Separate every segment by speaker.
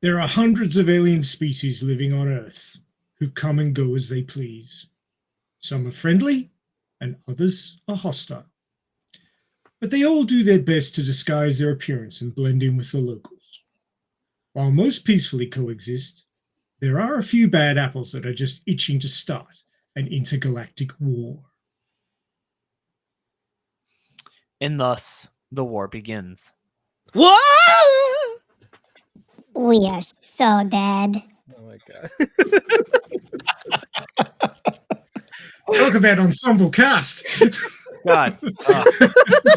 Speaker 1: There are hundreds of alien species living on Earth who come and go as they please. Some are friendly and others are hostile. But they all do their best to disguise their appearance and blend in with the locals. While most peacefully coexist, there are a few bad apples that are just itching to start an intergalactic war.
Speaker 2: And thus, the war begins.
Speaker 3: What?
Speaker 4: We are so dead.
Speaker 3: Oh my god.
Speaker 1: Talk about ensemble cast.
Speaker 2: God,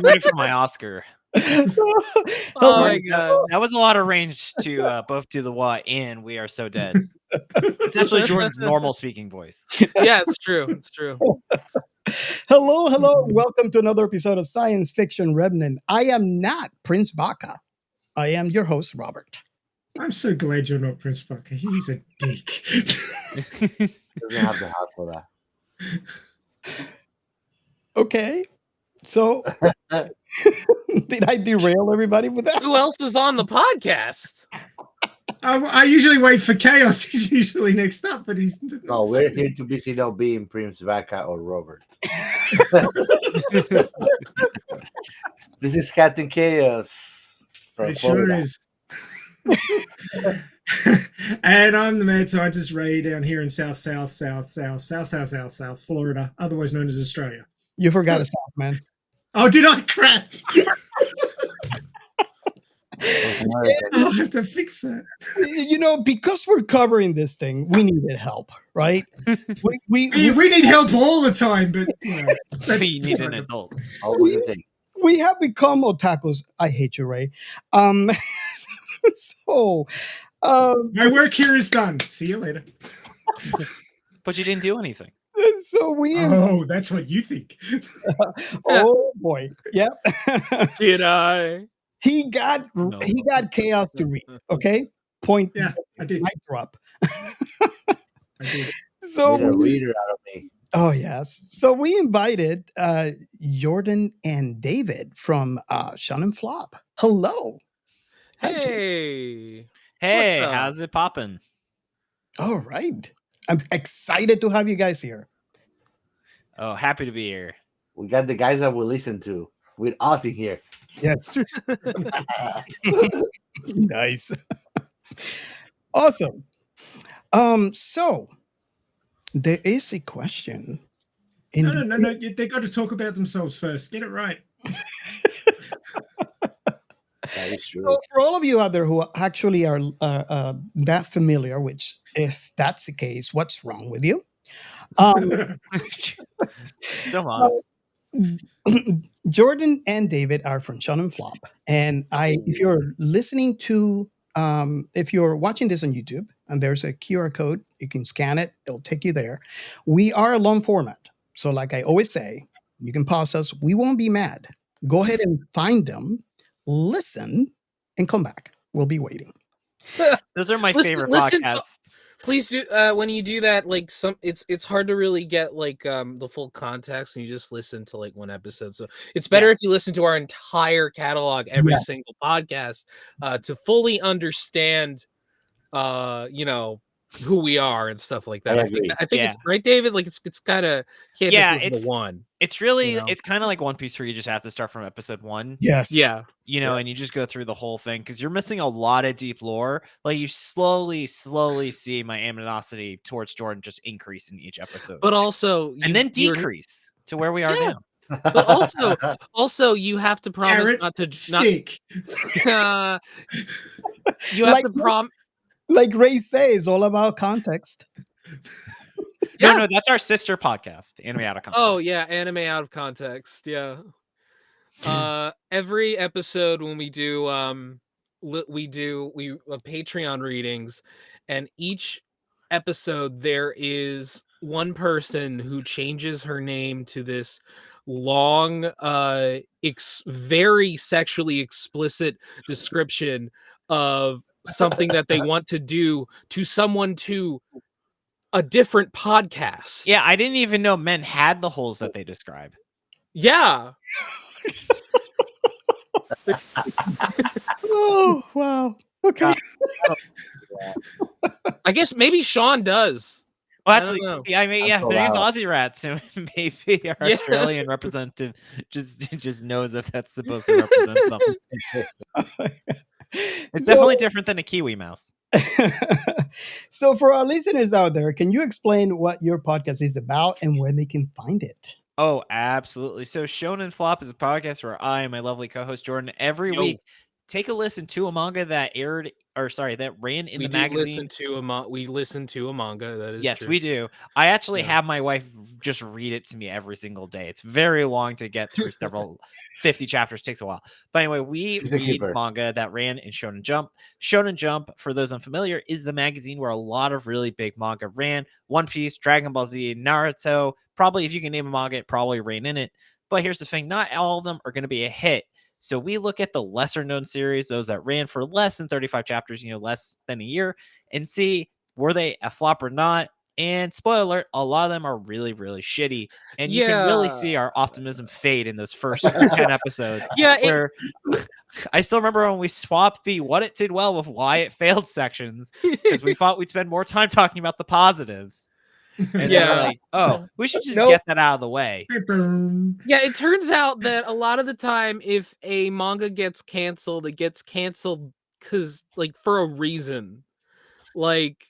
Speaker 2: ready for my Oscar.
Speaker 3: Oh my god.
Speaker 2: That was a lot of range to both do the what and we are so dead. It's actually Jordan's normal speaking voice.
Speaker 3: Yeah, it's true. It's true.
Speaker 5: Hello. Welcome to another episode of Science Fiction Remnant. I am not Prince Baka. I am your host, Robert.
Speaker 1: I'm so glad you're not Prince Parker. He's a dick.
Speaker 6: Doesn't have the heart for that.
Speaker 5: Okay. So, did I derail everybody with that?
Speaker 3: Who else is on the podcast?
Speaker 1: I usually wait for Chaos. He's usually next up, but he's...
Speaker 6: No, we're here to be seen being Prince Vaca or Robert. This is Captain Chaos from
Speaker 1: It sure
Speaker 6: Florida.
Speaker 1: is. And I'm the mad scientist Ray down here in South Florida, otherwise known as Australia.
Speaker 5: You forgot a stop, man.
Speaker 1: Oh, did I? Crap. I'll have to fix that.
Speaker 5: You know, because we're covering this thing, we needed help, right? We
Speaker 1: need help all the time, but you know,
Speaker 2: We need an adult.
Speaker 5: we have become otakus. I hate you, Ray. So
Speaker 1: my work here is done. See you later.
Speaker 2: But you didn't do anything.
Speaker 5: so we
Speaker 1: Oh, that's what you think.
Speaker 5: oh boy. Yep.
Speaker 3: Did I?
Speaker 5: He got Chaos to read. Okay. Point.
Speaker 1: Yeah, I did.
Speaker 5: Mic drop.
Speaker 1: I did.
Speaker 5: So
Speaker 6: Get a reader out of me.
Speaker 5: oh yes. So we invited Jordan and David from Shun and Flop. Hello.
Speaker 3: Hey.
Speaker 2: Hey,
Speaker 3: What's up?
Speaker 2: how's it popping?
Speaker 5: All right. I'm excited to have you guys here.
Speaker 2: Oh, happy to be here.
Speaker 6: We got the guys that we listen to with us in here.
Speaker 5: Yes. Nice. Awesome. So there is a question.
Speaker 1: No. They got to talk about themselves first. Get it right.
Speaker 6: That is true.
Speaker 5: So for all of you out there who actually are that familiar, which if that's the case, what's wrong with you?
Speaker 2: So honest.
Speaker 5: Jordan and David are from Shun and Flop, and if you're listening to, if you're watching this on YouTube, and there's a QR code, you can scan it; it'll take you there. We are a long format, so like I always say, you can pause us. We won't be mad. Go ahead and find them, listen, and come back. We'll be waiting.
Speaker 2: Those are my
Speaker 3: Listen-
Speaker 2: favorite
Speaker 3: listen-
Speaker 2: podcasts.
Speaker 3: Please do when you do that, like it's hard to really get like the full context when you just listen to like one episode. So it's better if you listen to our entire catalog, every single podcast, to fully understand who we are and stuff like that.
Speaker 6: I
Speaker 3: I think,
Speaker 6: agree.
Speaker 3: I think it's right, David. Like it's kind of can't
Speaker 2: Yeah,
Speaker 3: just listen to one.
Speaker 2: It's really,
Speaker 3: You know?
Speaker 2: it's kind of like One Piece where you just have to start from episode 1.
Speaker 5: Yes.
Speaker 3: Yeah.
Speaker 2: And you just go through the whole thing because you're missing a lot of deep lore. Like you slowly see my animosity towards Jordan just increase in each episode,
Speaker 3: But also
Speaker 2: and then
Speaker 3: you're-
Speaker 2: decrease to where we are
Speaker 3: Yeah.
Speaker 2: now.
Speaker 3: But also you have to promise
Speaker 1: Carrot,
Speaker 3: not to
Speaker 1: stick.
Speaker 3: you have
Speaker 5: Like-
Speaker 3: to promise.
Speaker 5: Like Ray says, all about context.
Speaker 3: Yeah.
Speaker 2: No, that's our sister podcast, Anime Out of Context.
Speaker 3: Oh yeah, anime out of context. Yeah. Every episode when we do Patreon readings, and each episode there is one person who changes her name to this long, very sexually explicit description of something that they want to do to someone to a different podcast.
Speaker 2: Yeah, I didn't even know men had the holes that they describe.
Speaker 3: Yeah.
Speaker 5: Oh, wow. Okay.
Speaker 3: I guess maybe Sean does.
Speaker 2: Well,
Speaker 3: I don't
Speaker 2: actually,
Speaker 3: know.
Speaker 2: yeah, I mean, yeah,
Speaker 6: so
Speaker 2: their name's
Speaker 6: loud.
Speaker 2: Aussie Rat, so maybe our
Speaker 3: Yeah.
Speaker 2: Australian representative just knows if that's supposed to represent something. It's definitely different than a Kiwi mouse.
Speaker 5: So for our listeners out there, can you explain what your podcast is about and where they can find it?
Speaker 2: Oh, absolutely. So Shonen Flop is a podcast where I and my lovely co-host Jordan every
Speaker 3: Yo.
Speaker 2: week take a listen to a manga that that ran in
Speaker 3: We
Speaker 2: the
Speaker 3: do
Speaker 2: magazine.
Speaker 3: we listen to a manga. That is
Speaker 2: Yes,
Speaker 3: true.
Speaker 2: we do. I actually
Speaker 3: Yeah.
Speaker 2: have my wife just read it to me every single day. It's very long to get through 50 chapters, takes a while. But anyway, we
Speaker 6: She's a
Speaker 2: read
Speaker 6: keeper.
Speaker 2: manga that ran in Shonen Jump. Shonen Jump, for those unfamiliar, is the magazine where a lot of really big manga ran. One Piece, Dragon Ball Z, Naruto. Probably, if you can name a manga, it probably ran in it. But here's the thing, not all of them are going to be a hit. So we look at the lesser known series, those that ran for less than 35 chapters, less than a year, and see were they a flop or not. And spoiler alert, a lot of them are really, really shitty. And you can really see our optimism fade in those first 10 episodes.
Speaker 3: Yeah,
Speaker 2: Where I still remember when we swapped the what it did well with why it failed sections, because we thought we'd spend more time talking about the positives. And
Speaker 3: Yeah.
Speaker 2: then we're like, oh, we should just
Speaker 3: Nope.
Speaker 2: get that out of the way.
Speaker 3: Yeah, it turns out that a lot of the time, if a manga gets canceled, it gets canceled because, like, for a reason. Like,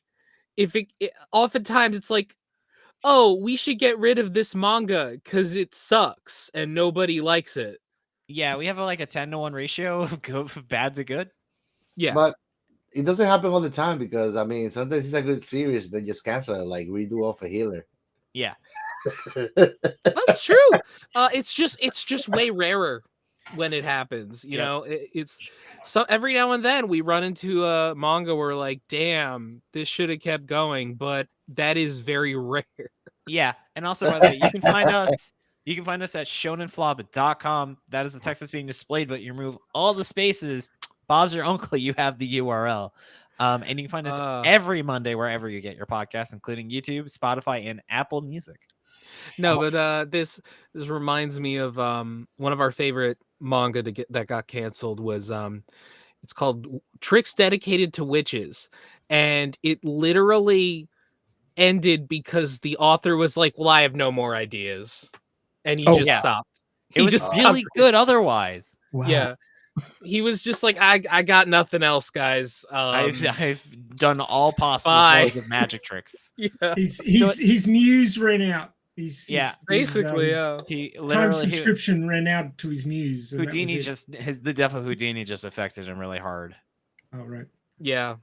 Speaker 3: oftentimes it's like, oh, we should get rid of this manga because it sucks and nobody likes it.
Speaker 2: Yeah, we have like a 10-to-1 ratio of bad to good.
Speaker 3: Yeah.
Speaker 6: But it doesn't happen all the time because I mean sometimes it's a good series, they just cancel it, like redo off a healer.
Speaker 2: Yeah.
Speaker 3: That's true. It's just way rarer when it happens. You
Speaker 2: Yep.
Speaker 3: know, it's so every now and then we run into a manga where like, damn, this should have kept going, but that is very rare.
Speaker 2: Yeah. And also, by the way, you can find us. You can find us at shonenflop.com. That is the text that's being displayed, but you remove all the spaces. Bob's your uncle. You have the URL. And you can find us every Monday wherever you get your podcasts, including YouTube, Spotify, and Apple Music.
Speaker 3: No, but this reminds me of one of our favorite manga that got canceled was it's called Tricks Dedicated to Witches, and it literally ended because the author was like, "Well, I have no more ideas," and he just stopped.
Speaker 2: It was
Speaker 3: just
Speaker 2: really
Speaker 3: stopped.
Speaker 2: good otherwise.
Speaker 5: Wow.
Speaker 3: Yeah. He was just like, I got nothing else, guys.
Speaker 2: I've done all possible
Speaker 3: bye.
Speaker 2: forms of magic tricks.
Speaker 3: Yeah.
Speaker 1: His muse ran out.
Speaker 3: Basically, yeah.
Speaker 2: He
Speaker 1: Time
Speaker 2: literally
Speaker 1: subscription ran out to his muse. and that was
Speaker 2: Houdini
Speaker 1: it.
Speaker 2: the death of Houdini just affected him really hard.
Speaker 1: Oh right.
Speaker 3: Yeah.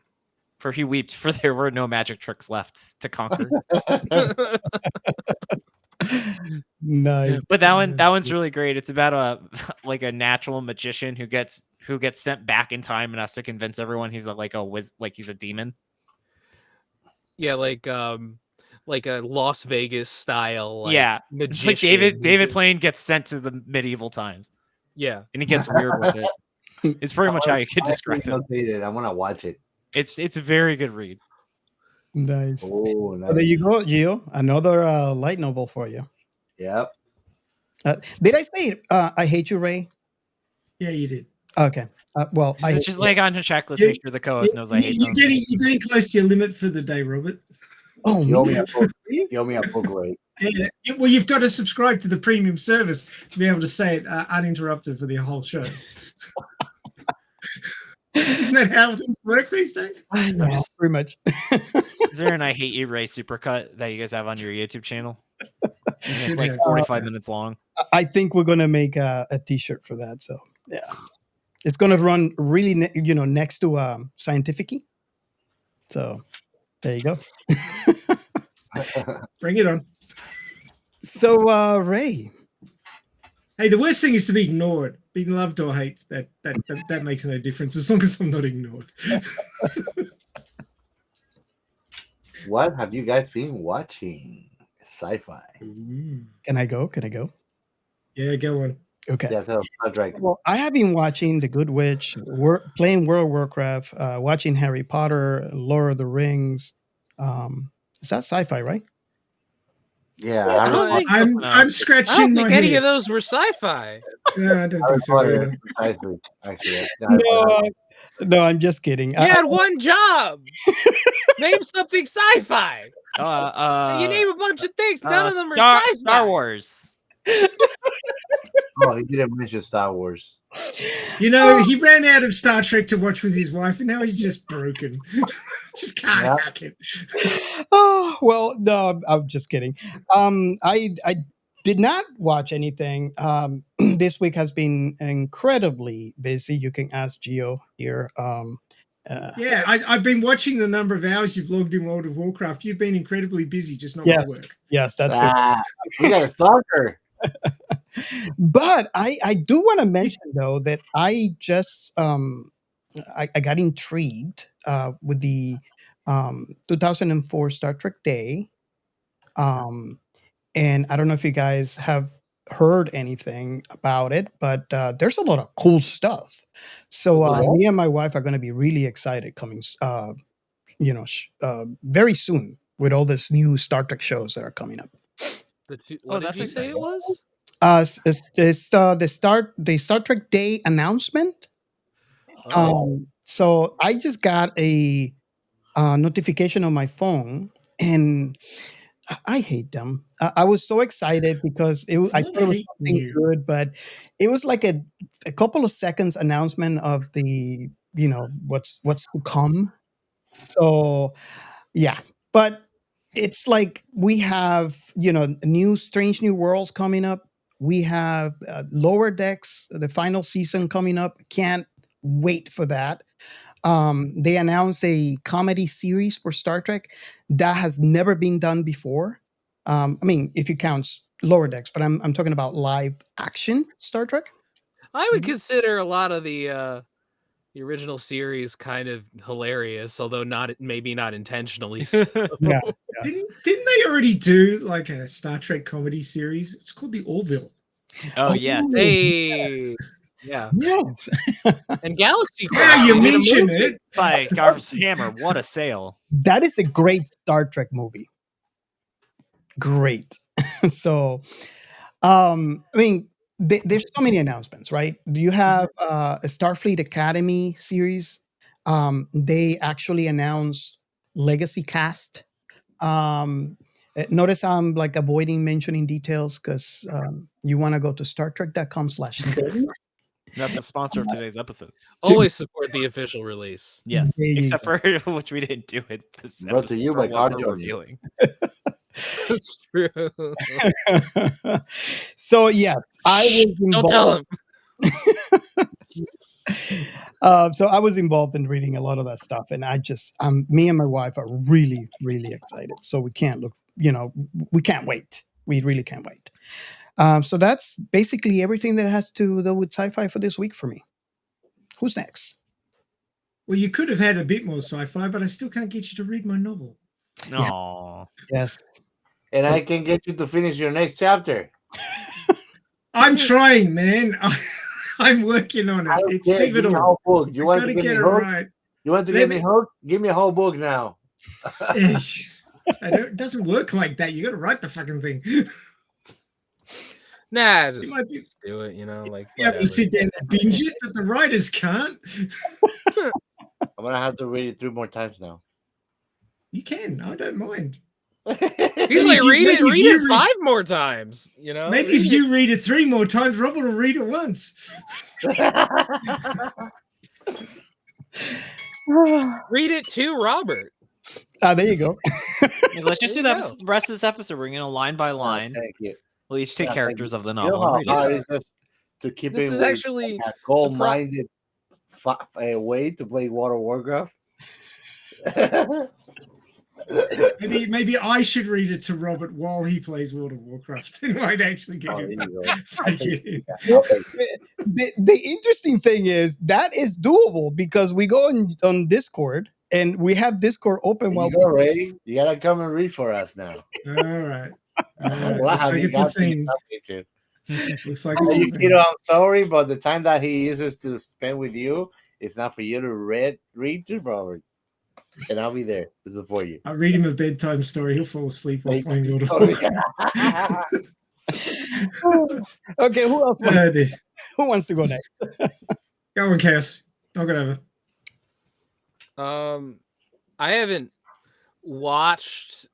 Speaker 2: For he wept, for there were no magic tricks left to conquer.
Speaker 5: Nice.
Speaker 2: But that one's really great. It's about a natural magician who gets sent back in time and has to convince everyone he's he's a demon.
Speaker 3: Yeah, like a Las Vegas style.
Speaker 2: Yeah,
Speaker 3: magician.
Speaker 2: it's like David Blaine gets sent to the medieval times.
Speaker 3: Yeah,
Speaker 2: and he gets weird with it. It's pretty much how you could describe it.
Speaker 6: I want to watch it.
Speaker 2: It's a very good read.
Speaker 5: Nice.
Speaker 6: Oh, nice.
Speaker 5: So there you go, Gio. Another light novel for you.
Speaker 6: Yep.
Speaker 5: Did I say I hate you, Ray?
Speaker 1: Yeah, you did.
Speaker 5: Okay. Well, I
Speaker 2: Just like on your checklist, make sure the co-host knows I hate them.
Speaker 1: You're getting close to your limit for the day, Robert.
Speaker 5: Oh,
Speaker 6: You owe me a book. You owe me a book, Ray.
Speaker 1: Yeah, well, you've got to subscribe to the premium service to be able to say it uninterrupted for the whole show. Isn't that how things work these days?
Speaker 5: yeah, pretty much.
Speaker 2: Is there an I Hate You Ray supercut that you guys have on your YouTube channel? And it's like 45 minutes long.
Speaker 5: I think we're gonna make a T-shirt for that. So yeah, it's gonna run really, next to Scientific-y. So there you go.
Speaker 1: Bring it on.
Speaker 5: So Ray,
Speaker 1: Hey, the worst thing is to be ignored. Being loved or hated, that makes no difference as long as I'm not ignored.
Speaker 6: What have you guys been watching? Sci-fi.
Speaker 1: Ooh.
Speaker 5: Can I go? Can I go?
Speaker 1: Yeah, go on.
Speaker 5: Okay.
Speaker 6: Yeah, so Star Trek.
Speaker 5: Well, I have been watching The Good Witch, playing World of Warcraft, watching Harry Potter, Lord of the Rings. Is that sci-fi, right?
Speaker 6: Yeah,
Speaker 3: I
Speaker 6: Harry
Speaker 3: don't
Speaker 6: Potter.
Speaker 3: think-
Speaker 1: I'm
Speaker 3: I don't
Speaker 1: scratching my
Speaker 3: think any
Speaker 1: head.
Speaker 3: of those were sci-fi.
Speaker 1: No, I don't
Speaker 6: Harry
Speaker 1: think so.
Speaker 6: Potter,
Speaker 1: either.
Speaker 6: precisely. Actually, Harry
Speaker 5: No,
Speaker 6: Potter.
Speaker 5: no, I'm just kidding.
Speaker 3: You had one job. Name something sci-fi. You name a bunch of things. None of them are sci-fi.
Speaker 2: Star Wars.
Speaker 6: Oh, he didn't mention Star Wars.
Speaker 1: You know, he ran out of Star Trek to watch with his wife, and now he's just broken. Just can't
Speaker 6: Yeah.
Speaker 1: hack it.
Speaker 5: Oh well, no, I'm just kidding. I did not watch anything. This week has been incredibly busy. You can ask Gio here.
Speaker 1: Yeah, I've been watching the number of hours you've logged in World of Warcraft. You've been incredibly busy, just not
Speaker 5: Yes.
Speaker 1: with work.
Speaker 5: Yes, that's good.
Speaker 6: Ah, we got a stalker.
Speaker 5: But I do want to mention though that I just I got intrigued with the 2004 Star Trek Day, and I don't know if you guys have heard anything about it, but there's a lot of cool stuff. So me and my wife are going to be really excited coming, very soon with all this new Star Trek shows that are coming up.
Speaker 3: What did
Speaker 2: that's
Speaker 3: you say it
Speaker 2: exciting.
Speaker 3: was?
Speaker 5: It's the Star Trek Day announcement. So I just got a notification on my phone, and I hate them. I was so excited because I thought it was something good, but it was like a couple of seconds announcement of the what's to come. So yeah, but it's like we have strange new worlds coming up. We have Lower Decks, the final season coming up. Can't wait for that. They announced a comedy series for Star Trek that has never been done before. I mean, if you count Lower Decks, but I'm talking about live action Star Trek.
Speaker 3: I would consider a lot of the original series kind of hilarious, although maybe not intentionally. So.
Speaker 5: Yeah.
Speaker 1: Didn't they already do like a Star Trek comedy series? It's called The Orville.
Speaker 2: Oh, yes.
Speaker 3: Hey, yeah.
Speaker 5: Yes.
Speaker 3: And Galaxy
Speaker 1: Now
Speaker 3: Quest.
Speaker 1: you
Speaker 3: they did a
Speaker 1: mention
Speaker 3: movie.
Speaker 1: it.
Speaker 2: By Garth's Hammer. What a sale.
Speaker 5: That is a great Star Trek movie. Great. So, I mean, there's so many announcements, right? You have a Starfleet Academy series. They actually announced Legacy Cast. Notice I'm like avoiding mentioning details because you want to go to StarTrek.com/study.
Speaker 2: That's the sponsor of today's episode.
Speaker 3: Always support the official release.
Speaker 2: Yes.
Speaker 5: There you
Speaker 2: Except
Speaker 5: go.
Speaker 2: for which we didn't do it this
Speaker 6: Brought to
Speaker 2: episode
Speaker 6: you
Speaker 2: for
Speaker 6: by
Speaker 2: what
Speaker 6: Car
Speaker 2: we're
Speaker 6: Journey.
Speaker 2: reviewing.
Speaker 3: That's true.
Speaker 5: So yes, I was
Speaker 3: Don't tell
Speaker 5: involved.
Speaker 3: him.
Speaker 5: So I was involved in reading a lot of that stuff, and me and my wife are really, really excited. So we can't we can't wait. We really can't wait. So that's basically everything that has to do with sci-fi for this week for me. Who's next?
Speaker 1: Well, you could have had a bit more sci-fi, but I still can't get you to read my novel.
Speaker 2: No.
Speaker 5: Yes.
Speaker 6: And I can get you to finish your next chapter.
Speaker 1: I'm trying, man. I'm working on it. It's
Speaker 6: Give me a
Speaker 1: pivotal.
Speaker 6: whole book. You want
Speaker 1: Gotta
Speaker 6: to get me
Speaker 1: get it
Speaker 6: hooked?
Speaker 1: right.
Speaker 6: You want to get me hooked? Give me a whole book now.
Speaker 1: It doesn't work like that. You got to write the fucking thing.
Speaker 3: Nah,
Speaker 1: might
Speaker 3: just do it. Like
Speaker 1: You have to sit down and binge it, but the writers can't.
Speaker 6: I'm gonna have to read it 3 more times now.
Speaker 1: You can. I don't mind.
Speaker 3: He's like, read it 5 more times.
Speaker 1: Maybe if you read it 3 more times, Robert will read it once.
Speaker 3: Read it to Robert.
Speaker 5: There you go.
Speaker 2: Let's just do the rest of this episode. We're going to line by line.
Speaker 6: Thank you.
Speaker 2: We'll each take characters of the
Speaker 6: You
Speaker 2: novel.
Speaker 6: know
Speaker 2: and
Speaker 6: how
Speaker 2: read
Speaker 6: hard
Speaker 2: it.
Speaker 6: it is to keep
Speaker 3: This
Speaker 6: it
Speaker 3: is
Speaker 6: with
Speaker 3: actually
Speaker 6: a goal-minded way to play World of Warcraft.
Speaker 1: Maybe I should read it to Robert while he plays World of Warcraft. Then might actually get him.
Speaker 5: The interesting thing is that is doable because we go on Discord and we have Discord open
Speaker 6: There
Speaker 5: while
Speaker 6: you go, Ray. You gotta come and read for us now.
Speaker 1: All right.
Speaker 6: Wow,
Speaker 1: Looks like
Speaker 6: you
Speaker 1: it's a
Speaker 6: got me
Speaker 1: thing.
Speaker 6: something too.
Speaker 1: Looks like it's a
Speaker 6: You
Speaker 1: thing.
Speaker 6: know, I'm sorry, but the time that he uses to spend with you, it's not for you to read to Robert. And I'll be there to support you.
Speaker 1: I'll read him a bedtime story. He'll fall asleep while playing God of
Speaker 6: Sorry.
Speaker 1: War.
Speaker 5: Okay, who else?
Speaker 1: Oh, dear.
Speaker 5: Who wants to go next?
Speaker 1: Go on, Chaos. Knock it over.
Speaker 3: I haven't watched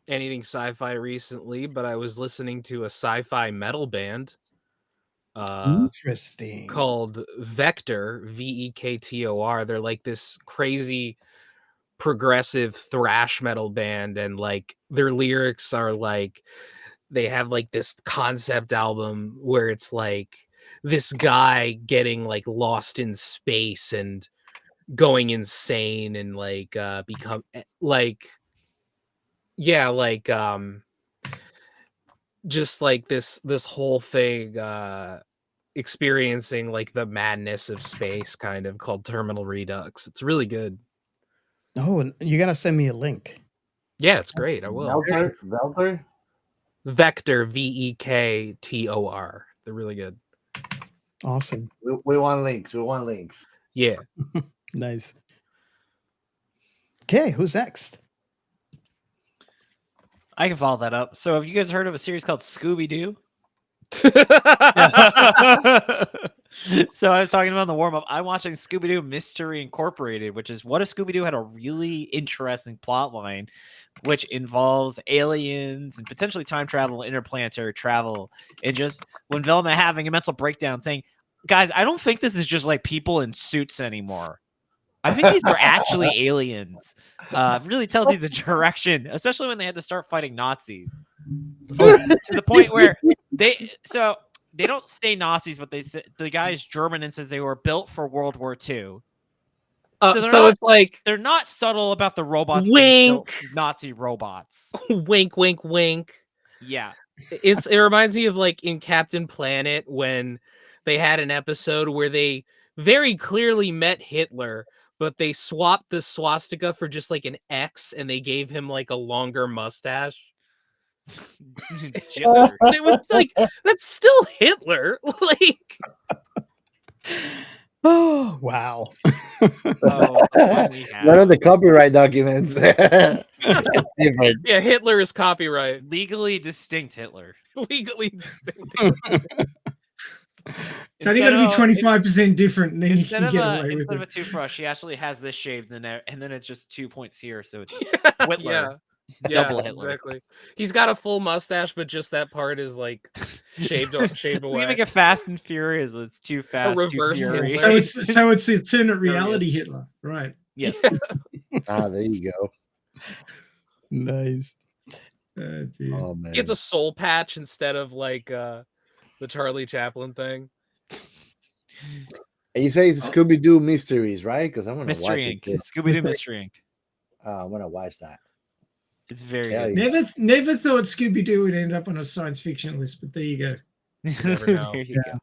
Speaker 3: anything sci-fi recently, but I was listening to a sci-fi metal band
Speaker 5: Interesting.
Speaker 3: called Vector, Vektor. They're like this crazy progressive thrash metal band, and like their lyrics are like they have like this concept album where it's like this guy getting like lost in space and going insane and like become like just like this whole thing experiencing like the madness of space, kind of, called Terminal Redux. It's really good.
Speaker 5: Oh, you gotta send me a link.
Speaker 3: Yeah, it's great. I will.
Speaker 6: Velter?
Speaker 3: Vector, Vektor. They're really good.
Speaker 5: Awesome.
Speaker 6: We want links. We want links.
Speaker 3: Yeah.
Speaker 5: Nice. Okay, who's next?
Speaker 2: I can follow that up. So have you guys heard of a series called Scooby-Doo? So I was talking about in the warm-up. I'm watching Scooby-Doo Mystery Incorporated, which is what if Scooby-Doo had a really interesting plot line, which involves aliens and potentially time travel, interplanetary travel, and just when Velma having a mental breakdown saying, guys, I don't think this is just like people in suits anymore. I think these are actually aliens. Really tells you the direction, especially when they had to start fighting Nazis. To the point where they don't say Nazis, but they say the guy is German and says they were built for World War II.
Speaker 3: So it's like
Speaker 2: they're not subtle about the robots.
Speaker 3: Wink.
Speaker 2: Nazi robots.
Speaker 3: Wink, wink, wink.
Speaker 2: Yeah.
Speaker 3: It reminds me of like in Captain Planet when they had an episode where they very clearly met Hitler, but they swapped the swastika for just like an X and they gave him like a longer mustache. It was like, that's still Hitler. Like,
Speaker 5: oh wow.
Speaker 6: None of the copyright documents.
Speaker 3: Yeah, Hitler is copyright.
Speaker 2: Legally distinct Hitler.
Speaker 3: Legally distinct.
Speaker 1: It's only got to be 25% different, and then you can get away with
Speaker 2: instead of
Speaker 1: it.
Speaker 2: a toothbrush, he actually has this shaved in there, and then it's just 2 points here, so it's Hitler.
Speaker 3: Yeah.
Speaker 2: Double Hitler.
Speaker 3: Exactly. He's got a full mustache, but just that part is like shaved away.
Speaker 2: We make it Fast and Furious, but it's too fast.
Speaker 3: reverse
Speaker 2: too furious.
Speaker 3: Hitler.
Speaker 1: So it's the alternate reality Hitler, right?
Speaker 2: Yes.
Speaker 6: There you go.
Speaker 5: Nice.
Speaker 1: Oh, dear.
Speaker 6: Oh man.
Speaker 3: He gets a soul patch instead of like the Charlie Chaplin thing.
Speaker 6: And you say it's Scooby-Doo Mysteries, right? Because I'm gonna watch
Speaker 2: Mystery Inc.
Speaker 6: it.
Speaker 2: Scooby-Doo Mystery Inc.
Speaker 6: I'm gonna watch that.
Speaker 2: It's very
Speaker 6: Yeah,
Speaker 2: good.
Speaker 1: Never thought Scooby-Doo would end up on a science fiction list, but there you go.
Speaker 3: You never know.
Speaker 2: There you go.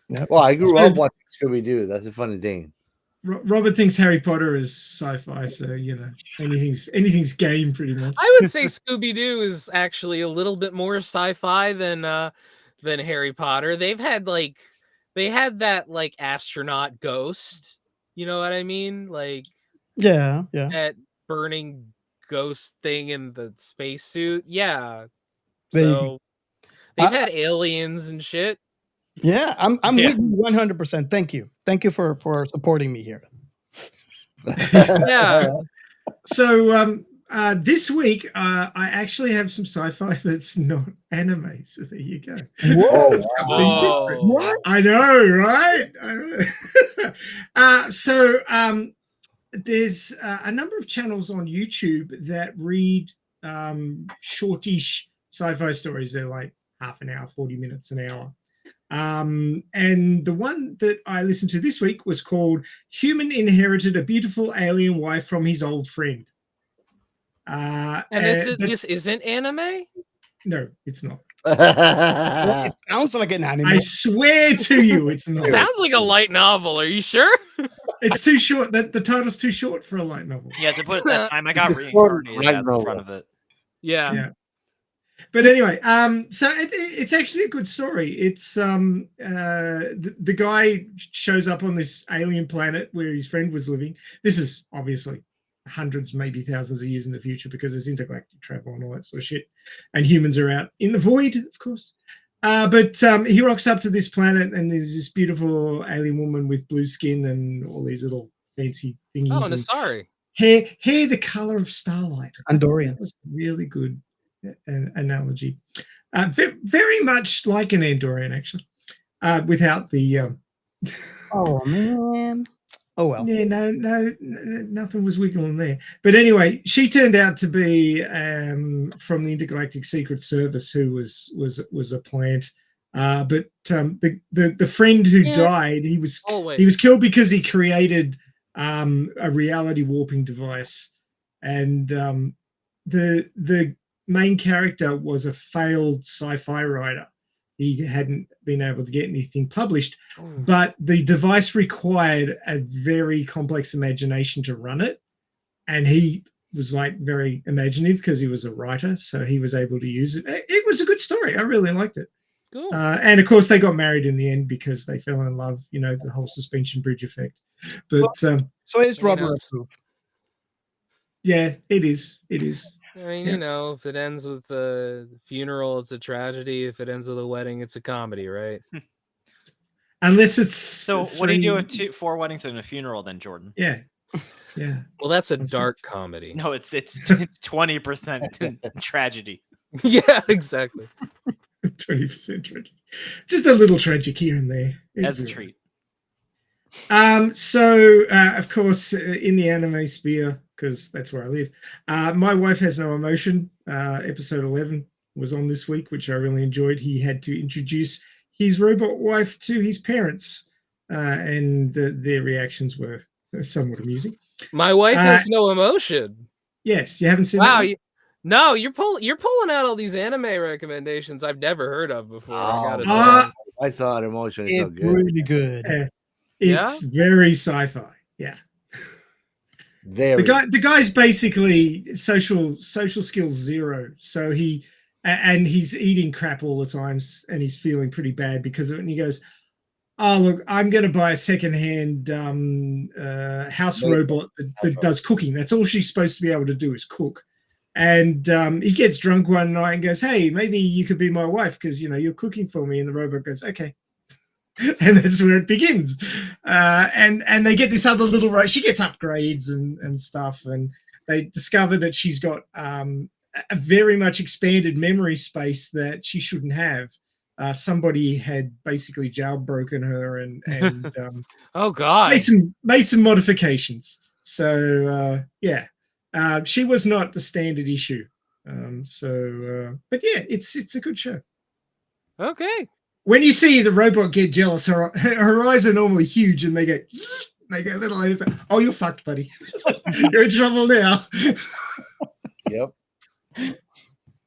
Speaker 5: Yep.
Speaker 6: Well, I grew up watching Scooby-Doo. That's a funny thing.
Speaker 1: Robert thinks Harry Potter is sci-fi, so you know anything's game pretty much.
Speaker 3: I would say Scooby-Doo is actually a little bit more sci-fi than Harry Potter. They had that like astronaut ghost. You know what I mean? Like
Speaker 5: Yeah.
Speaker 3: that burning ghost thing in the spacesuit. Yeah.
Speaker 5: They-
Speaker 3: So they've had aliens and shit.
Speaker 5: Yeah, I'm
Speaker 3: Yeah.
Speaker 5: with you 100%. Thank you for supporting me here.
Speaker 3: Yeah.
Speaker 1: So this week I actually have some sci-fi that's not anime. So there you go.
Speaker 5: Whoa.
Speaker 1: Something different.
Speaker 3: Whoa.
Speaker 1: I know, right? So there's a number of channels on YouTube that read shortish sci-fi stories. They're like half an hour, 40 minutes, an hour. And the one that I listened to this week was called Human Inherited a Beautiful Alien Wife from His Old Friend.
Speaker 3: And this isn't anime?
Speaker 1: No, it's not.
Speaker 5: It sounds like an anime.
Speaker 1: I swear to you, it's not.
Speaker 3: Sounds like a light novel. Are you sure?
Speaker 1: It's too short. The title's too short for a light novel.
Speaker 2: Yeah, to put that time I got
Speaker 6: It's a short
Speaker 2: reincarnated as the
Speaker 6: light
Speaker 2: front
Speaker 6: novel.
Speaker 2: of it.
Speaker 3: Yeah.
Speaker 1: Yeah. But anyway, so it's actually a good story. It's the guy shows up on this alien planet where his friend was living. This is obviously hundreds, maybe thousands of years in the future because there's intergalactic travel and all that sort of shit, and humans are out in the void, of course. But he rocks up to this planet, and there's this beautiful alien woman with blue skin and all these little fancy thingies.
Speaker 3: Oh,
Speaker 1: and
Speaker 3: Nasari.
Speaker 1: hair the color of starlight.
Speaker 5: Andorian.
Speaker 1: That was really good analogy. Very much like an Andorian, actually, without the.
Speaker 5: Oh man. Oh well.
Speaker 1: Yeah, no, nothing was wiggling there. But anyway, she turned out to be from the Intergalactic Secret Service, who was a plant. But the friend who died, he was killed because he created a reality warping device, and the main character was a failed sci-fi writer. He hadn't been able to get anything published, but the device required a very complex imagination to run it. And he was like very imaginative because he was a writer, so he was able to use it. It was a good story. I really liked it.
Speaker 3: Cool.
Speaker 1: And of course, they got married in the end because they fell in love. You know, the whole suspension bridge effect. But
Speaker 5: so it's rubber approved.
Speaker 1: Yeah, it is. It is.
Speaker 3: I mean,
Speaker 1: Yeah.
Speaker 3: you know, if it ends with a funeral, it's a tragedy. If it ends with a wedding, it's a comedy, right?
Speaker 1: Unless it's
Speaker 2: So what do you do with 4 weddings and a funeral then, Jordan?
Speaker 1: Yeah. Yeah.
Speaker 3: Well, that's a dark comedy.
Speaker 2: No, it's 20% tragedy.
Speaker 3: Yeah, exactly.
Speaker 1: 20% tragic. Just a little tragic here and there.
Speaker 2: As a treat.
Speaker 1: So of course, in the anime sphere, because that's where I live, My Wife Has No Emotion, episode 11 was on this week, which I really enjoyed. He had to introduce his robot wife to his parents, and their reactions were somewhat amusing.
Speaker 3: My Wife Has No Emotion.
Speaker 1: Yes, you haven't seen
Speaker 3: wow,
Speaker 1: that?
Speaker 3: No, you're pulling out all these anime recommendations I've never heard of before.
Speaker 6: I saw it. Emotion.
Speaker 5: It's really good.
Speaker 1: It's very sci-fi. Yeah.
Speaker 6: Very.
Speaker 1: The guy's basically social skills 0. So he's eating crap all the times, and he's feeling pretty bad because of it. And he goes, "Oh look, I'm going to buy a secondhand house robot that does cooking. That's all she's supposed to be able to do is cook." And he gets drunk one night and goes, "Hey, maybe you could be my wife because you're cooking for me." And the robot goes, "Okay." And that's where it begins. And they get this other little robot. She gets upgrades and stuff, and they discover that she's got a very much expanded memory space that she shouldn't have. Somebody had basically jailbroken her and
Speaker 3: oh god,
Speaker 1: made some modifications. So she was not the standard issue. But yeah, it's a good show.
Speaker 3: Okay.
Speaker 1: When you see the robot get jealous, her eyes are normally huge, and they go little. Oh, you're fucked, buddy. You're in trouble now.
Speaker 6: Yep.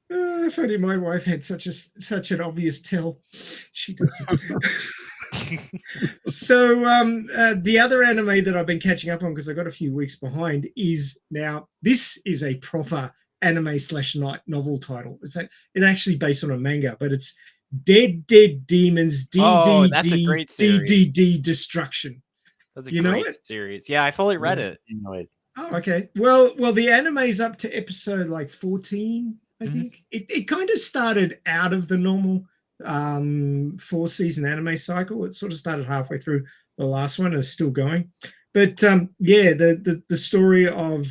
Speaker 1: If only my wife had such an obvious tell. She doesn't. So the other anime that I've been catching up on because I got a few weeks behind is now. This is a proper anime / night novel title. It's actually based on a manga, but it's Dead Demons
Speaker 2: that's a great series.
Speaker 1: DDD Destruction.
Speaker 2: That's a great series. Yeah, I fully read it.
Speaker 6: You know it.
Speaker 1: Oh, okay. Well, the anime's up to episode like 14, I think. It kind of started out of the normal 4-season anime cycle. It sort of started halfway through the last one and is still going. But the story of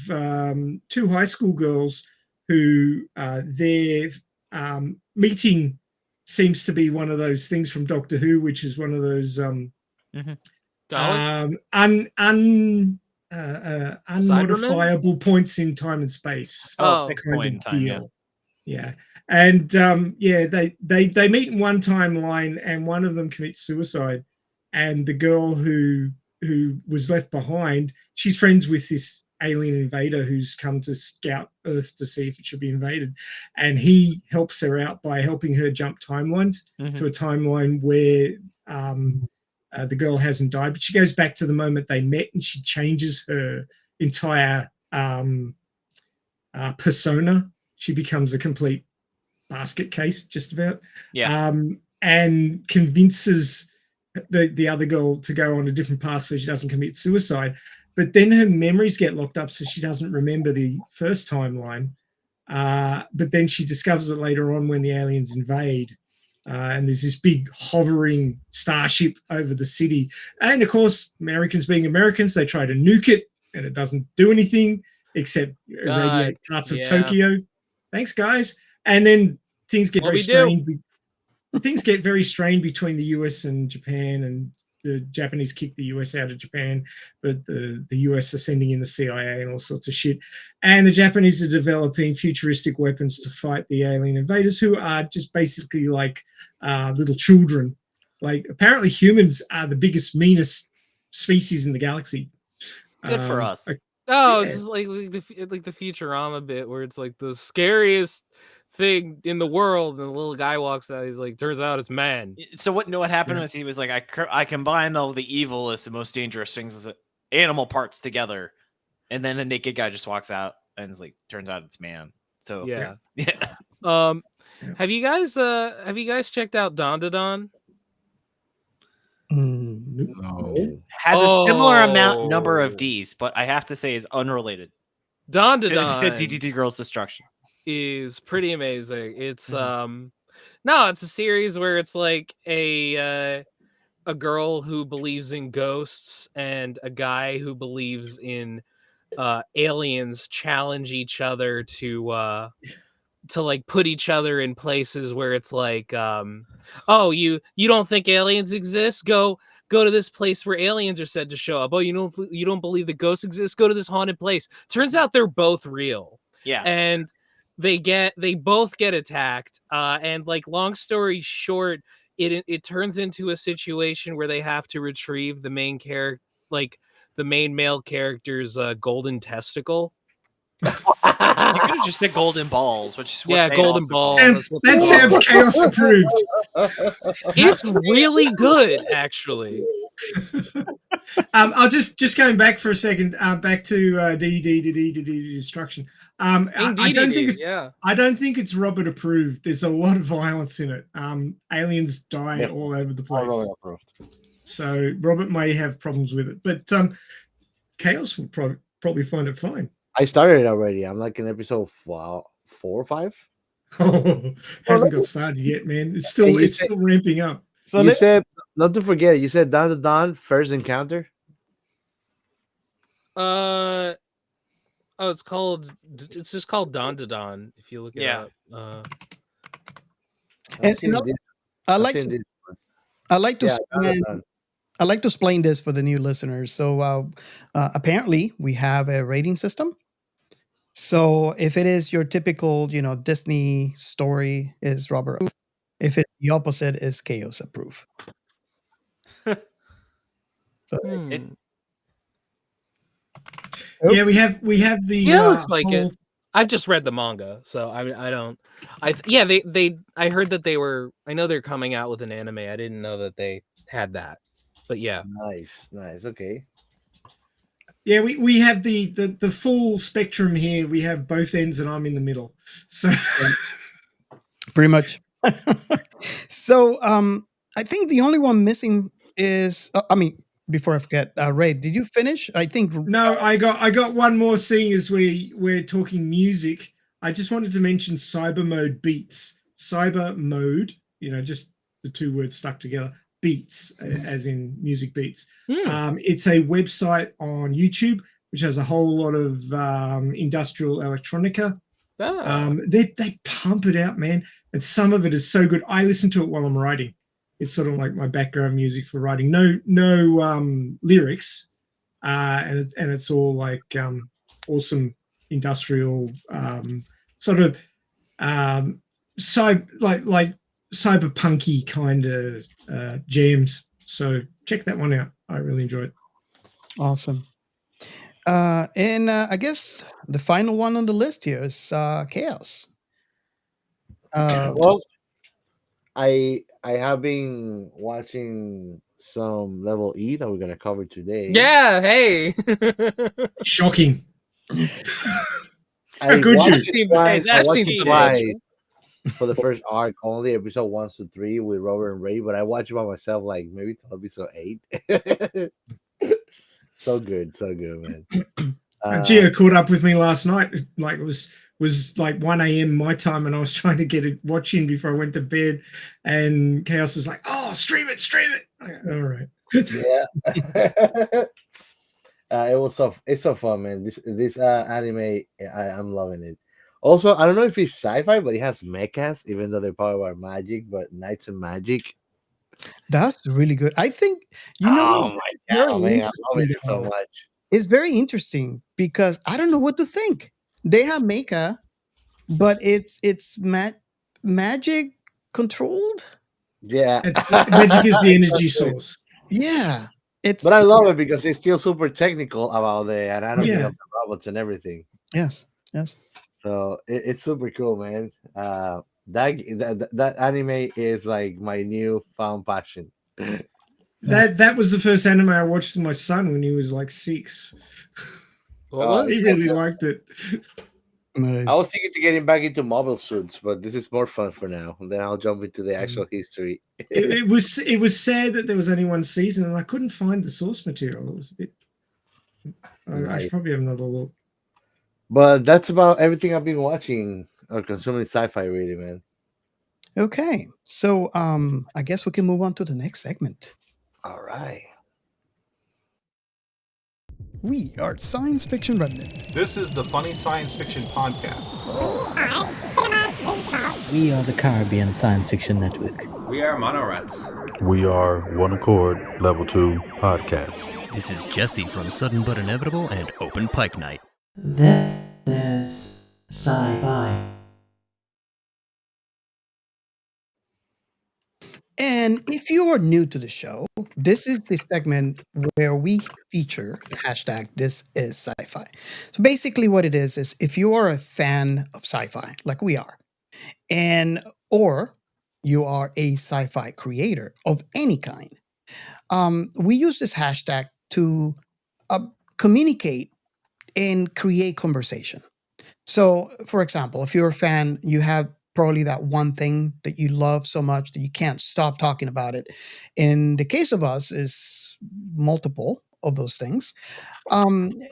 Speaker 1: 2 high school girls who their meeting seems to be one of those things from Doctor Who, which is one of those unmodifiable points in time and space.
Speaker 2: Fixed point in time,
Speaker 1: deal. Yeah. And they meet in one timeline, and one of them commits suicide, and the girl who was left behind, she's friends with this alien invader who's come to scout Earth to see if it should be invaded, and he helps her out by helping her jump timelines to a timeline where the girl hasn't died, but she goes back to the moment they met, and she changes her entire persona. She becomes a complete basket case, just about.
Speaker 2: Yeah.
Speaker 1: And convinces the other girl to go on a different path so she doesn't commit suicide. But then her memories get locked up, so she doesn't remember the first timeline. But then she discovers it later on when the aliens invade. And there's this big hovering starship over the city. And of course, Americans being Americans, they try to nuke it, and it doesn't do anything except irradiate parts of Tokyo. Thanks, guys. And then things get very strained. Things get very strained between the US and Japan, and the Japanese kick the US out of Japan, but the US are sending in the CIA and all sorts of shit. And the Japanese are developing futuristic weapons to fight the alien invaders, who are just basically like little children. Like, apparently humans are the biggest, meanest species in the galaxy.
Speaker 2: Good for us.
Speaker 3: It's like the Futurama bit where it's like the scariest thing in the world, and the little guy walks out. He's like, turns out it's man.
Speaker 2: So what happened was he was like, I combined all the evilest and most dangerous things as animal parts together, and then a naked guy just walks out and is like, turns out it's man. So
Speaker 3: yeah.
Speaker 2: Yeah.
Speaker 3: Have you guys checked out Don to Don?
Speaker 6: No.
Speaker 2: Has a similar number of D's, but I have to say is unrelated.
Speaker 3: Don to Don
Speaker 2: DDT Girls Destruction
Speaker 3: is pretty amazing. It's it's a series where it's like a girl who believes in ghosts and a guy who believes in aliens challenge each other to like put each other in places where it's like oh, you don't think aliens exist, go to this place where aliens are said to show up. Oh, you don't believe that ghosts exist, go to this haunted place. Turns out they're both real.
Speaker 2: Yeah.
Speaker 3: And they both get attacked, and like, long story short, it turns into a situation where they have to retrieve the main character, like the main male character's golden testicle.
Speaker 2: You could have just said golden balls, which is what
Speaker 3: golden balls.
Speaker 1: That sounds chaos approved.
Speaker 3: It's really good, actually.
Speaker 1: I'll just going back for a second, back to destruction. I don't think it's Robert approved. There's a lot of violence in it. Aliens die all over the place. So Robert may have problems with it, but Chaos will probably find it fine.
Speaker 6: I started it already. I'm like in episode 4 or 5.
Speaker 1: Oh, hasn't got started yet, man. It's still ramping up.
Speaker 6: So you said, not to forget, you said Dawn to Dawn, first encounter?
Speaker 3: It's just called Dawn to Dawn if you look it up.
Speaker 5: I like to explain this for the new listeners. So apparently we have a rating system. So if it is your typical, Disney story, is Robert approved. If it's the opposite, is Chaos approved. So
Speaker 1: yeah, we have the.
Speaker 3: Yeah, it looks like it. I've just read the manga, so I don't. I heard that they were. I know they're coming out with an anime. I didn't know that they had that, but yeah.
Speaker 6: Nice. Okay.
Speaker 1: Yeah, we have the full spectrum here. We have both ends, and I'm in the middle. So
Speaker 5: pretty much. So I think the only one missing is. Before I forget, Ray, did you finish? I think
Speaker 1: no. I got one more. Seeing as we're talking music, I just wanted to mention Cyber Mode Beats. Cyber Mode, just the two words stuck together. Beats, as in music beats. It's a website on YouTube which has a whole lot of industrial electronica. They pump it out, man, and some of it is so good. I listen to it while I'm writing. It's sort of like my background music for writing. No lyrics, and it's all like awesome industrial sort of cyberpunky kind of jams. So check that one out. I really enjoy it.
Speaker 5: Awesome. And I guess the final one on the list here is Chaos.
Speaker 6: Well, I have been watching some level E that we're gonna cover today.
Speaker 3: Yeah, hey.
Speaker 1: Shocking.
Speaker 6: I
Speaker 1: could you?
Speaker 6: watched it twice. I
Speaker 2: that's
Speaker 6: watched it
Speaker 2: cheating.
Speaker 6: twice for the first arc, only episode 1 to 3 with Robert and Ray, but I watched it by myself, like maybe till episode 8. So good, man.
Speaker 1: Gia caught up with me last night. Like it was like 1 a.m. my time, and I was trying to get it watching before I went to bed. And Chaos is like, "Oh, stream it!" All right.
Speaker 6: Yeah. It's so fun, man. This anime, I'm loving it. Also, I don't know if it's sci-fi, but it has mechas, even though they're powered by magic, but knights and magic.
Speaker 5: That's really good. I think
Speaker 6: Oh my
Speaker 5: very
Speaker 6: god, man, I love it
Speaker 5: interesting,
Speaker 6: so
Speaker 5: though.
Speaker 6: much.
Speaker 5: It's very interesting because I don't know what to think. They have mecha, but it's magic controlled.
Speaker 6: Yeah.
Speaker 1: Magic is the energy source.
Speaker 5: Yeah, it's
Speaker 6: But I love it because it's still super technical about the anatomy
Speaker 1: Yeah.
Speaker 6: of the robots and everything.
Speaker 5: yes.
Speaker 6: So it's super cool, man. That anime is like my new found passion.
Speaker 1: That was the first anime I watched with my son when he was like 6.
Speaker 3: What
Speaker 6: Oh,
Speaker 3: was?
Speaker 1: He really liked it.
Speaker 5: Nice.
Speaker 6: I was thinking to getting back into mobile suits, but this is more fun for now. Then I'll jump into the actual history.
Speaker 1: It was sad that there was only one season, and I couldn't find the source material. It was a bit. I
Speaker 6: Nice.
Speaker 1: should probably have another look.
Speaker 6: But that's about everything I've been watching or consuming sci-fi, really, man.
Speaker 5: Okay, so I guess we can move on to the next segment.
Speaker 6: All right.
Speaker 5: We are Science Fiction Remnant.
Speaker 7: This is the Funny Science Fiction Podcast.
Speaker 8: We are the Caribbean Science Fiction Network.
Speaker 9: We are Monorats.
Speaker 10: We are One Accord Level 2 Podcast.
Speaker 11: This is Jesse from Sudden But Inevitable and Open Pike Night.
Speaker 8: This is Sci-Fi.
Speaker 5: And if you are new to the show, this is the segment where we feature the hashtag This Is Sci-Fi. So basically what it is if you are a fan of sci-fi, like we are, or you are a sci-fi creator of any kind, we use this hashtag to communicate and create conversation. So, for example, if you're a fan, you have probably that one thing that you love so much that you can't stop talking about it. In the case of us, is multiple of those things.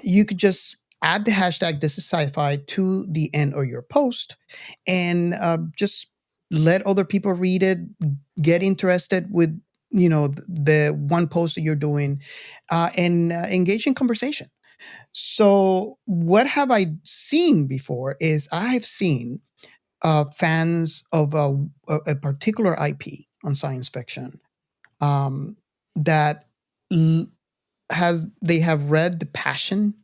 Speaker 5: You could just add the hashtag This Is Sci-Fi to the end of your post, and just let other people read it, get interested with the one post that you're doing, and engage in conversation. So, what have I seen before is I have seen fans of a particular IP on science fiction that they have read the passion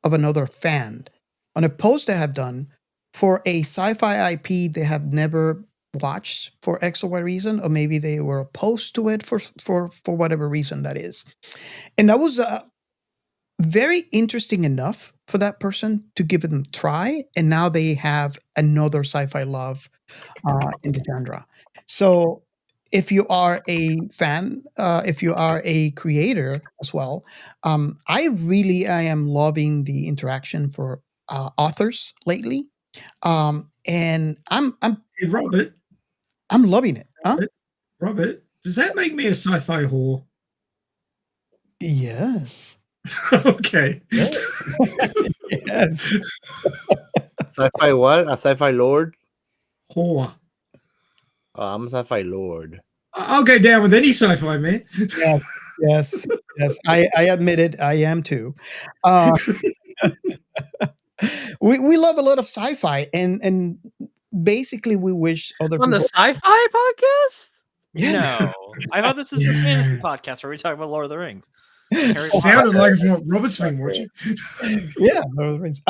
Speaker 5: of another fan on a post they have done for a sci-fi IP they have never watched for X or Y reason, or maybe they were opposed to it for whatever reason that is, and that was very interesting enough for that person to give them a try, and now they have another sci-fi love in the genre. So if you are a fan, if you are a creator as well, I am loving the interaction for authors lately, and
Speaker 1: Hey, Robert,
Speaker 5: I'm loving it. Huh?
Speaker 1: Robert, does that make me a sci-fi whore?
Speaker 5: Yes.
Speaker 1: Okay.
Speaker 5: Yes.
Speaker 6: Sci-fi what? A sci-fi lord?
Speaker 1: Whore.
Speaker 6: Oh, I'm a sci-fi lord.
Speaker 1: I'll go down with any sci-fi, man.
Speaker 5: Yes. I admit it. I am too. We love a lot of sci-fi, and basically we wish other
Speaker 3: On the
Speaker 5: people.
Speaker 3: sci-fi podcast?
Speaker 5: Yeah.
Speaker 2: No, I thought this was a fantasy podcast where we talk about Lord of the Rings. Harry Potter.
Speaker 1: Sounded like what Robert's been watching.
Speaker 5: Yeah, Lord of the Rings.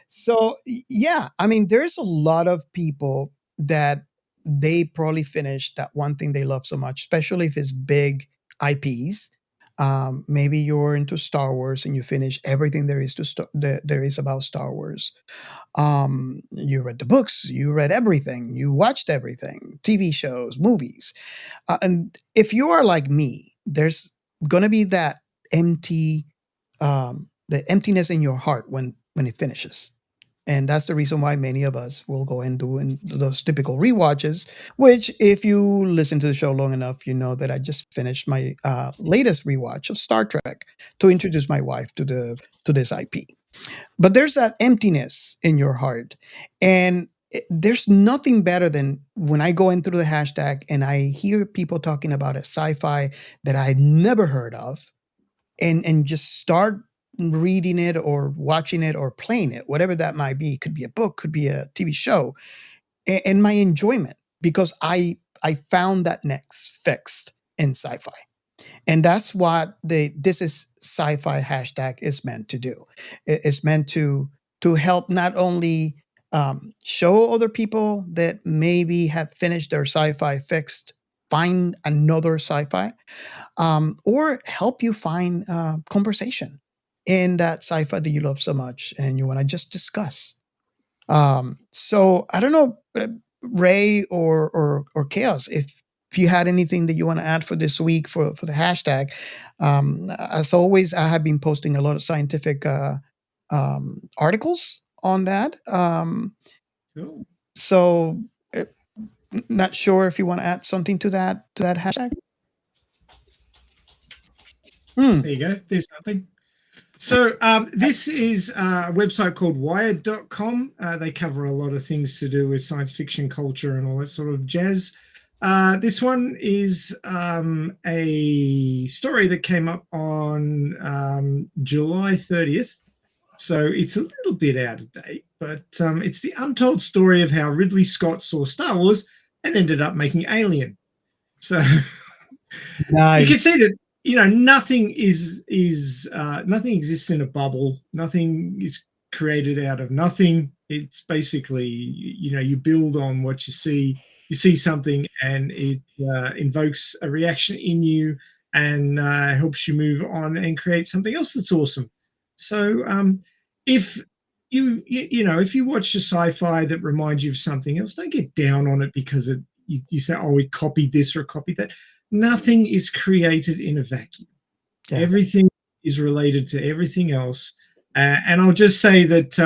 Speaker 5: So yeah, I mean, there's a lot of people that they probably finished that one thing they love so much, especially if it's big IPs. Maybe you're into Star Wars and you finish everything there is there is about Star Wars. You read the books, you read everything, you watched everything, TV shows, movies, and if you are like me, there's gonna be that the emptiness in your heart when it finishes. And that's the reason why many of us will go and do those typical rewatches, which if you listen to the show long enough, you know that I just finished my latest rewatch of Star Trek to introduce my wife to this IP. But there's that emptiness in your heart. And there's nothing better than when I go in through the hashtag and I hear people talking about a sci-fi that I had never heard of, and just start reading it or watching it or playing it, whatever that might be. It could be a book, could be a TV show, and my enjoyment, because I found that next fixed in sci-fi. And that's what this is sci-fi hashtag is meant to do. It's meant to help not only show other people that maybe have finished their sci-fi fixed, find another sci-fi, or help you find conversation in that sci-fi that you love so much and you want to just discuss. So I don't know, Ray or Chaos, if you had anything that you want to add for this week for the hashtag. As always, I have been posting a lot of scientific articles on that.
Speaker 1: Cool.
Speaker 5: So not sure if you want to add something to that hashtag.
Speaker 1: There you go. There's something. So this is a website called wired.com. They cover a lot of things to do with science fiction culture and all that sort of jazz. This one is a story that came up on July 30th. So it's a little bit out of date, but it's the untold story of how Ridley Scott saw Star Wars and ended up making Alien. So
Speaker 5: Nice.
Speaker 1: you can see that, you know, nothing nothing exists in a bubble. Nothing is created out of nothing. It's basically, you know, you build on what you see. You see something and it invokes a reaction in you and helps you move on and create something else that's awesome. So if if you watch a sci-fi that reminds you of something else, don't get down on it because you say, oh, we copied this or copied that. Nothing is created in a vacuum. Yeah. Everything is related to everything else. And I'll just say that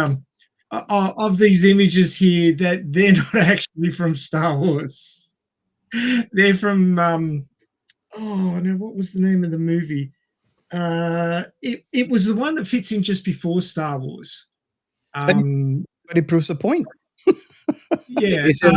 Speaker 1: of these images here, that they're not actually from Star Wars. They're from, what was the name of the movie? It was the one that fits in just before Star Wars.
Speaker 5: But it proves a point.
Speaker 6: Yeah. Isn't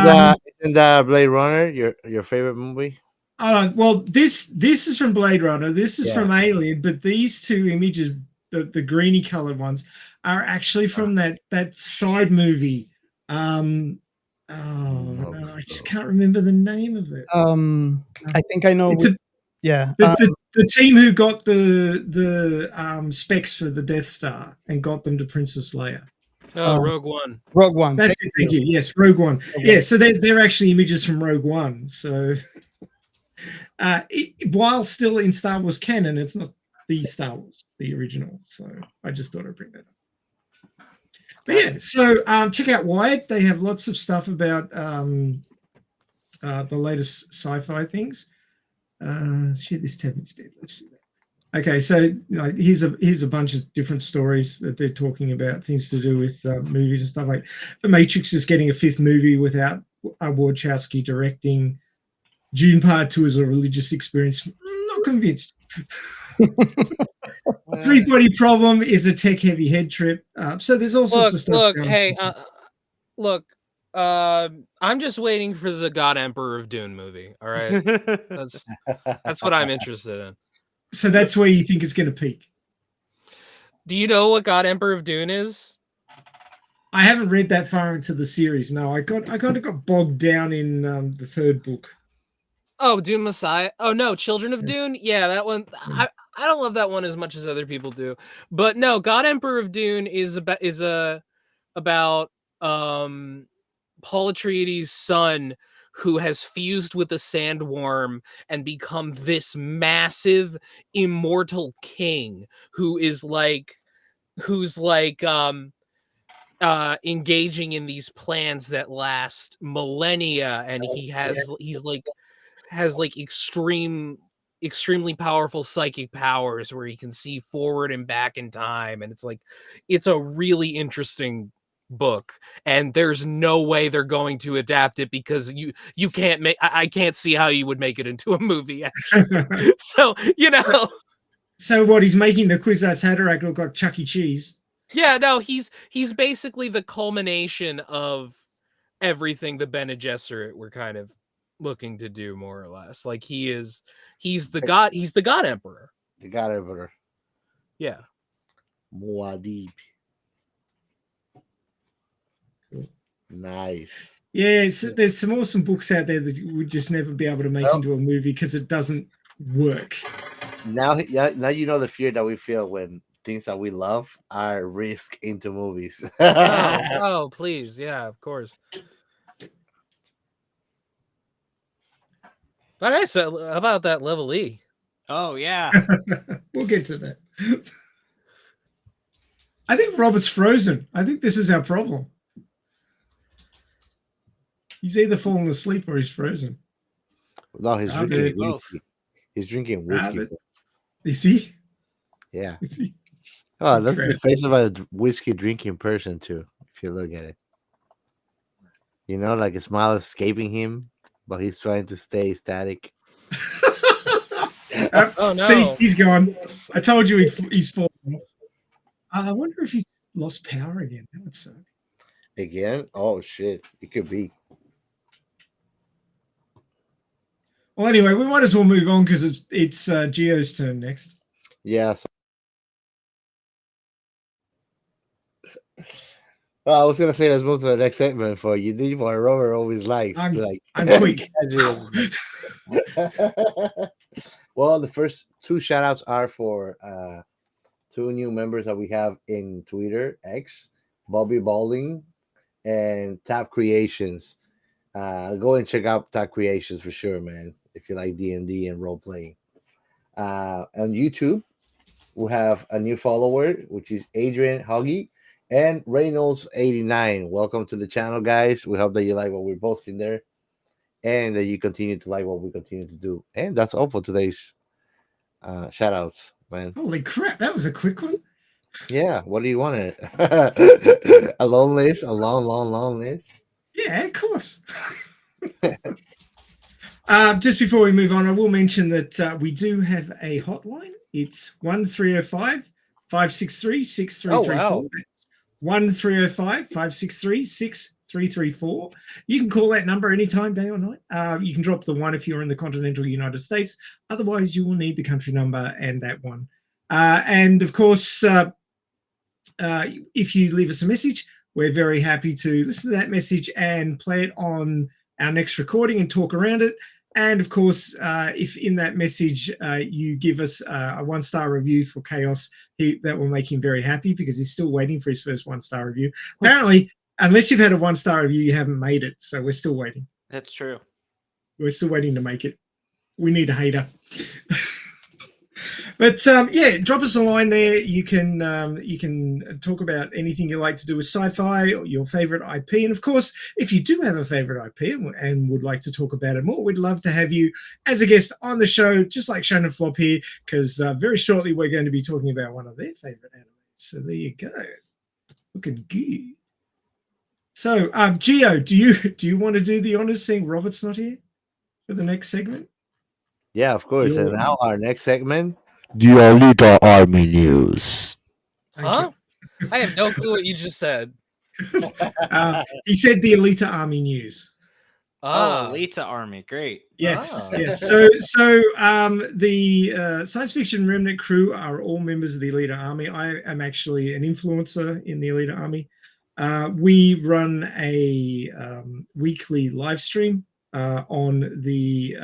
Speaker 6: the Blade Runner your favorite movie?
Speaker 1: Well, this is from Blade Runner. This is from Alien, but these two images, the greeny colored ones, are actually from that side movie. No, I just can't remember the name of it.
Speaker 5: I think I know.
Speaker 1: The team who got the specs for the Death Star and got them to Princess Leia.
Speaker 3: Rogue One.
Speaker 5: Rogue One.
Speaker 1: That's it. Thank you. Yes, Rogue One. Yeah, so they're actually images from Rogue One. So. While still in Star Wars canon, it's not the Star Wars, the original. So I just thought I'd bring that up. But yeah, so check out Wired. They have lots of stuff about the latest sci-fi things. Share this tab instead. Let's do that. Okay, so here's a bunch of different stories that they're talking about, things to do with movies and stuff. Like The Matrix is getting a 5th movie without Wachowski directing. Dune Part 2 is a religious experience. Not convinced. 3-Body Problem is a tech-heavy head trip. So there's all sorts of stuff.
Speaker 3: I'm just waiting for the God Emperor of Dune movie. All right, that's what I'm interested in.
Speaker 1: So that's where you think it's going to peak.
Speaker 3: Do you know what God Emperor of Dune is?
Speaker 1: I haven't read that far into the series. No, I kind of got bogged down in the 3rd book.
Speaker 3: Oh, Dune Messiah. Oh no, Children of Dune. Yeah, that one. I don't love that one as much as other people do. But no, God Emperor of Dune is about Paul Atreides' son who has fused with a sandworm and become this massive immortal king who's engaging in these plans that last millennia, and he has extreme extremely powerful psychic powers where he can see forward and back in time, and it's like it's a really interesting book, and there's no way they're going to adapt it because you can't make I can't see how you would make it into a movie. So
Speaker 1: So what? He's making the Kwisatz Haderach look like Chuck E. Cheese.
Speaker 3: yeah, no, he's basically the culmination of everything the Bene Gesserit were kind of looking to do, more or less. Like he's the god emperor.
Speaker 6: The God Emperor.
Speaker 3: Yeah.
Speaker 6: Muad'Dib.
Speaker 1: Cool.
Speaker 6: Nice.
Speaker 1: Yeah, there's some awesome books out there that you would just never be able to make into a movie because it doesn't work.
Speaker 6: Now you know the fear that we feel when things that we love are risked into movies.
Speaker 3: Oh, please. Yeah, of course. All right, so how about that level E?
Speaker 2: Oh, yeah.
Speaker 1: We'll get to that. I think Robert's frozen. I think this is our problem. He's either fallen asleep or he's frozen.
Speaker 6: No, he's
Speaker 1: Robert.
Speaker 6: drinking whiskey. He's drinking whiskey.
Speaker 1: Robert. Is he?
Speaker 6: Yeah.
Speaker 1: Is he?
Speaker 6: Oh, that's the
Speaker 1: Correct.
Speaker 6: face of a whiskey drinking person too, if you look at it. You know, like a smile escaping him, but he's trying to stay static.
Speaker 3: Oh no.
Speaker 1: See, he's gone. I told you he's fallen off. I wonder if he's lost power again. That would suck.
Speaker 6: Again? Oh shit. It could be.
Speaker 1: Well, anyway, we might as well move on because it's Geo's turn next.
Speaker 6: Yeah. So... Well, I was gonna say let's move to the next segment for you. Need what Robert always likes.
Speaker 1: I'm quick.
Speaker 6: Well, the first two shout outs are for two new members that we have in Twitter, X, Bobby Baldwin and Tap Creations. Go and check out Tap Creations for sure, man, if you like D&D and role playing. On YouTube, we have a new follower, which is Adrian Haughey and Reynolds89. Welcome to the channel, guys. We hope that you like what we're posting there and that you continue to like what we continue to do. And that's all for today's shout outs, man.
Speaker 1: Holy crap, that was a quick one.
Speaker 6: Yeah, what do you want? A long list? A long list?
Speaker 1: Yeah, of course. Just before we move on, I will mention that we do have a hotline. It's 1305-563-6334.
Speaker 3: Oh, wow.
Speaker 1: 1305-563-6334. You can call that number anytime, day or night. You can drop the 1 if you're in the continental United States. Otherwise, you will need the country number and that one. And of course, if you leave us a message, we're very happy to listen to that message and play it on our next recording and talk around it. And of course, if in that message you give us a 1-star review for Chaos, that will make him very happy because he's still waiting for his first 1-star review. Apparently, unless you've had a 1-star review, you haven't made it. So we're still waiting.
Speaker 2: That's true.
Speaker 1: We're still waiting to make it. We need a hater. But yeah, drop us a line there. You can talk about anything you like to do with sci-fi or your favorite IP. And of course, if you do have a favorite IP and would like to talk about it more, we'd love to have you as a guest on the show, just like Shonen Flop here, because very shortly we're going to be talking about one of their favorite animes. So there you go. Looking good. So Geo, do you want to do the honors saying Robert's not here for the next segment?
Speaker 6: Yeah, of course.
Speaker 1: You're
Speaker 6: And now our next segment, the Alita Army News.
Speaker 3: Huh? I have no clue what you just said.
Speaker 1: He said the Alita Army News.
Speaker 2: Oh, Alita Army. Great.
Speaker 1: Yes,
Speaker 3: Ah.
Speaker 1: yes. So the Science Fiction Remnant crew are all members of the Alita Army. I am actually an influencer in the Alita Army. We run a weekly live stream on the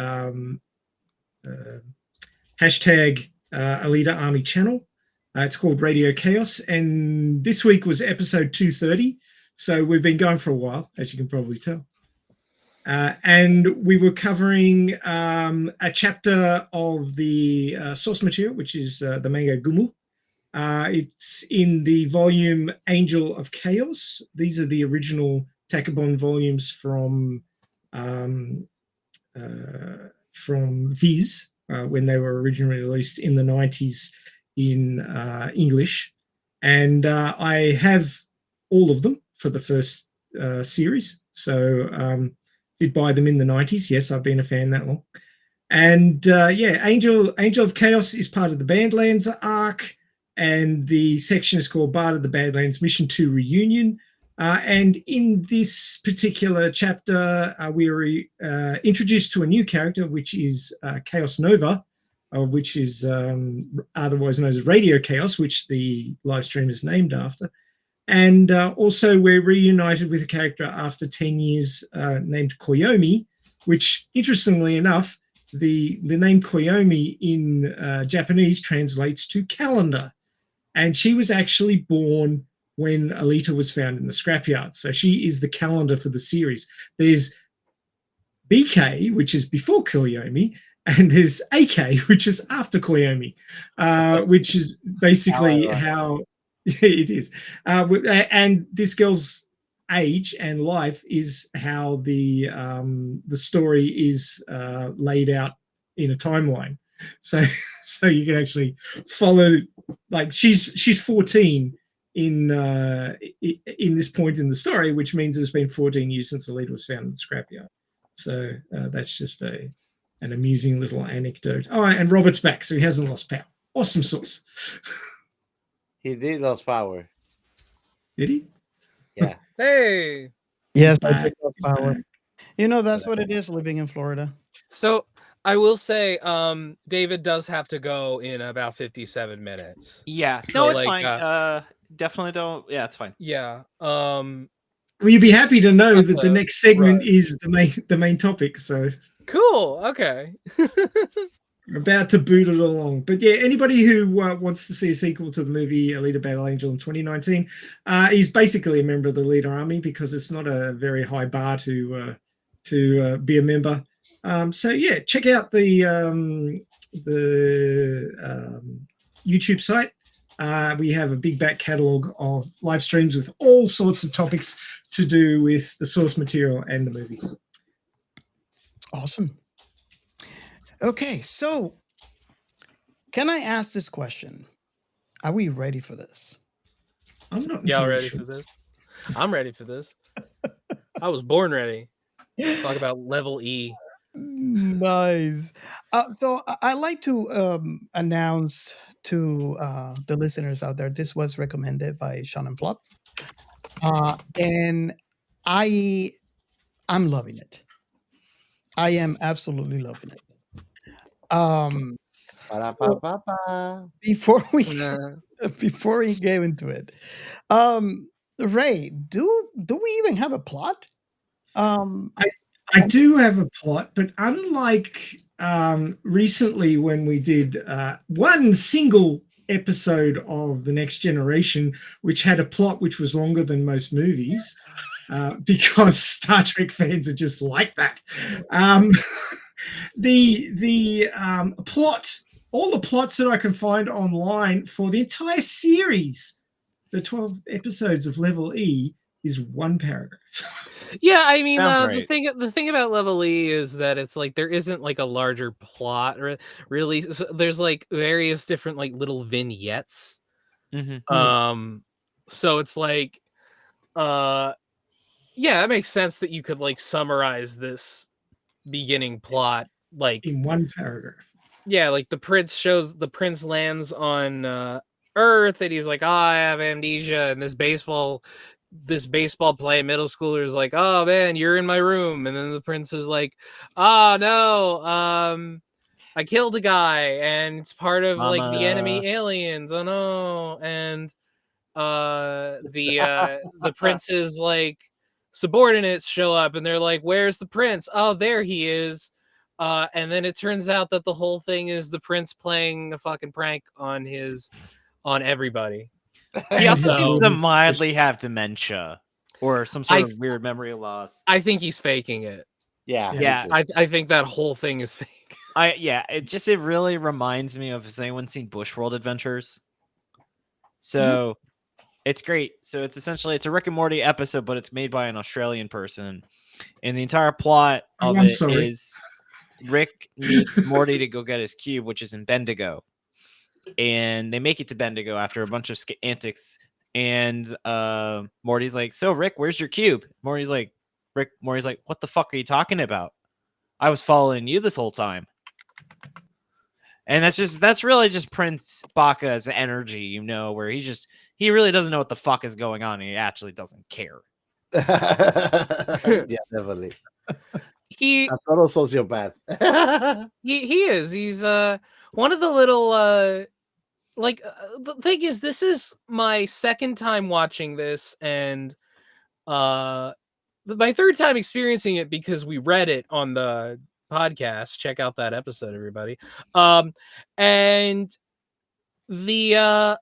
Speaker 1: hashtag Alita Army channel. It's called Radio Chaos, and this week was episode 230. So we've been going for a while, as you can probably tell. And we were covering a chapter of the source material, which is the manga Gumu. It's in the volume Angel of Chaos. These are the original Takabon volumes from Viz, when they were originally released in the 90s in English. And I have all of them for the first series. So did buy them in the 90s. Yes, I've been a fan that long. And Angel of Chaos is part of the Badlands arc, and the section is called Bard of the Badlands Mission 2 Reunion. And in this particular chapter, we are introduced to a new character, which is Chaos Nova, which is otherwise known as Radio Chaos, which the live stream is named after. And also we're reunited with a character after 10 years named Koyomi, which, interestingly enough, the name Koyomi in Japanese translates to calendar. And she was actually born when Alita was found in the scrapyard. So she is the calendar for the series. There's BK, which is before Koyomi, and there's AK, which is after Koyomi, which is basically how it is. And this girl's age and life is how the story is laid out in a timeline. So you can actually follow, like she's 14 in this point in the story, which means it's been 14 years since the leader was found in the scrapyard. So that's just an amusing little anecdote. Oh, and Robert's back, so he hasn't lost power. Awesome sauce.
Speaker 6: He did lose power.
Speaker 1: Did he?
Speaker 6: Yeah.
Speaker 3: Hey.
Speaker 5: Yes, I
Speaker 1: back.
Speaker 5: did love
Speaker 1: He's
Speaker 5: power.
Speaker 1: back.
Speaker 5: You know, that's what it is living in Florida.
Speaker 3: So I will say, David does have to go in about 57 minutes.
Speaker 2: Yeah.
Speaker 3: So,
Speaker 2: No, it's
Speaker 3: like,
Speaker 2: fine. Definitely don't. Yeah, it's fine.
Speaker 3: Yeah.
Speaker 1: Well, you'd be happy to know that the next segment
Speaker 3: right.
Speaker 1: is the main topic. So
Speaker 3: Cool. Okay.
Speaker 1: we're about to boot it along. But yeah, anybody who wants to see a sequel to the movie Alita Battle Angel in 2019, he's basically a member of the Leader Army, because it's not a very high bar to be a member. So yeah, check out the YouTube site. We have a big back catalog of live streams with all sorts of topics to do with the source material and the movie.
Speaker 5: Awesome. Okay, so can I ask this question? Are we ready for this?
Speaker 1: I'm not
Speaker 3: Y'all
Speaker 1: entirely
Speaker 3: ready
Speaker 1: sure.
Speaker 3: for this? I'm ready for this. I was born ready. Talk about level E.
Speaker 5: Nice. So I like to announce to the listeners out there, this was recommended by Sean and Flop. And I'm loving it. I am absolutely loving it. So before we get into it, Ray, do we even have a plot?
Speaker 1: I do have a plot, but unlike recently when we did one single episode of The Next Generation, which had a plot which was longer than most movies, because Star Trek fans are just like that. The plot, all the plots that I can find online for the entire series, the 12 episodes of Level E, is one paragraph.
Speaker 3: Yeah, I mean,
Speaker 2: Sounds
Speaker 3: the thing about Level E is that it's like there isn't like a larger plot, really. So there's like various different like little vignettes. So it's like, yeah, it makes sense that you could like summarize this beginning plot like
Speaker 1: in one paragraph.
Speaker 3: Yeah, like the prince lands on Earth, and he's like, "Oh, I have amnesia," and this baseball playing middle schooler is like, "Oh man, you're in my room," and then the prince is like, "Oh no, I killed a guy, and it's part of like the enemy aliens. Oh no!" And the prince's like subordinates show up, and they're like, "Where's the prince? Oh, there he is." And then it turns out that the whole thing is the prince playing a fucking prank on everybody.
Speaker 2: He also seems to mildly have dementia or some sort of weird memory loss.
Speaker 3: I think he's faking it.
Speaker 2: Yeah.
Speaker 3: I think that whole thing is fake.
Speaker 2: It really reminds me of, has anyone seen Bushworld Adventures? So it's great. So it's essentially, it's a Rick and Morty episode, but it's made by an Australian person. And the entire plot of is Rick needs Morty to go get his cube, which is in Bendigo. And they make it to Bendigo after a bunch of antics. And Morty's like, so Rick, where's your cube? Morty's like, what the fuck are you talking about? I was following you this whole time. And that's really just Prince Baka's energy, you know, where he really doesn't know what the fuck is going on. And he actually doesn't care.
Speaker 6: Yeah, definitely.
Speaker 3: He
Speaker 6: A total sociopath.
Speaker 3: he is. He's one of the little the thing is, this is my second time watching this, and my third time experiencing it because we read it on the podcast. Check out that episode, everybody. And the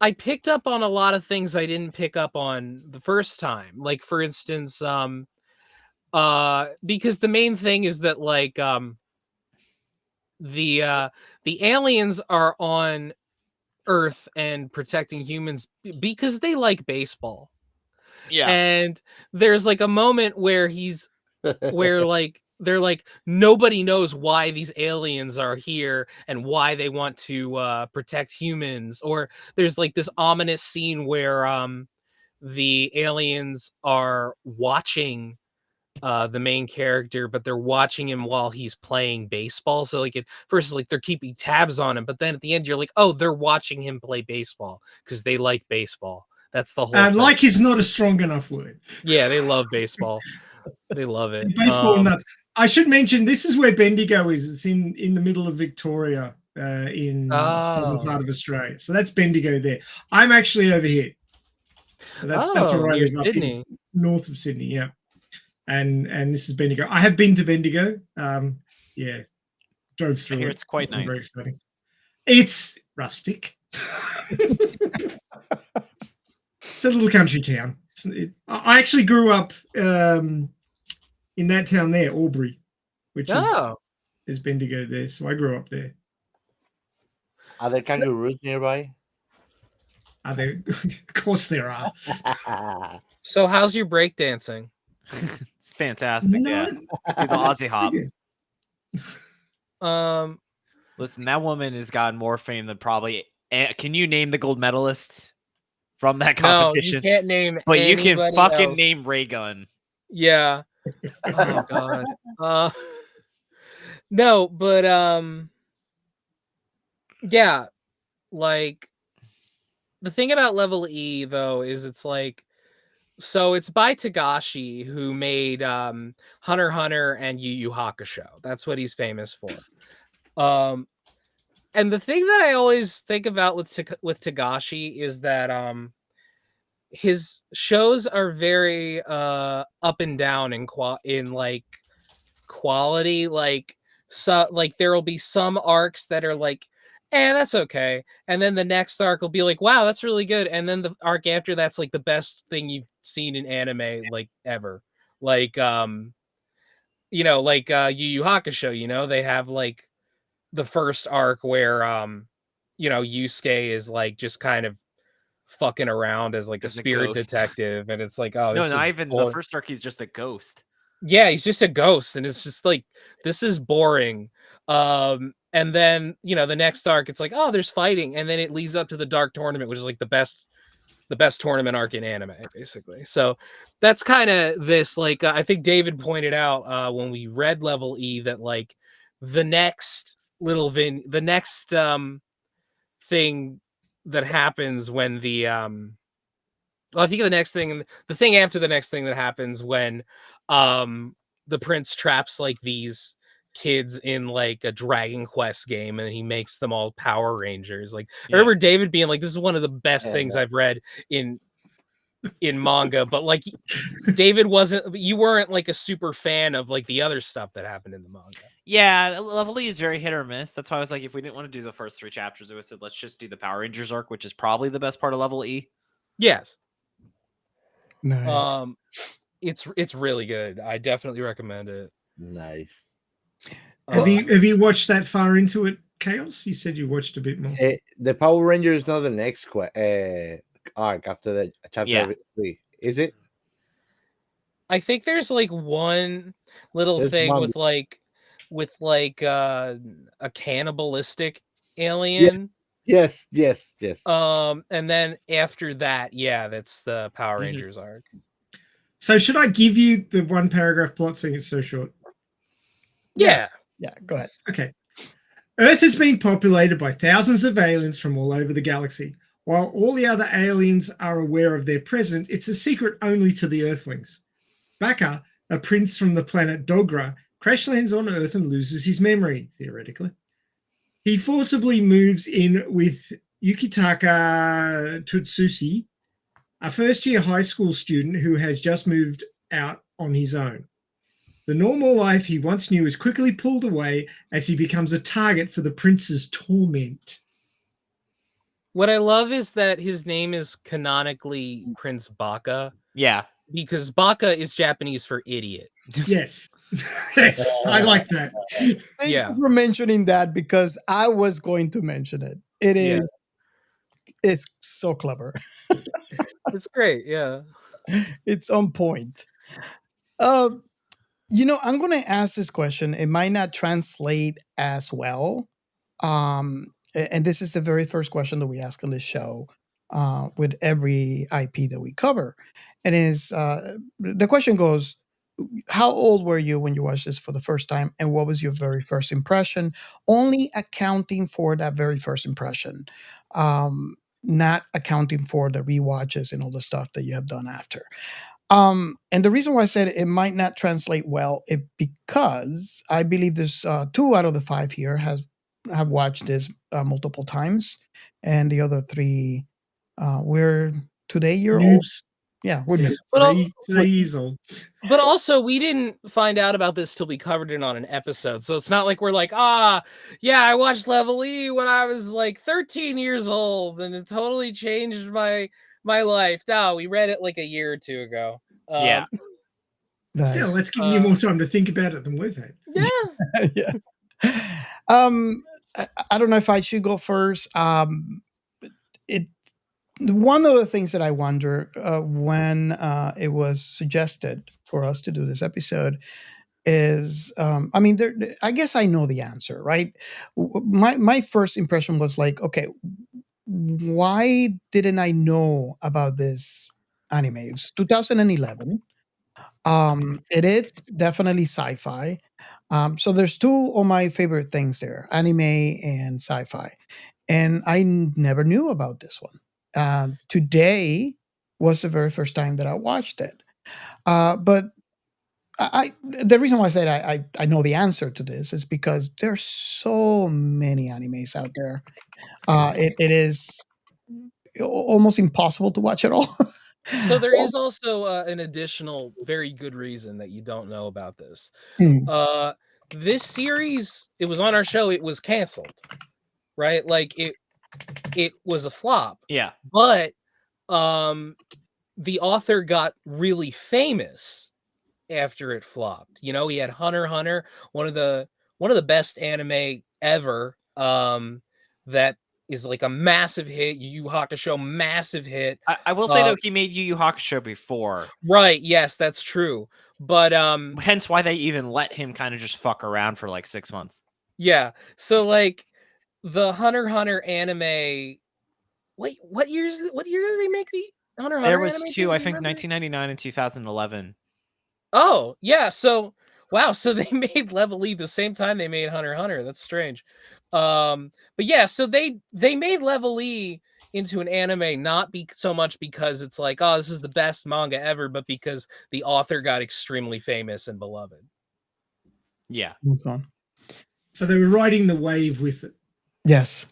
Speaker 3: I picked up on a lot of things I didn't pick up on the first time. Like, for instance, because the main thing is that the aliens are on Earth and protecting humans because they like baseball.
Speaker 2: Yeah.
Speaker 3: And there's like a moment where where they're like, nobody knows why these aliens are here and why they want to protect humans. Or there's like this ominous scene where the aliens are watching the main character, but they're watching him while he's playing baseball. So like at first, like they're keeping tabs on him, but then at the end, you're like, oh, they're watching him play baseball because they like baseball. That's the whole thing.
Speaker 1: Like is not a strong enough word.
Speaker 3: Yeah, they love baseball. They love it.
Speaker 1: Baseball nuts. I should mention this is where Bendigo is. It's in the middle of Victoria, in southern part of Australia. So that's Bendigo there. I'm actually over here. That's where I live, up in north of Sydney. Yeah, and this is Bendigo. I have been to Bendigo. Yeah, drove through.
Speaker 2: I hear it's quite nice.
Speaker 1: Very exciting. It's rustic. It's a little country town. I actually grew up in that town there, Albury, which is Bendigo there. So I grew up there.
Speaker 6: Are there kangaroos nearby?
Speaker 1: Are there? Of course there are.
Speaker 3: So how's your breakdancing?
Speaker 2: It's fantastic. Yeah, do the Aussie hop. Listen, that woman has gotten more fame than probably. Can you name the gold medalist from that competition?
Speaker 3: No, you can't name.
Speaker 2: But you can fucking
Speaker 3: else.
Speaker 2: name Ray Gun.
Speaker 3: Yeah. Oh god. No, but yeah, like the thing about Level E though is it's like, so it's by Tagashi, who made Hunter x Hunter and Yu Yu Hakusho. That's what he's famous for. And the thing that I always think about with Tagashi is that his shows are very up and down in like quality. Like, so like there will be some arcs that are like, that's okay, and then the next arc will be like, wow, that's really good, and then the arc after that's like the best thing you've seen in anime like ever. Like you know, like Yu Yu Hakusho, you know, they have like the first arc where you know, Yusuke is like just kind of fucking around as like a spirit detective, and it's like, oh,
Speaker 2: no, not even the first arc, he's just a ghost.
Speaker 3: Yeah, he's just a ghost, and it's just like, this is boring. And then, you know, the next arc, it's like, oh, there's fighting, and then it leads up to the Dark Tournament, which is like the best tournament arc in anime, basically. So that's kind of this, like, I think David pointed out when we read Level E that like the next thing that happens when the I think the thing after the next thing that happens when the prince traps like these kids in like a Dragon Quest game, and he makes them all Power Rangers. Like, I remember David being like, this is one of the best things I've read in manga, but like David you weren't like a super fan of like the other stuff that happened in the manga.
Speaker 2: Yeah, Level E is very hit or miss. That's why I was like, if we didn't want to do the first 3 chapters, I said let's just do the Power Rangers arc, which is probably the best part of Level E.
Speaker 3: Yes.
Speaker 5: Nice.
Speaker 3: It's really good. I definitely recommend it.
Speaker 6: Nice.
Speaker 1: Have you watched that far into it, Chaos? You said you watched a bit more.
Speaker 6: The Power Ranger is not the next arc after the chapter 3, is it?
Speaker 3: I think there's like one little thing with like with like a cannibalistic alien.
Speaker 6: Yes.
Speaker 3: And then after that, yeah, that's the Power
Speaker 2: Mhm.
Speaker 3: Rangers arc.
Speaker 1: So should I give you the one paragraph plot seeing it's so short?
Speaker 3: Yeah.
Speaker 5: Yeah, go ahead.
Speaker 1: Okay. Earth has been populated by thousands of aliens from all over the galaxy. While all the other aliens are aware of their presence, it's a secret only to the Earthlings. Baka, a prince from the planet Dogra, crash lands on Earth and loses his memory, theoretically. He forcibly moves in with Yukitaka Tutsushi, a first-year high school student who has just moved out on his own. The normal life he once knew is quickly pulled away as he becomes a target for the prince's torment.
Speaker 3: What I love is that his name is canonically Prince Baka
Speaker 2: Yeah.
Speaker 3: because Baka is Japanese for idiot.
Speaker 1: Yes. Yes, I like that.
Speaker 5: Thank
Speaker 3: Yeah.
Speaker 5: you for mentioning that because I was going to mention it. It is.
Speaker 3: Yeah.
Speaker 5: It's so clever.
Speaker 3: It's great. Yeah.
Speaker 5: It's on point. I'm going to ask this question. It might not translate as well. And this is the very first question that we ask on this show with every IP that we cover. And the question goes, how old were you when you watched this for the first time? And what was your very first impression? Only accounting for that very first impression. Not accounting for the rewatches and all the stuff that you have done after. And the reason why I said it might not translate well is because I believe there's 2 out of the 5 here have watched this multiple times, and the other 3 we're today year old.
Speaker 1: Noobs.
Speaker 5: Yeah, we're
Speaker 1: Yeah,
Speaker 5: noobs.
Speaker 3: But
Speaker 1: today years old.
Speaker 3: But also, we didn't find out about this till we covered it on an episode. So it's not like we're like, yeah, I watched Level E when I was like 13 years old, and it totally changed my life. No, we read it like a year or 2 ago.
Speaker 2: Yeah.
Speaker 1: Still, that's giving you more time to think about it than we've had.
Speaker 3: Yeah.
Speaker 5: Yeah. I don't know if I should go first. One of the things that I wonder when it was suggested for us to do this episode is, I guess I know the answer, right? My first impression was like, okay, why didn't I know about this anime? It's 2011. It is definitely sci-fi. So there's 2 of my favorite things there, anime and sci-fi. And I never knew about this one. Today was the very first time that I watched it. But the reason why I said I know the answer to this is because there's so many animes out there. It is almost impossible to watch it all.
Speaker 3: So there is also an additional very good reason that you don't know about this.
Speaker 5: Hmm.
Speaker 3: This series, it was on our show, it was canceled, right? Like it was a flop.
Speaker 2: Yeah.
Speaker 3: But the author got really famous after it flopped. You know, he had Hunter x Hunter, one of the best anime ever. That is like a massive hit. Yu Yu Hakusho, massive hit.
Speaker 2: I will say though, he made Yu Yu Hakusho before.
Speaker 3: Right, yes, that's true. But
Speaker 2: hence why they even let him kind of just fuck around for like 6 months.
Speaker 3: Yeah. So like the Hunter x Hunter anime. Wait, what year did they make the Hunter x Hunter?
Speaker 2: There was
Speaker 3: anime?
Speaker 2: 2, I think 1999 and 2011.
Speaker 3: Oh, yeah. So wow, so they made Level E the same time they made Hunter x Hunter. That's strange. But yeah, so they made Level E into an anime not so much because it's like, oh, this is the best manga ever, but because the author got extremely famous and beloved.
Speaker 2: Yeah.
Speaker 1: So they were riding the wave with it.
Speaker 5: Yes.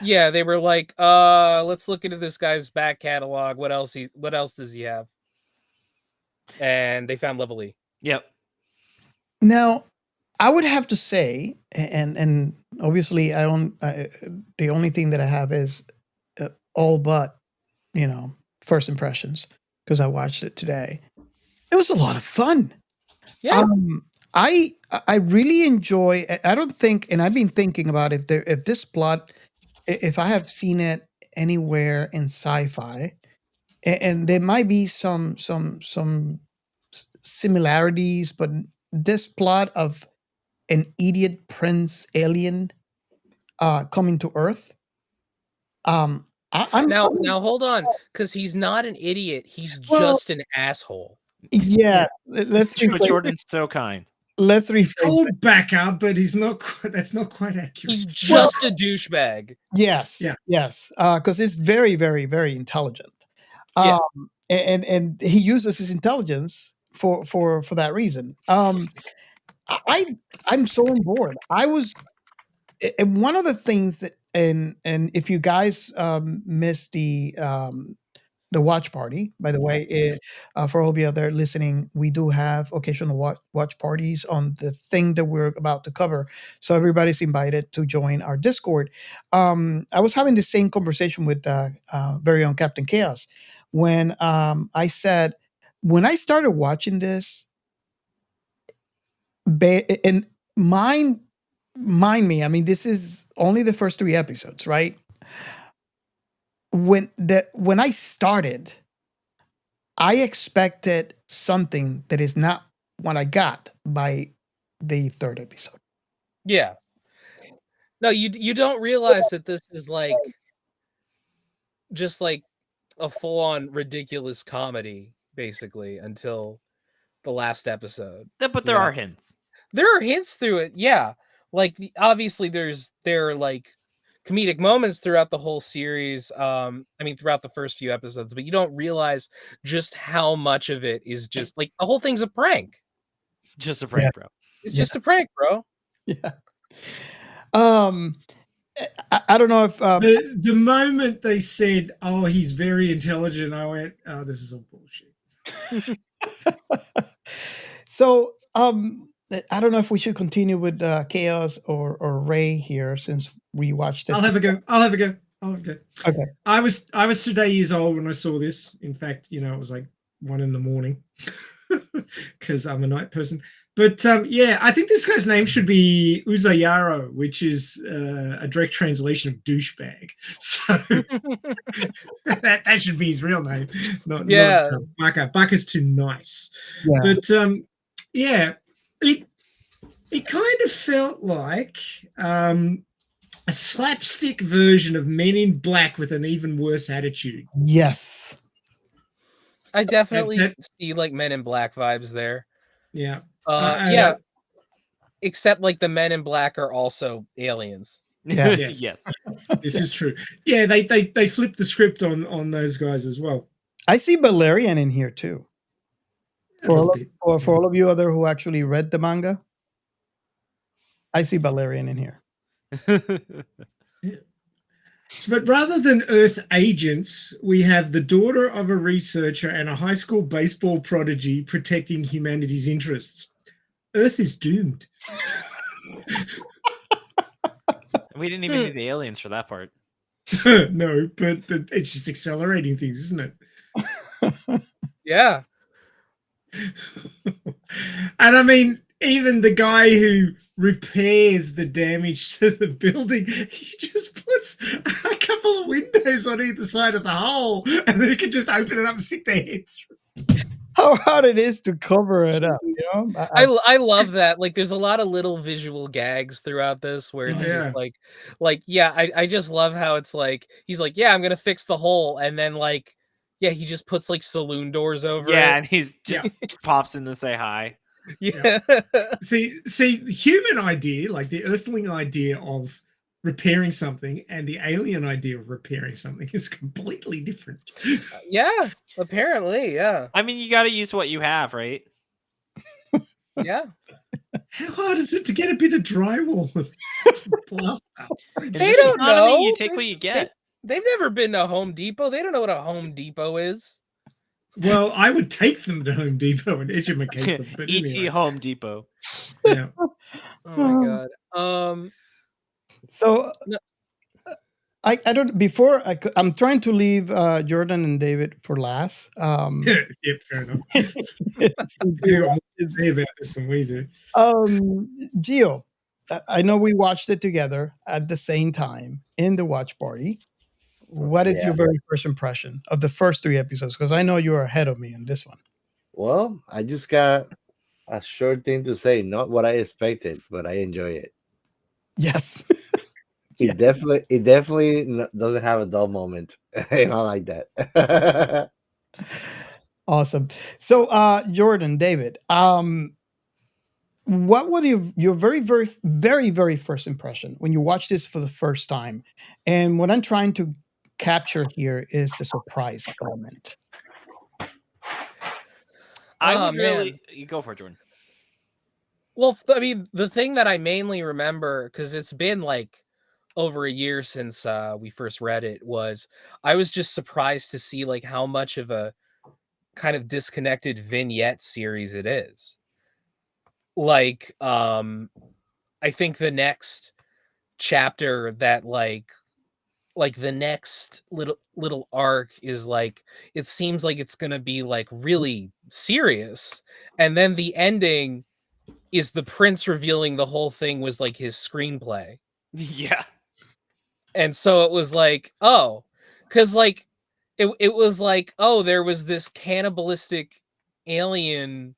Speaker 3: Yeah, they were like, let's look into this guy's back catalog. What else does he have? And they found Level E.
Speaker 2: Yep.
Speaker 5: Now, I would have to say, and obviously, the only thing that I have is all but, first impressions because I watched it today. It was a lot of fun.
Speaker 3: Yeah.
Speaker 5: I really enjoy. I don't think, and I've been thinking about if this plot, if I have seen it anywhere in sci-fi, and there might be some similarities, but this plot of an idiot prince alien coming to Earth. I'm
Speaker 3: Now hold on, because he's not an idiot. He's
Speaker 5: Well-
Speaker 3: just an asshole.
Speaker 5: yeah. Let's
Speaker 2: Jordan's so kind.
Speaker 5: Let's
Speaker 1: It's
Speaker 5: rephrase.
Speaker 1: called backup, but he's not. That's not quite accurate.
Speaker 3: He's just a douchebag.
Speaker 5: Yes,
Speaker 1: Yeah.
Speaker 5: yes, because he's very, very, very intelligent.
Speaker 3: Yeah.
Speaker 5: And he uses his intelligence for that reason. I'm so on board. I was, and one of the things that, and if you guys missed the watch party, by the way, for all of you out there listening, we do have occasional watch parties on the thing that we're about to cover. So everybody's invited to join our Discord. I was having the same conversation with very own Captain Chaos when I said, when I started watching this, and mind me, I mean, this is only the first 3 episodes, right? When I started, I expected something that is not what I got by the 3rd episode.
Speaker 3: Yeah. No, you don't realize that this is like just like a full-on ridiculous comedy, basically, until the last episode.
Speaker 2: But there are hints.
Speaker 3: There are hints through it, yeah. Like obviously there are like comedic moments throughout the whole series. I mean throughout the first few episodes, but you don't realize just how much of it is just like the whole thing's a prank.
Speaker 2: Just a prank, bro.
Speaker 3: It's just a prank, bro.
Speaker 5: Yeah. I don't know if
Speaker 1: the moment they said, "Oh, he's very intelligent," I went, "Oh, this is all bullshit."
Speaker 5: So I don't know if we should continue with Chaos or Ray here since we watched it.
Speaker 1: I'll have a go.
Speaker 5: Okay.
Speaker 1: I was 2 years old when I saw this. In fact, it was like 1 a.m. because I'm a night person. But yeah, I think this guy's name should be Uzayaro, which is a direct translation of douchebag. So that should be his real name. Not Baka. Baka's too nice.
Speaker 5: Yeah.
Speaker 1: But yeah, it kind of felt like a slapstick version of Men in Black with an even worse attitude.
Speaker 5: Yes.
Speaker 3: I definitely see like Men in Black vibes there.
Speaker 1: Yeah.
Speaker 3: Yeah. Except like the Men in Black are also aliens.
Speaker 5: Yeah.
Speaker 2: Yes.
Speaker 1: This is true. Yeah, they flipped the script on those guys as well.
Speaker 5: I see Valerian in here too. For all of you other who actually read the manga, I see Valerian in here.
Speaker 1: Yeah. But rather than Earth agents, we have the daughter of a researcher and a high school baseball prodigy protecting humanity's interests. Earth is doomed.
Speaker 2: We didn't even need the aliens for that part.
Speaker 1: No, but it's just accelerating things, isn't it?
Speaker 3: Yeah.
Speaker 1: And I mean, even the guy who repairs the damage to the building, he just puts a couple of windows on either side of the hole, and then he can just open it up and stick their head through.
Speaker 5: How hard it is to cover it up, you know?
Speaker 3: I love that. Like, there's a lot of little visual gags throughout this where it's just like, yeah, I just love how it's like, he's like, yeah, I'm going to fix the hole. And then like, yeah, he just puts like saloon doors over it.
Speaker 2: And he's just pops in to say hi.
Speaker 3: Yeah.
Speaker 1: See, the human idea, like the earthling idea of repairing something and the alien idea of repairing something is completely different.
Speaker 3: Yeah, apparently, yeah.
Speaker 2: I mean, you got to use what you have, right?
Speaker 3: Yeah.
Speaker 1: How hard is it to get a bit of drywall?
Speaker 3: They don't know.
Speaker 2: You take what you get.
Speaker 3: They've never been to Home Depot. They don't know what a Home Depot is.
Speaker 1: Well, I would take them to Home Depot and educate them. But
Speaker 2: E.T.
Speaker 1: anyway.
Speaker 2: Home Depot.
Speaker 1: Yeah.
Speaker 3: Oh my god.
Speaker 5: So I don't. Before I'm trying to leave Jordan and David for last.
Speaker 1: Yep, fair enough. You got more to say about this than we do.
Speaker 5: Gio, I know we watched it together at the same time in the watch party. What is your very first impression of the first 3 episodes? Because I know you're ahead of me on this one.
Speaker 6: Well, I just got a short thing to say. Not what I expected, but I enjoy it.
Speaker 5: Yes.
Speaker 6: It definitely doesn't have a dull moment. And I like that.
Speaker 5: Awesome. So, Jordan, David, what was your very first impression when you watched this for the first time? And what I'm trying to capture here is the surprise element.
Speaker 2: I
Speaker 3: Oh,
Speaker 2: would really
Speaker 3: man.
Speaker 2: you go for it, Jordan.
Speaker 3: Well, I mean, the thing that I mainly remember, because it's been like over a year since we first read it, was I was just surprised to see like how much of a kind of disconnected vignette series it is. Like, I think the next chapter that like the next little arc is like, it seems like it's gonna be like really serious, and then the ending is the prince revealing the whole thing was like his screenplay.
Speaker 2: Yeah.
Speaker 3: And so it was like, oh, because like it was like, oh, there was this cannibalistic alien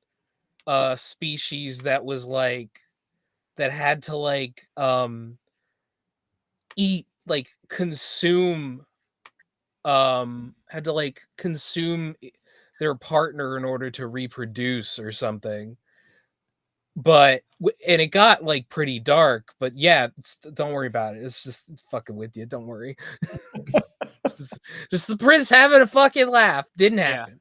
Speaker 3: species that was like that had to like eat, like consume, had to like consume their partner in order to reproduce or something. But and it got like pretty dark, but yeah, don't worry about it. It's just fucking with you. Don't worry. It's just the prince having a fucking laugh. Didn't happen.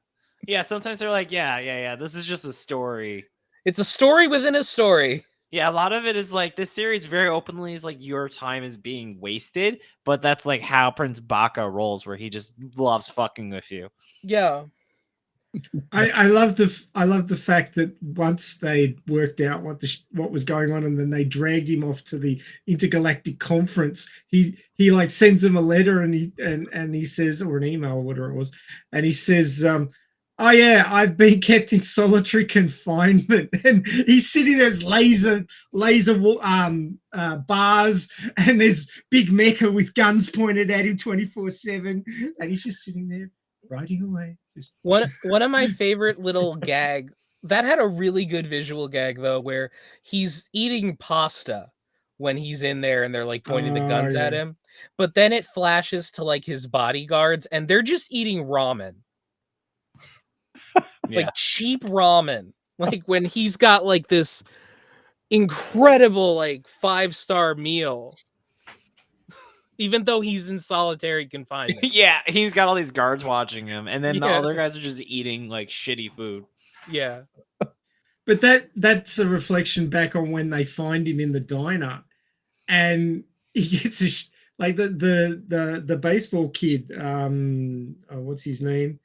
Speaker 2: Yeah, sometimes they're like, yeah. This is just a story.
Speaker 3: It's a story within a story.
Speaker 2: Yeah, a lot of it is like this series very openly is like your time is being wasted, but that's like how Prince Baka rolls, where he just loves fucking with you.
Speaker 3: Yeah.
Speaker 1: I love the fact that once they worked out what was going on, and then they dragged him off to the intergalactic conference. He like sends him a letter, and he says, or an email, or whatever it was, and he says, "Oh yeah, I've been kept in solitary confinement," and he's sitting there's laser bars, and there's big mecha with guns pointed at him 24/7, and he's just sitting there writing away.
Speaker 3: One of my favorite little gag that had a really good visual gag though, where he's eating pasta when he's in there and they're like pointing the guns at him, but then it flashes to like his bodyguards and they're just eating ramen. Like cheap ramen. Like when he's got like this incredible like 5-star meal. Even though he's in solitary confinement.
Speaker 2: Yeah, he's got all these guards watching him, and then the other guys are just eating like shitty food.
Speaker 3: Yeah.
Speaker 1: But that's a reflection back on when they find him in the diner, and he gets like the baseball kid. What's his name?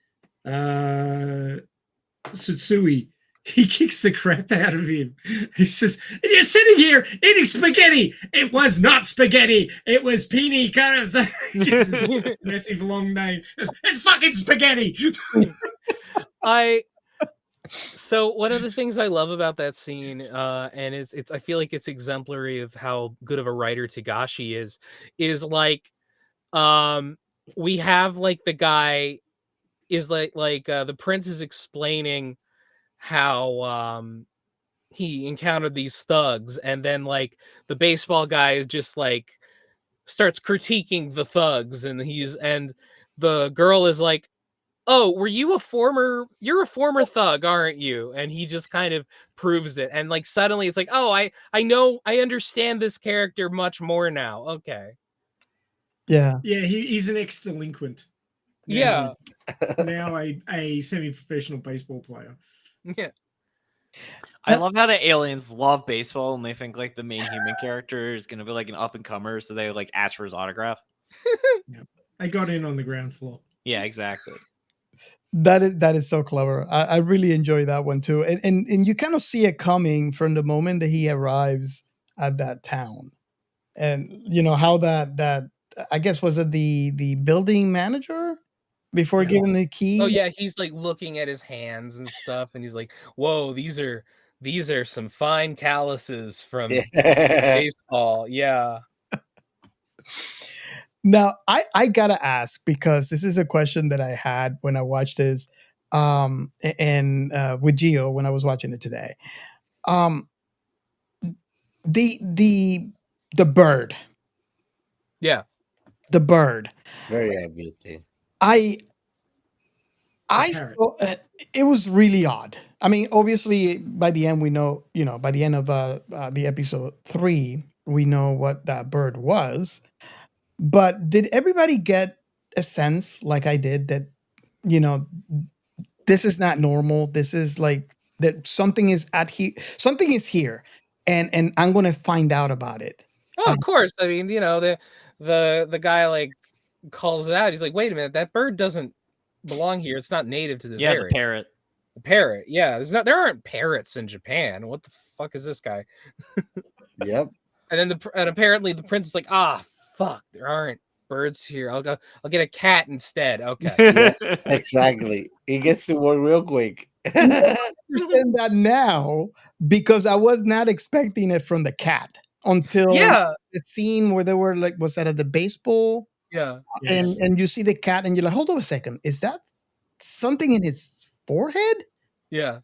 Speaker 1: Sutsui. He kicks the crap out of him. He says, "And you're sitting here eating spaghetti. It was not spaghetti. It was pini cutters." Massive long name. It's fucking spaghetti.
Speaker 3: So one of the things I love about that scene, and it's I feel like it's exemplary of how good of a writer Tagashi is like, we have like the guy is like the prince is explaining how he encountered these thugs, and then like the baseball guy is just like starts critiquing the thugs, and the girl is like, "Oh, you're a former thug, aren't you?" And he just kind of proves it, and like suddenly it's like, "Oh, I know, I understand this character much more now." Okay.
Speaker 5: Yeah.
Speaker 1: He's an ex-delinquent.
Speaker 3: Yeah.
Speaker 1: Now a semi-professional baseball player.
Speaker 3: Yeah.
Speaker 2: I love how the aliens love baseball and they think like the main human character is gonna be like an up and comer, so they like ask for his autograph.
Speaker 1: I got in on the ground floor.
Speaker 2: Yeah, exactly.
Speaker 5: That is so clever. I really enjoy that one too, and you kind of see it coming from the moment that he arrives at that town, and you know how that I guess was it the building manager before giving the key.
Speaker 3: Oh yeah, he's like looking at his hands and stuff, and he's like, "Whoa, these are some fine calluses from baseball." Yeah.
Speaker 5: Now, I gotta ask, because this is a question that I had when I watched this, and with Gio when I was watching it today. Um, the bird,
Speaker 3: Yeah.
Speaker 5: the bird.
Speaker 6: Very obvious thing.
Speaker 5: I
Speaker 1: parrot.
Speaker 5: saw, it was really odd. I mean, obviously, by the end we know, by the end of the episode 3, we know what that bird was. But did everybody get a sense, like I did, that you know this is not normal? This is like that something is something is here, and I'm gonna find out about it.
Speaker 3: Oh, of course. I mean, the guy like calls it out. He's like, "Wait a minute, that bird doesn't belong here. It's not native to this
Speaker 2: Yeah, the
Speaker 3: area."
Speaker 2: parrot.
Speaker 3: The parrot. Yeah, there aren't parrots in Japan. What the fuck is this guy?
Speaker 6: Yep.
Speaker 3: And then and apparently the prince is like, "Ah, fuck, there aren't birds here. I'll get a cat instead." Okay.
Speaker 6: Yeah, exactly. He gets to work real quick.
Speaker 5: I understand that now because I was not expecting it from the cat until
Speaker 3: Yeah.
Speaker 5: the scene where they were like, was that at the baseball?
Speaker 3: Yeah.
Speaker 1: Yes.
Speaker 5: And you see the cat and you're like, hold on a second, is that something in his forehead?
Speaker 3: Yeah.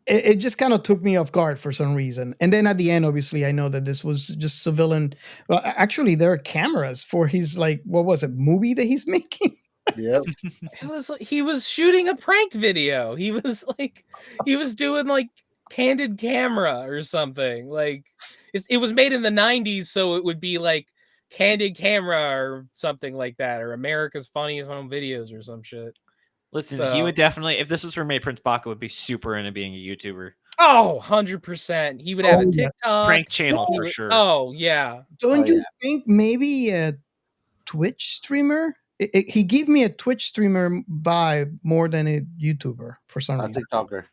Speaker 5: It just kind of took me off guard for some reason. And then at the end, obviously, I know that this was just civilian. Well, actually, there are cameras for his, like, what was it, movie that he's making?
Speaker 6: Yep.
Speaker 3: He was shooting a prank video. He was doing like candid camera or something. Like it was made in the 90s, so it would be like candid camera or something like that, or America's Funniest Home Videos or some shit.
Speaker 2: Listen, he would definitely, if this was for Made Prince Baka, would be super into being a YouTuber.
Speaker 3: Oh, 100%. He would have a
Speaker 5: Oh, yeah.
Speaker 3: TikTok.
Speaker 2: Prank channel
Speaker 3: He
Speaker 2: for
Speaker 3: would-
Speaker 2: sure.
Speaker 3: Oh, yeah.
Speaker 5: Don't you think maybe a Twitch streamer? He gave me a Twitch streamer vibe more than a YouTuber for some
Speaker 6: A
Speaker 5: reason.
Speaker 6: TikToker.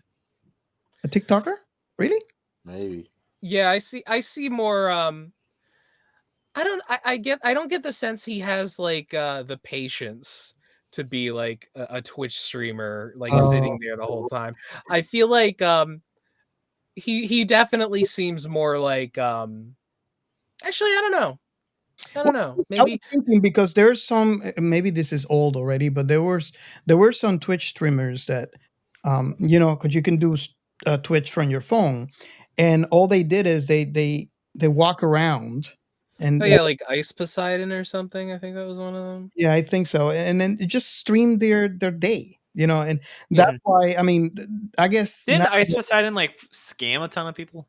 Speaker 5: A TikToker? Really?
Speaker 6: Maybe.
Speaker 3: Yeah, I see more I don't get the sense he has like the patience to be like a Twitch streamer, like sitting there the whole time. I feel like he definitely seems more like actually I don't know. I don't know.
Speaker 5: I was
Speaker 3: Maybe
Speaker 5: thinking because there's some, maybe this is old already, but there were some Twitch streamers that because you can do Twitch from your phone, and all they did is they walk around and
Speaker 3: oh yeah, like Ice Poseidon or something. I think that was one of them.
Speaker 5: yeah, I think so. And then it just stream their day, and that's why, I mean, I guess
Speaker 2: Didn't
Speaker 5: not-
Speaker 2: Ice Poseidon like scam a ton of people?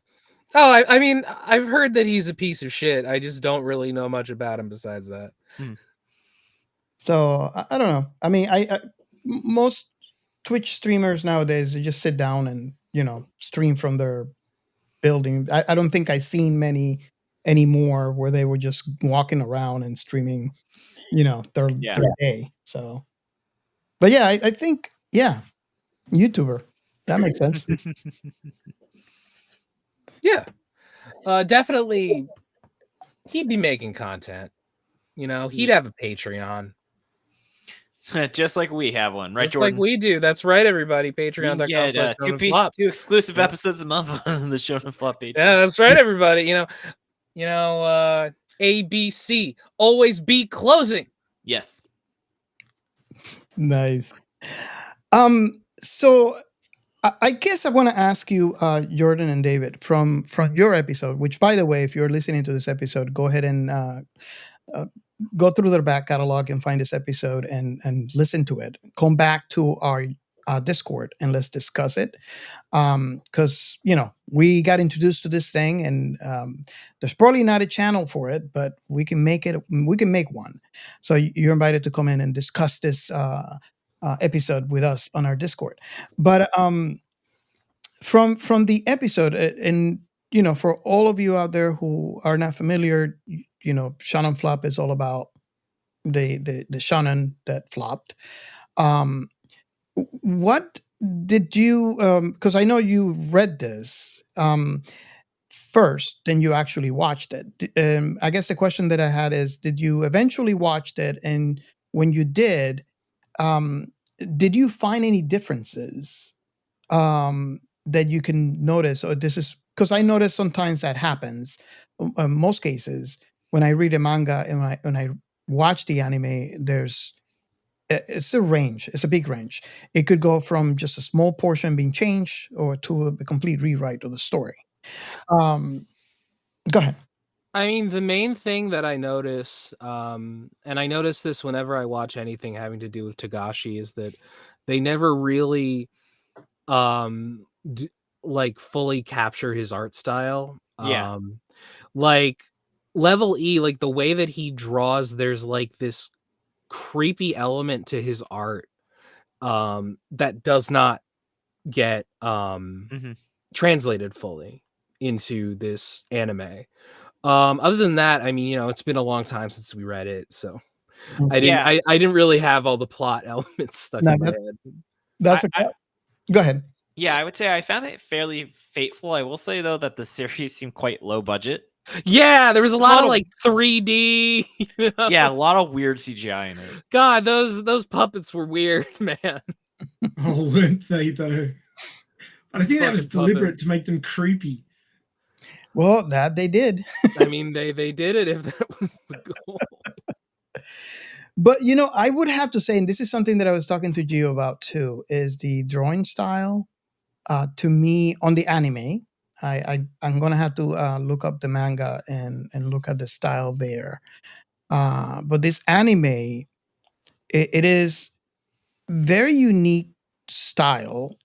Speaker 3: Oh, I mean, I've heard that he's a piece of shit. I just don't really know much about him besides that.
Speaker 5: So I don't know. I mean, most Twitch streamers nowadays, they just sit down and stream from their building. I don't think I've seen many anymore where they were just walking around and streaming, their day. So, but yeah, I think YouTuber, that makes sense.
Speaker 3: Yeah. Definitely he'd be making content. He'd have a Patreon.
Speaker 2: Just like we have one, right,
Speaker 3: Just
Speaker 2: Jordan?
Speaker 3: like we do. That's right, everybody.
Speaker 2: You can
Speaker 3: Patreon.com.
Speaker 2: get two exclusive episodes a month on the Shonen Flop Patreon.
Speaker 3: Yeah, that's right, everybody. ABC always be closing.
Speaker 2: Yes.
Speaker 5: Nice. So I guess I want to ask you, Jordan and David, from your episode, which, by the way, if you're listening to this episode, go ahead and go through their back catalog and find this episode and listen to it. Come back to our Discord and let's discuss it. Because we got introduced to this thing, and there's probably not a channel for it, but we can make it. We can make one. So you're invited to come in and discuss this episode with us on our Discord. But from the episode, and for all of you out there who are not familiar, Shonen Flop is all about the shonen that flopped. What did you? Because I know you read this first, then you actually watched it. I guess the question that I had is, did you eventually watched it, and when you did you find any differences that you can notice? Or this is because I notice sometimes that happens. Most cases, when I read a manga and when I watch the anime, there's it's a range. It's a big range. It could go from just a small portion being changed or to a complete rewrite of the story. Go ahead.
Speaker 3: I mean, the main thing that I notice, and I notice this whenever I watch anything having to do with Togashi, is that they never really like fully capture his art style.
Speaker 2: Yeah.
Speaker 3: Like Level E, like the way that he draws, there's like this creepy element to his art that does not get translated fully into this anime. Other than that, I mean, it's been a long time since we read it, so I didn't really have all the plot elements stuck in my head.
Speaker 5: That's go ahead.
Speaker 2: Yeah, I would say I found it fairly fateful. I will say though that the series seemed quite low budget.
Speaker 3: Yeah, there was a lot of like 3D.
Speaker 2: Yeah, a lot of weird CGI in it.
Speaker 3: God, those puppets were weird, man.
Speaker 1: Oh, weren't they though? I think that was deliberate to make them creepy.
Speaker 5: Well, that they did.
Speaker 3: I mean, they did it if that was the goal.
Speaker 5: But I would have to say, and this is something that I was talking to Gio about too, is the drawing style. To me, on the anime, I'm gonna have to look up the manga and look at the style there. But this anime, it is very unique style,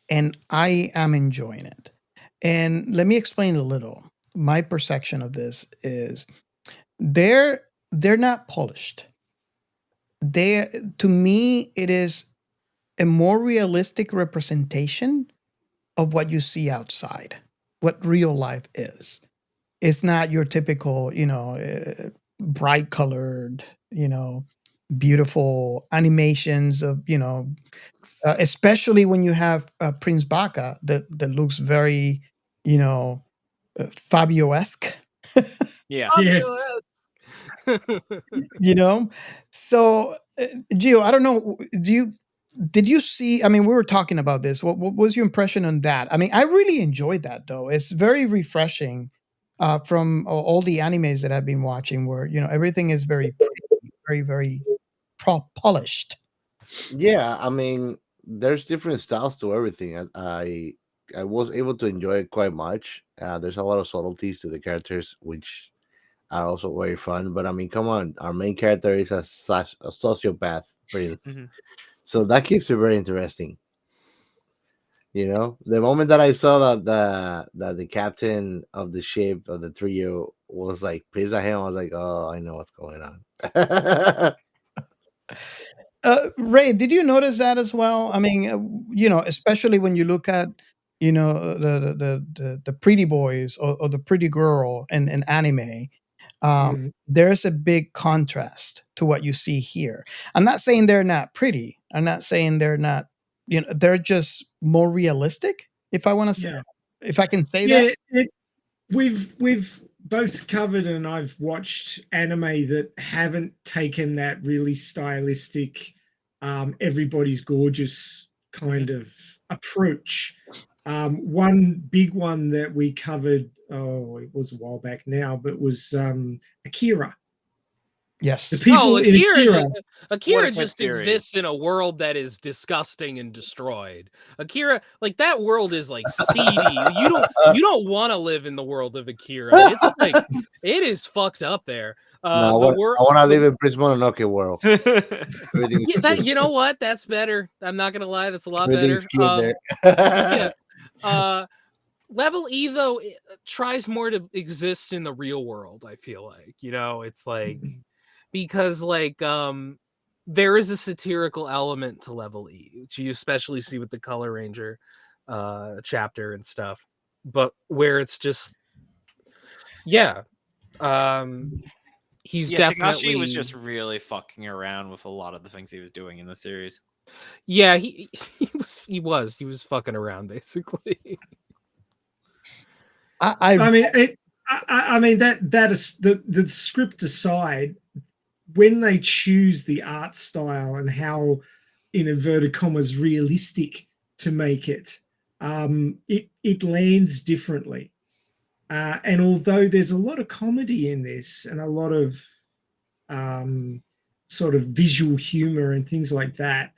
Speaker 5: and I am enjoying it. And let me explain a little. My perception of this is they're not polished. To me, it is a more realistic representation of what you see outside, what real life is. It's not your typical, bright colored, beautiful animations of, especially when you have Prince Baka that looks very, Fabio-esque.
Speaker 2: Yeah.
Speaker 1: Yes.
Speaker 5: So Gio, I don't know, did you see, I mean, we were talking about this, what was your impression on that? I mean, I really enjoyed that though. It's very refreshing from all the animes that I've been watching, where everything is very pretty, very, very polished.
Speaker 6: Yeah, I mean, there's different styles to everything. I was able to enjoy it quite much. There's a lot of subtleties to the characters, which are also very fun. But I mean, come on, our main character is a sociopath prince, so that keeps it very interesting. The moment that I saw that the captain of the ship of the trio was like pissed at him, I was like, oh, I know what's going on.
Speaker 5: Ray, did you notice that as well? I mean, especially when you look at, the pretty boys or the pretty girl in anime, there's a big contrast to what you see here. I'm not saying they're not pretty. I'm not saying they're not, they're just more realistic. If I want to say, if I can say that.
Speaker 1: We've both covered, and I've watched anime that haven't taken that really stylistic, everybody's gorgeous kind of approach. One big one that we covered, it was a while back now, but was Akira.
Speaker 5: Yes.
Speaker 1: The people in
Speaker 3: Akira just exists in a world that is disgusting and destroyed. Akira, like that world is like seedy. You don't want to live in the world of Akira. It's like it is fucked up there.
Speaker 6: No, I want to live in Prince Mononoke world.
Speaker 3: You know what? That's better. I'm not gonna lie. That's a lot better. Level E though tries more to exist in the real world. I feel like it's like. Because like there is a satirical element to Level E, which you especially see with the Color Ranger chapter and stuff, but where it's just he's definitely
Speaker 2: Takashi was just really fucking around with a lot of the things he was doing in the series.
Speaker 3: Yeah, he was fucking around basically.
Speaker 1: I mean that is the script aside, when they choose the art style and how, in inverted commas, realistic to make it, it lands differently. And although there's a lot of comedy in this and a lot of sort of visual humor and things like that.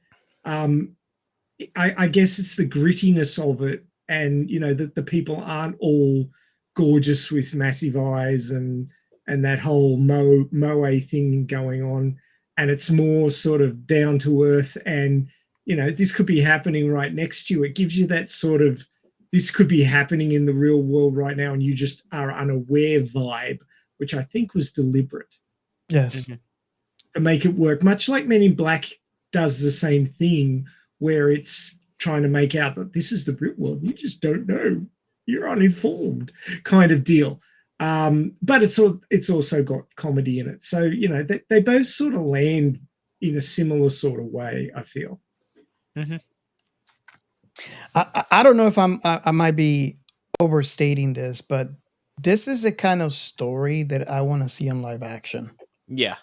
Speaker 1: I guess it's the grittiness of it, and that the people aren't all gorgeous with massive eyes and that whole moe thing going on, and it's more sort of down to earth, and this could be happening right next to you. It gives you that sort of, this could be happening in the real world right now and you just are unaware vibe, which I think was deliberate.
Speaker 5: Yes.
Speaker 1: To make it work, much like Men in Black does the same thing, where it's trying to make out that this is the real world, you just don't know, you're uninformed kind of deal. But it's also got comedy in it, so they both sort of land in a similar sort of way, I feel.
Speaker 5: I don't know if I might be overstating this, but this is the kind of story that I want to see in live action.
Speaker 2: Yeah,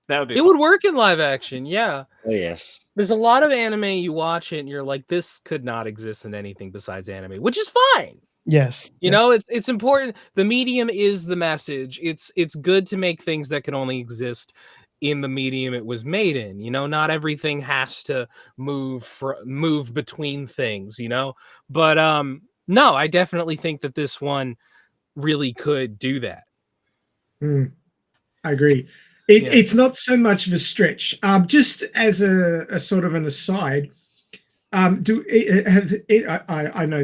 Speaker 2: that would be.
Speaker 3: It would work in live action. Yeah.
Speaker 6: Oh yes.
Speaker 3: There's a lot of anime, you watch it and you're like, this could not exist in anything besides anime, which is fine.
Speaker 5: Yes.
Speaker 3: You know, it's important. The medium is the message. It's good to make things that can only exist in the medium it was made in. Not everything has to move between things, But no, I definitely think that this one really could do that.
Speaker 1: I agree. It's not so much of a stretch. Just as a sort of an aside, I know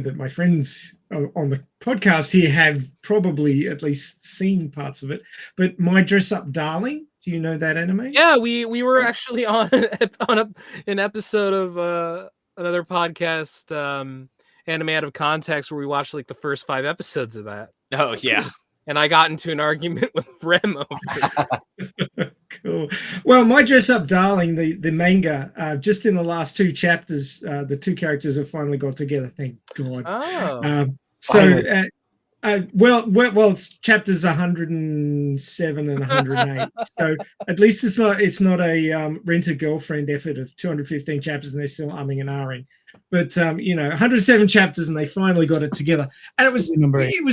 Speaker 1: that my friends on the podcast here have probably at least seen parts of it, but My Dress Up Darling, do you know that anime?
Speaker 3: Yeah, we were actually on an episode of another podcast, Anime Out of Context, where we watched like the first 5 episodes of that.
Speaker 2: Oh yeah.
Speaker 3: And I got into an argument with Rem over it.
Speaker 1: Cool. Well, My Dress Up Darling, the manga, just in the last 2 chapters, the 2 characters have finally got together. Thank God.
Speaker 3: Oh.
Speaker 1: Well, it's chapters 107 and 108. So at least it's not a rent-a-girlfriend effort of 215 chapters and they're still umming and ahhing. But 107 chapters and they finally got it together, and it was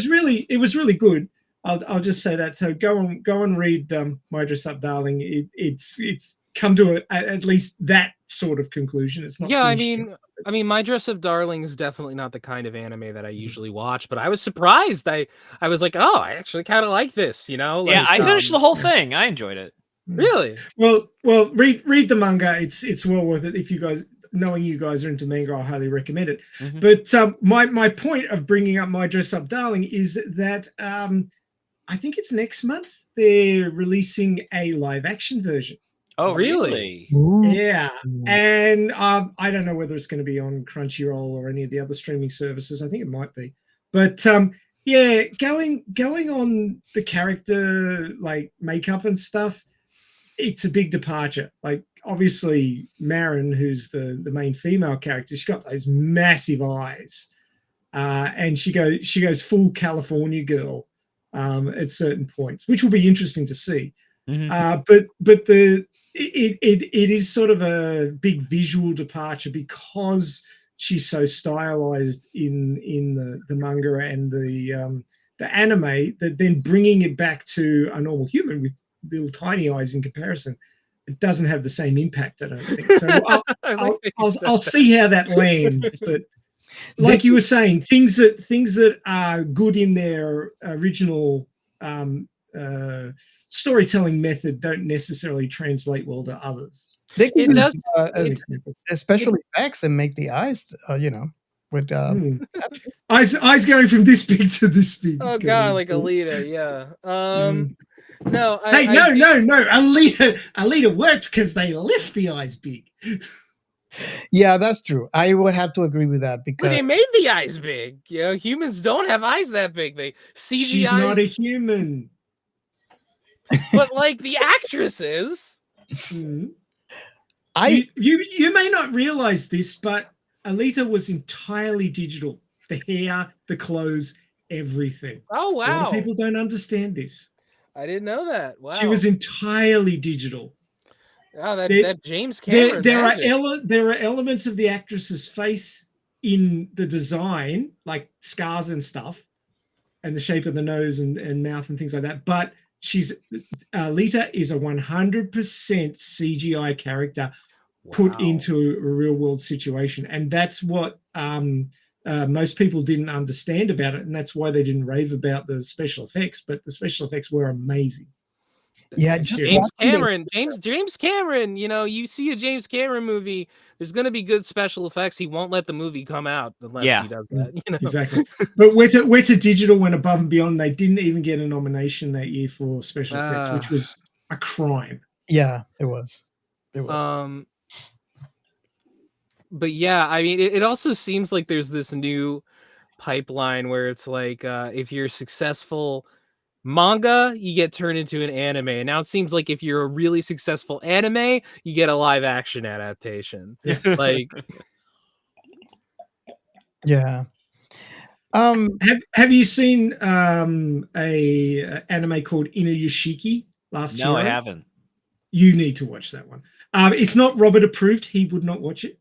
Speaker 1: really good. I'll just say that. So go and read My Dress Up Darling. It's come to at least that sort of conclusion. It's not.
Speaker 3: Yeah, I mean, My Dress Up Darling is definitely not the kind of anime that I usually watch, but I was surprised. I was like, oh, I actually kind of like this.
Speaker 2: Yeah, I finished the whole thing. I enjoyed it.
Speaker 3: Really?
Speaker 1: Well, read the manga. It's well worth it. If you guys, knowing you guys are into manga, I highly recommend it. But my point of bringing up My Dress Up Darling is that I think it's next month they're releasing a live action version.
Speaker 2: Oh, really?
Speaker 1: Yeah. And I don't know whether it's going to be on Crunchyroll or any of the other streaming services. I think it might be. But yeah, going on the character like makeup and stuff, it's a big departure. Like obviously Marin, who's the main female character, she's got those massive eyes. And she goes full California girl at certain points, which will be interesting to see. But it is sort of a big visual departure because she's so stylized in the manga and the anime, that then bringing it back to a normal human with little tiny eyes in comparison, it doesn't have the same impact, I don't think. So I'll see how that lands. But like you were saying, things that are good in their original storytelling method don't necessarily translate well to others.
Speaker 5: They can
Speaker 3: It does,
Speaker 5: special effects and make the eyes, with
Speaker 1: eyes going from this big to this big.
Speaker 3: oh god, like Alita, yeah. No,
Speaker 1: no. Alita worked because they left the eyes big.
Speaker 5: Yeah, that's true. I would have to agree with that
Speaker 3: But
Speaker 5: because
Speaker 3: they made the eyes big. Humans don't have eyes that big. They CGI.
Speaker 1: She's not a human.
Speaker 3: But like the actresses.
Speaker 1: You may not realize this, but Alita was entirely digital. The hair, the clothes, everything.
Speaker 3: Oh wow!
Speaker 1: A lot of people don't understand this.
Speaker 3: I didn't know that. Wow.
Speaker 1: She was entirely digital.
Speaker 3: Oh, that James Cameron.
Speaker 1: There are elements of the actress's face in the design, like scars and stuff, and the shape of the nose and mouth and things like that. But Lita is a 100% CGI character put into a real world situation, and that's what most people didn't understand about it, and that's why they didn't rave about the special effects. But the special effects were amazing.
Speaker 5: Yeah,
Speaker 3: James Cameron, you know, you see a James Cameron movie, there's going to be good special effects. He won't let the movie come out unless he does that, you know.
Speaker 1: Exactly. But Weta Digital went above and beyond. They didn't even get a nomination that year for special effects, which was a crime.
Speaker 5: Yeah, it was.
Speaker 3: But yeah, I mean, it also seems like there's this new pipeline where it's like, if you're successful manga, you get turned into an anime. And now it seems like if you're a really successful anime, you get a live action adaptation. Like,
Speaker 5: yeah.
Speaker 1: Have you seen a anime called Inuyashiki last year?
Speaker 2: No, I haven't.
Speaker 1: You need to watch that one. It's not Robert approved. He would not watch it.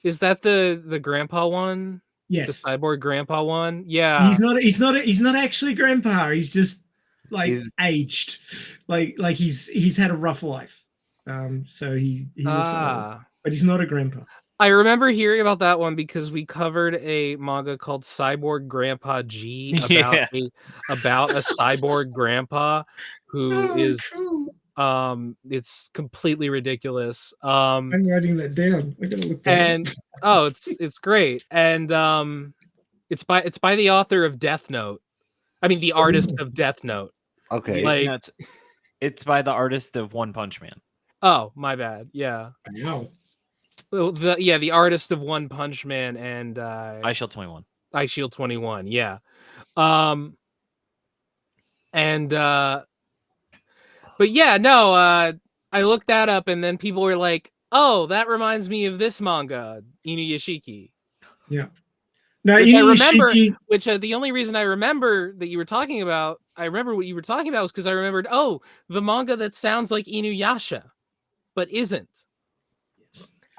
Speaker 3: Is that the grandpa one?
Speaker 1: Yes.
Speaker 3: The cyborg grandpa one? Yeah.
Speaker 1: He's not actually grandpa. He's just like aged. Like he's had a rough life. So he looks old. But he's not a grandpa.
Speaker 3: I remember hearing about that one because we covered a manga called Cyborg Grandpa G about a cyborg grandpa who is it's completely ridiculous.
Speaker 1: I'm writing that down. We're gonna look that
Speaker 3: up. It's great. And it's by the author of Death Note. I mean the artist of Death Note.
Speaker 6: Okay.
Speaker 3: Like
Speaker 2: it's by the artist of One Punch Man.
Speaker 3: Oh, my bad. Yeah.
Speaker 1: Wow.
Speaker 3: Well, the artist of One Punch Man and
Speaker 2: iShield 21.
Speaker 3: iShield 21, yeah. But yeah, no, I looked that up and then people were like, "Oh, that reminds me of this manga, Inuyashiki."
Speaker 1: Yeah. Now,
Speaker 3: which I remember, the only reason I remember that you were talking about, I remember what you were talking about was because I remembered, the manga that sounds like Inuyasha, but isn't.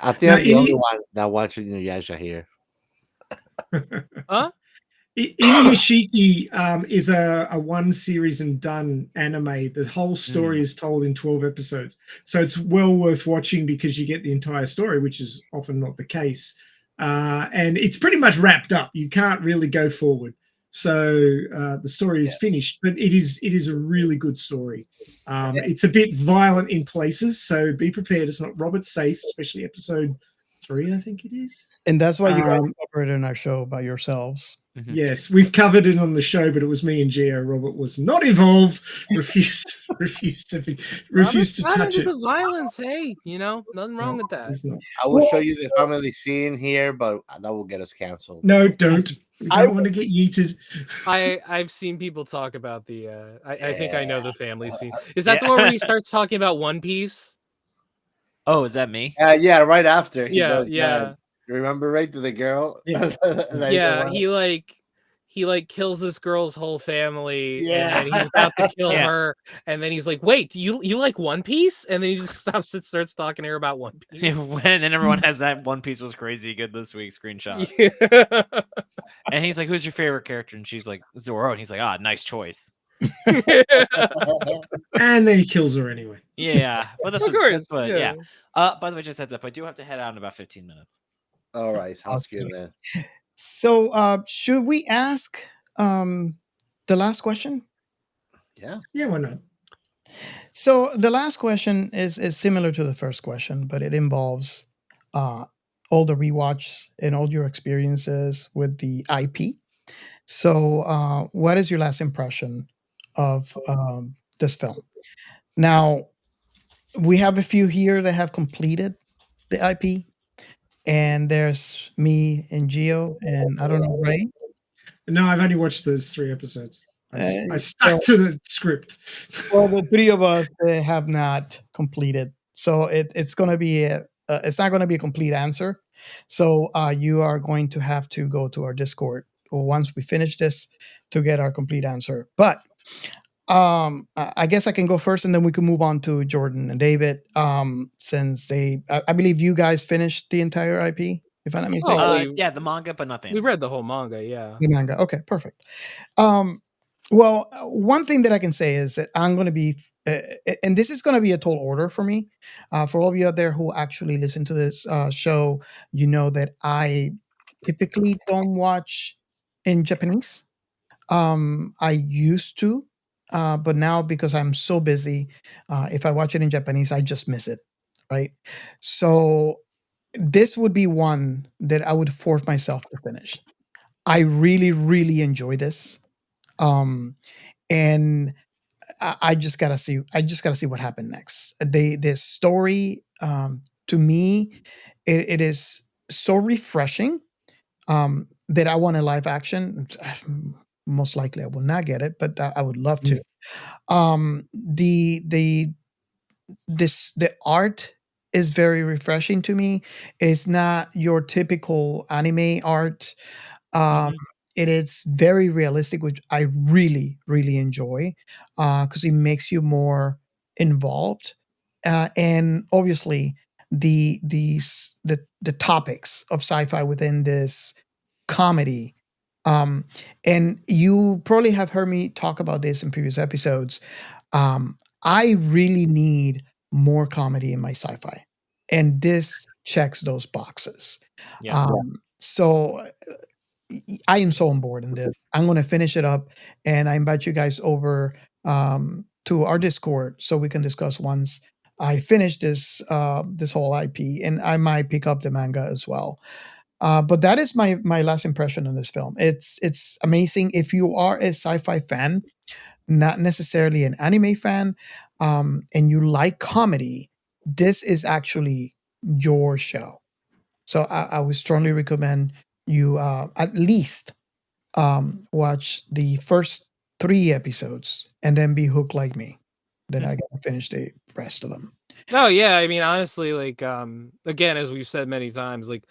Speaker 6: I think I'm the only one that watched Inuyasha here.
Speaker 3: Huh?
Speaker 1: Inuyashiki is a one series and done anime. The whole story is told in 12 episodes. So it's well worth watching because you get the entire story, which is often not the case. And it's pretty much wrapped up. You can't really go forward. So the story is finished, but it is a really good story. It's a bit violent in places, so be prepared. It's not Robert safe, especially episode 3, I think it is.
Speaker 5: And that's why you guys covered it in our show by yourselves.
Speaker 1: Mm-hmm. Yes, we've covered it on the show, but it was me and Gio. Robert was not involved. Refused to touch it.
Speaker 3: The violence, hey, you know, nothing wrong with that.
Speaker 6: I will show you the family scene here, but that will get us canceled.
Speaker 1: No, don't. I don't want to get yeeted.
Speaker 3: I've seen people talk about the. I think I know the family scene. Is that the one where he starts talking about One Piece?
Speaker 2: Oh, is that me?
Speaker 6: Yeah, right after.
Speaker 3: Yeah.
Speaker 6: Remember, right, to the girl?
Speaker 3: Yeah, he kills this girl's whole family, and he's about to kill her, and then he's like, "Wait, you like One Piece?" And then he just stops and starts talking to her about One Piece.
Speaker 2: And then everyone has that One Piece was crazy good this week screenshot.
Speaker 3: Yeah.
Speaker 2: And he's like, "Who's your favorite character?" And she's like, "Zoro." And he's like, nice choice.
Speaker 1: And then he kills her anyway.
Speaker 2: Yeah, but that's
Speaker 3: of course.
Speaker 2: But yeah. By the way, just heads up, I do have to head out in about 15 minutes.
Speaker 6: All right, sounds good, man.
Speaker 5: So, should we ask the last question?
Speaker 6: Yeah,
Speaker 1: why not?
Speaker 5: So the last question is similar to the first question, but it involves all the rewatches and all your experiences with the IP. So, what is your last impression of this film? Now, we have a few here that have completed the IP. And there's me and Gio, and I don't know, Ray.
Speaker 1: No, I've only watched those 3 episodes. I stuck to the script.
Speaker 5: Well, the 3 of us have not completed, so it's going to be it's not going to be a complete answer. So you are going to have to go to our Discord once we finish this to get our complete answer. But I guess I can go first, and then we can move on to Jordan and David. Since I believe you guys finished the entire IP, if I'm not mistaken.
Speaker 2: Yeah, the manga, but nothing.
Speaker 3: We read the whole manga. Yeah,
Speaker 5: the manga. Okay, perfect. Well, one thing that I can say is that I'm going to be, and this is going to be a tall order for me. For all of you out there who actually listen to this show, you know that I typically don't watch in Japanese. I used to, but now because I'm so busy, if I watch it in Japanese, I just miss it. Right. So this would be one that I would force myself to finish. I really, really enjoy this. Um, and I just gotta see. I just gotta see what happened next. The story, to me, it is so refreshing that I want a live action. Most likely, I will not get it, but I would love to. The art is very refreshing to me. It's not your typical anime art. Um, it is very realistic, which I really, really enjoy because it makes you more involved. And obviously, the topics of sci-fi within this comedy. And you probably have heard me talk about this in previous episodes. I really need more comedy in my sci-fi, and this checks those boxes.
Speaker 2: Yeah.
Speaker 5: So I am so on board in this. I'm going to finish it up, and I invite you guys over to our Discord so we can discuss once I finish this whole IP, and I might pick up the manga as well. But that is my last impression on this film. It's amazing. If you are a sci-fi fan, not necessarily an anime fan, and you like comedy, this is actually your show. So I would strongly recommend you at least watch the first 3 episodes and then be hooked like me. Then I gotta finish the rest of them.
Speaker 3: Oh yeah, I mean honestly, like again, as we've said many times, like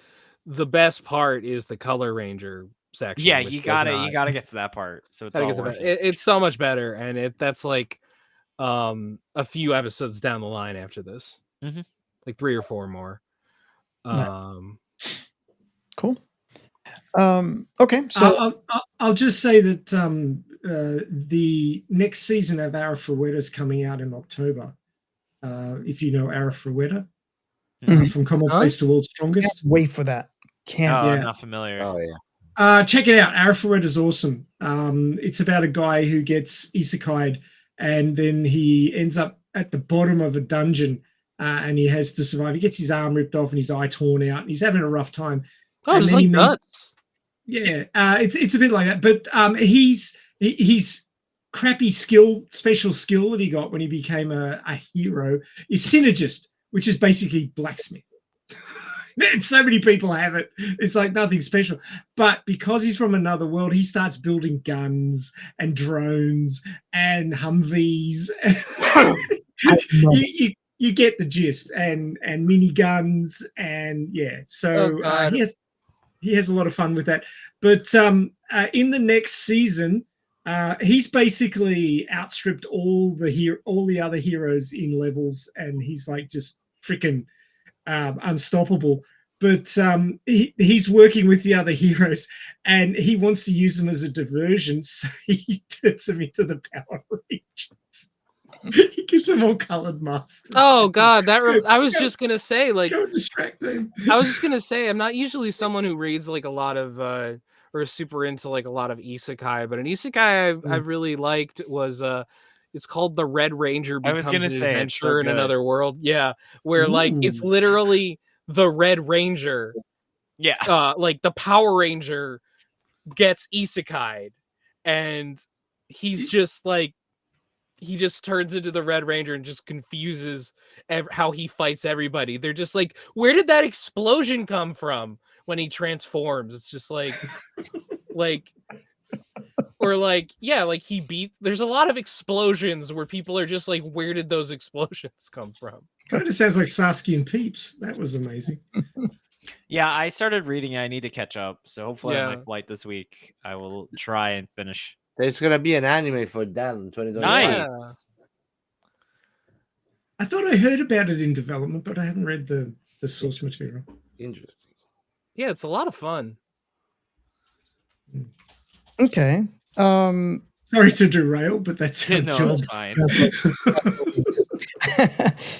Speaker 3: the best part is the Color Ranger section.
Speaker 2: Yeah,
Speaker 3: which
Speaker 2: you
Speaker 3: was
Speaker 2: gotta get to that part. So it's
Speaker 3: gotta
Speaker 2: all
Speaker 3: get to
Speaker 2: worth
Speaker 3: that.
Speaker 2: it.
Speaker 3: It's so much better, and that's like a few episodes down the line after this, like 3 or 4 more.
Speaker 5: Cool. Okay, so
Speaker 1: I'll just say that the next season of Arifureta is coming out in October. If you know Arifureta from Commonplace to World's Strongest,
Speaker 5: can't wait for that. Can't.
Speaker 2: Oh, not familiar.
Speaker 6: Oh yeah.
Speaker 1: Check it out. Arifureta is awesome. It's about a guy who gets isekai'd, and then he ends up at the bottom of a dungeon, and he has to survive. He gets his arm ripped off and his eye torn out, and he's having a rough time.
Speaker 3: Oh,
Speaker 1: and
Speaker 3: just like Guts.
Speaker 1: Yeah, it's a bit like that, but he's crappy special skill that he got when he became a hero is synergist, which is basically blacksmith. And so many people have it. It's like nothing special. But because he's from another world, he starts building guns and drones and Humvees. you get the gist, and miniguns, and yeah. So he has a lot of fun with that. But in the next season, he's basically outstripped all the other heroes in levels, and he's like just freaking unstoppable. But he's working with the other heroes, and he wants to use them as a diversion, so he turns them into the Power Rangers. He gives them all colored masks.
Speaker 3: Oh God, I was just gonna say, like,
Speaker 1: go distract them.
Speaker 3: I was just gonna say, I'm not usually someone who reads like a lot of or is super into like a lot of isekai, but an isekai I've really liked was it's called The Red Ranger Becomes an Adventurer in Another World. Yeah, where like it's literally the Red Ranger.
Speaker 2: Yeah,
Speaker 3: like the Power Ranger gets isekai'd, and he's just like. He just turns into the Red Ranger and just confuses how he fights everybody. They're just like, where did that explosion come from when he transforms? It's just like, or like, yeah, like there's a lot of explosions where people are just like, where did those explosions come from?
Speaker 1: Kind of sounds like Sasuke and Peeps. That was amazing.
Speaker 2: Yeah, I started reading it. I need to catch up. So hopefully on my
Speaker 3: Yeah.
Speaker 2: flight this week, I will try and finish.
Speaker 6: There's gonna be an anime for that in 2020.
Speaker 2: Nice.
Speaker 1: I thought I heard about it in development, but I haven't read the source material.
Speaker 6: Interesting.
Speaker 3: Yeah, it's a lot of fun.
Speaker 5: Okay.
Speaker 1: Sorry to derail, but that's our
Speaker 2: No,
Speaker 1: job.
Speaker 2: it's fine.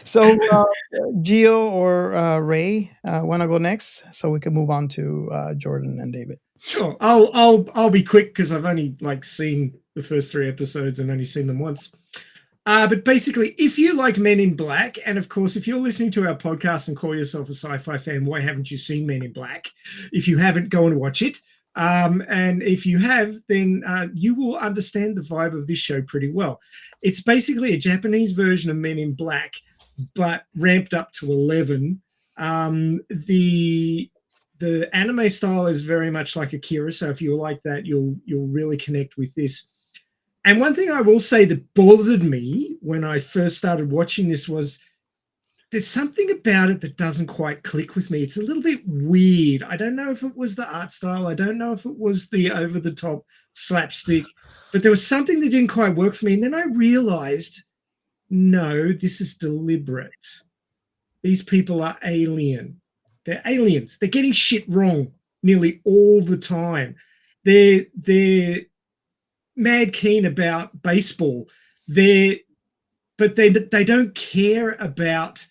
Speaker 5: So, Gio or Ray, want to go next, so we can move on to Jordan and David.
Speaker 1: Sure, I'll be quick because I've only seen the first 3 episodes and only seen them once. But basically, if you like Men in Black, and of course, if you're listening to our podcast and call yourself a sci-fi fan, why haven't you seen Men in Black? If you haven't, go and watch it. And if you have, then you will understand the vibe of this show pretty well. It's basically a Japanese version of Men in Black, but ramped up to 11. The anime style is very much like Akira, so if you like that, you'll really connect with this. And one thing I will say that bothered me when I first started watching this was there's something about it that doesn't quite click with me. It's a little bit weird. I don't know if it was the art style. I don't know if it was the over-the-top slapstick, but there was something that didn't quite work for me. And then I realized, no, this is deliberate. These people are alien. They're aliens. They're getting shit wrong nearly all the time. They're mad keen about baseball. But they don't care about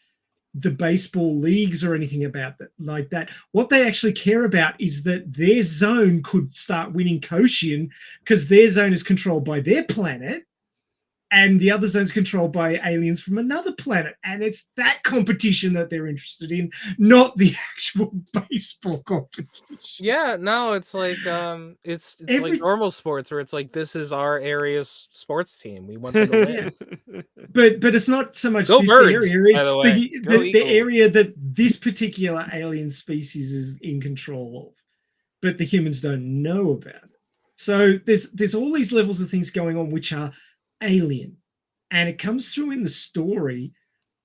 Speaker 1: the baseball leagues or anything about that like that. What they actually care about is that their zone could start winning Koshin because their zone is controlled by their planet and the other zone's controlled by aliens from another planet. And it's that competition that they're interested in, not the actual baseball competition.
Speaker 3: Yeah, no, it's like it's like normal sports where it's like, this is our area's sports team. We want them to win.
Speaker 1: Yeah. But it's not so much
Speaker 3: Go
Speaker 1: this
Speaker 3: Birds,
Speaker 1: area,
Speaker 3: by
Speaker 1: it's
Speaker 3: the way.
Speaker 1: the area that this particular alien species is in control of, but the humans don't know about it. So there's all these levels of things going on which are alien, and it comes through in the story,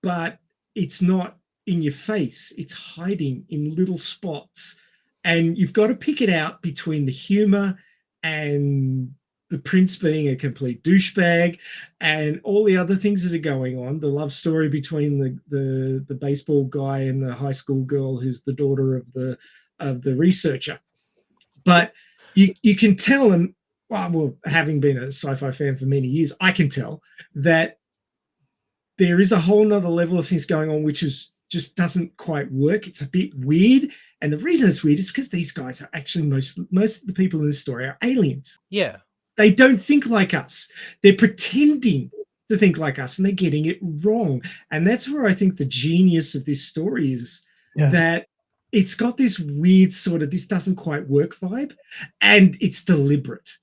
Speaker 1: but it's not in your face. It's hiding in little spots, and you've got to pick it out between the humor and the prince being a complete douchebag and all the other things that are going on. The love story between the baseball guy and the high school girl who's the daughter of the researcher. But you can tell them, well, having been a sci-fi fan for many years, I can tell that there is a whole nother level of things going on which just doesn't quite work. It's a bit weird. And the reason it's weird is because these guys are actually, most of the people in this story are aliens.
Speaker 3: Yeah.
Speaker 1: They don't think like us. They're pretending to think like us, and they're getting it wrong. And that's where I think the genius of this story is, that it's got this weird sort of this doesn't quite work vibe, and it's deliberate.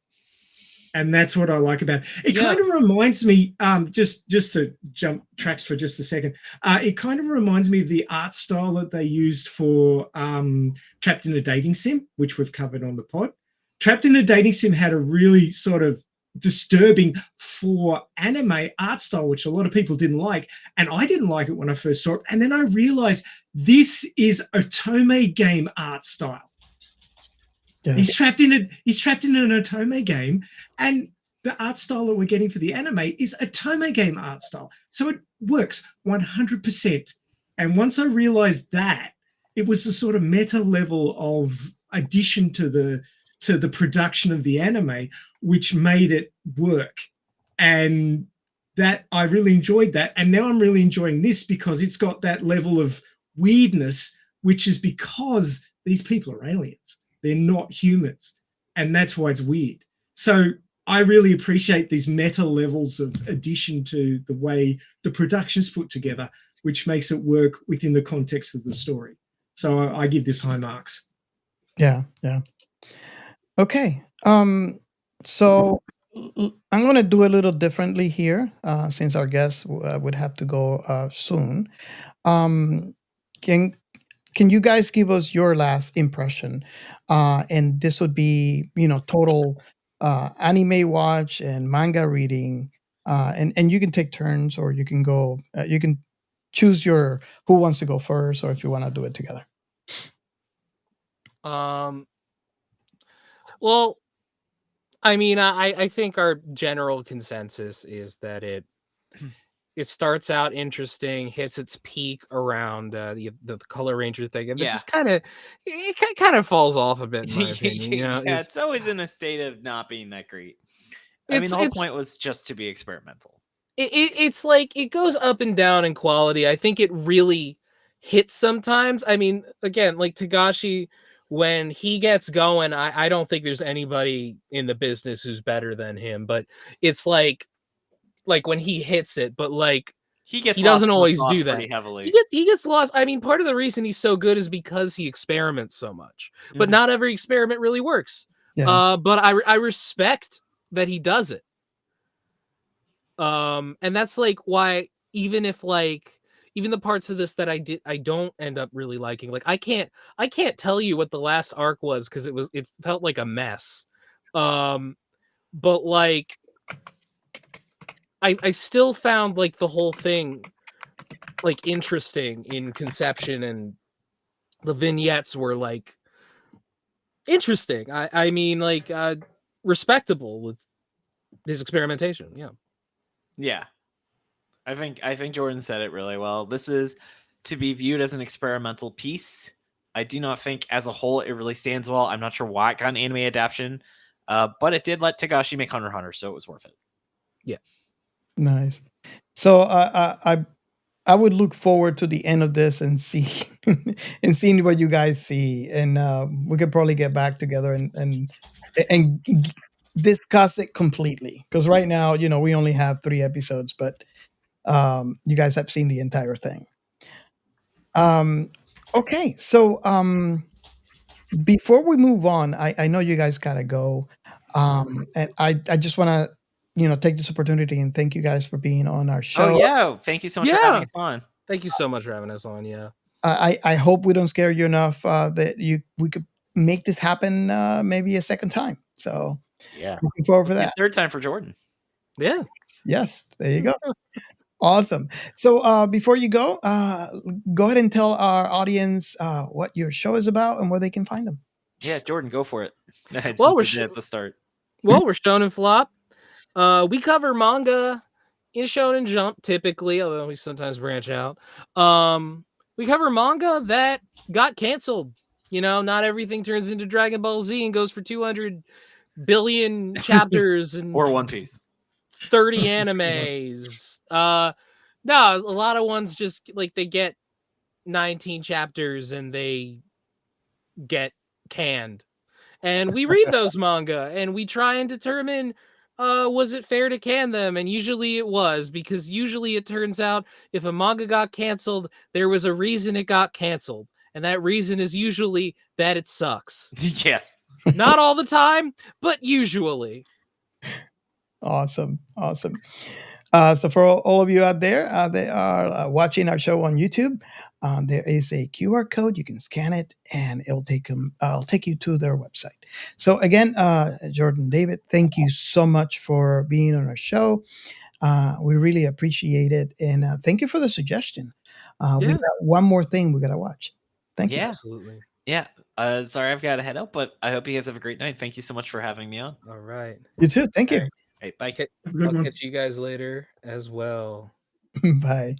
Speaker 1: And that's what I like about it. It kind of reminds me, just to jump tracks for just a second, it kind of reminds me of the art style that they used for Trapped in a Dating Sim, which we've covered on the pod. Trapped in a Dating Sim had a really sort of disturbing for anime art style, which a lot of people didn't like. And I didn't like it when I first saw it. And then I realized this is Otome game art style. Yeah. He's trapped in an Otome game, and the art style that we're getting for the anime is Otome game art style. So it works 100%. And once I realized that, it was a sort of meta level of addition to the production of the anime, which made it work. And that I really enjoyed that. And now I'm really enjoying this because it's got that level of weirdness, which is because these people are aliens. They're not humans. And that's why it's weird. So I really appreciate these meta levels of addition to the way the production's put together, which makes it work within the context of the story. So I give this high marks.
Speaker 5: Yeah. Okay. So I'm going to do a little differently here, since our guest would have to go soon. Can you guys give us your last impression? And this would be, total anime watch and manga reading. And you can take turns, or you can go, you can choose who wants to go first, or if you want to do it together.
Speaker 3: Well, I mean, I think our general consensus is that it starts out interesting, hits its peak around the Color Ranger thing, and it just kind of falls off a bit, in my opinion.
Speaker 2: Yeah, it's always in a state of not being that great. I mean,
Speaker 3: It's
Speaker 2: the whole
Speaker 3: it's
Speaker 2: point was just to be experimental.
Speaker 3: it's like it goes up and down in quality. I think it really hits sometimes. I mean, again, like Tagashi, when he gets going, I don't think there's anybody in the business who's better than him. But it's like when he hits it, but like
Speaker 2: He gets
Speaker 3: he
Speaker 2: lost
Speaker 3: doesn't
Speaker 2: in the
Speaker 3: always
Speaker 2: sauce
Speaker 3: do that.
Speaker 2: pretty heavily.
Speaker 3: He gets lost. I mean, part of the reason he's so good is because he experiments so much. But
Speaker 2: Mhm.
Speaker 3: not every experiment really works.
Speaker 5: Yeah.
Speaker 3: But I respect that he does it. And that's like why even if like even the parts of this that I don't end up really liking, like I can't tell you what the last arc was because it felt like a mess. But like I still found like the whole thing like interesting in conception, and the vignettes were like interesting. I mean like respectable with his experimentation. Yeah.
Speaker 2: Yeah. I think Jordan said it really well. This is to be viewed as an experimental piece. I do not think as a whole it really stands well. I'm not sure why it got an anime adaptation, but it did let Tagashi make Hunter x Hunter, so it was worth it.
Speaker 3: Yeah.
Speaker 5: Nice. So I would look forward to the end of this and see and seeing what you guys see, and we could probably get back together and discuss it completely. Because right now, we only have 3 episodes, but you guys have seen the entire thing. Okay, so before we move on, I know you guys gotta go, and I just want to take this opportunity and thank you guys for being on our
Speaker 2: Oh
Speaker 5: show.
Speaker 2: yeah, thank you so much for having us on.
Speaker 3: Thank you so much for having us on. Yeah.
Speaker 5: I hope we don't scare you enough that we could make this happen maybe a second time. So
Speaker 6: Yeah.
Speaker 5: looking forward for that.
Speaker 2: Third time for Jordan.
Speaker 3: Yeah.
Speaker 5: Yes, there you go. Awesome. So before you go ahead and tell our audience what your show is about and where they can find them.
Speaker 2: Yeah, Jordan, go for it.
Speaker 3: Well, we're
Speaker 2: Since I did at the start.
Speaker 3: Well, we're Shonen Flop. We cover manga in Shonen Jump typically, although we sometimes branch out. We cover manga that got canceled. Not everything turns into Dragon Ball Z and goes for 200 billion chapters and
Speaker 2: Or One Piece.
Speaker 3: 30 animes. No, a lot of ones just like they get 19 chapters and they get canned. And we read those manga and we try and determine was it fair to can them? And usually it was, because usually it turns out if a manga got canceled, there was a reason it got canceled. And that reason is usually that it sucks.
Speaker 2: Yes.
Speaker 3: Not all the time, but usually.
Speaker 5: Awesome. So for all of you out there that are watching our show on YouTube, there is a QR code. You can scan it, and it'll take you to their website. So again, Jordan, David, thank you so much for being on our show. We really appreciate it, and thank you for the suggestion. We got one more thing we gotta watch. Thank you.
Speaker 3: Absolutely.
Speaker 2: Yeah. Sorry, I've got to head out, but I hope you guys have a great night. Thank you so much for having me on.
Speaker 3: All right.
Speaker 5: You too. Thank you.
Speaker 2: All right, bye.
Speaker 3: I'll catch you guys later as well.
Speaker 5: Bye.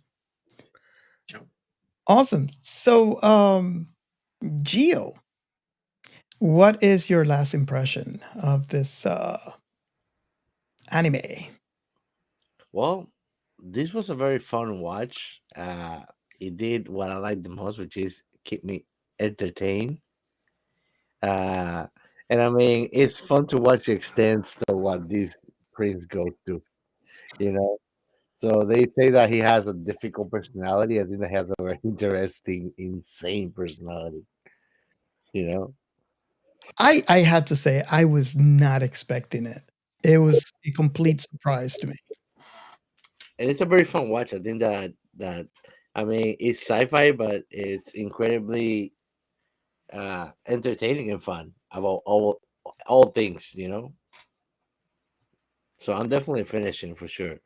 Speaker 5: Awesome. So, Gio, what is your last impression of this anime?
Speaker 6: Well, this was a very fun watch. It did what I like the most, which is keep me entertained. And I mean, it's fun to watch the extents of what this prince goes through. So they say that he has a difficult personality. I think that he has a very interesting, insane personality.
Speaker 5: I had to say I was not expecting it. It was a complete surprise to me.
Speaker 6: And it's a very fun watch. I think that I mean, it's sci-fi, but it's incredibly entertaining and fun about all things. So I'm definitely finishing for sure.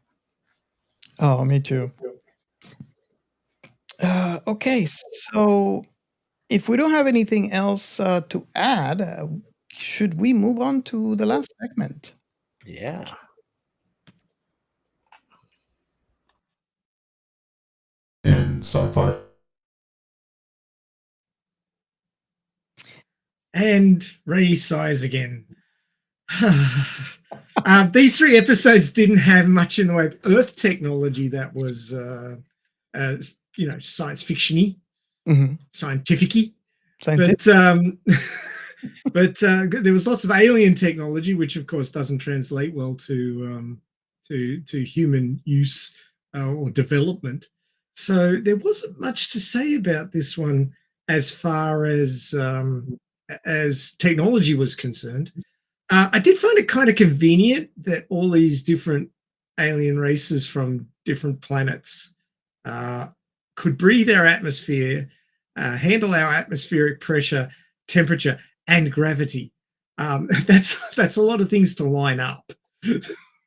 Speaker 5: Oh, me too. Okay, so if we don't have anything else to add, should we move on to the last segment?
Speaker 6: Yeah.
Speaker 10: And sci-fi.
Speaker 1: And Ray sighs again. These 3 episodes didn't have much in the way of Earth technology that was, science fiction-y, scientific-y. But there was lots of alien technology, which of course doesn't translate well to human use or development. So there wasn't much to say about this one as far as technology was concerned. I did find it kind of convenient that all these different alien races from different planets could breathe our atmosphere, handle our atmospheric pressure, temperature, and gravity. That's a lot of things to line up.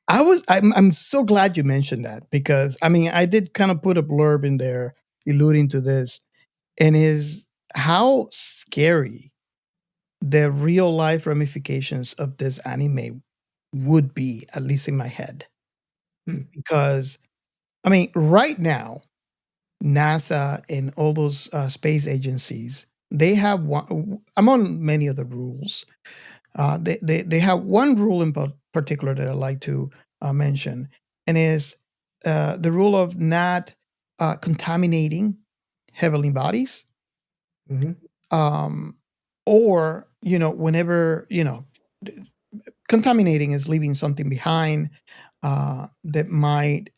Speaker 5: I'm so glad you mentioned that, because I mean, I did kind of put a blurb in there alluding to this, and is how scary the real life ramifications of this anime would be, at least in my head. Because I mean, right now, NASA and all those space agencies, they have one among many other rules. They have one rule in particular that I like to mention, and is the rule of not contaminating heavenly bodies, or whenever contaminating is leaving something behind that might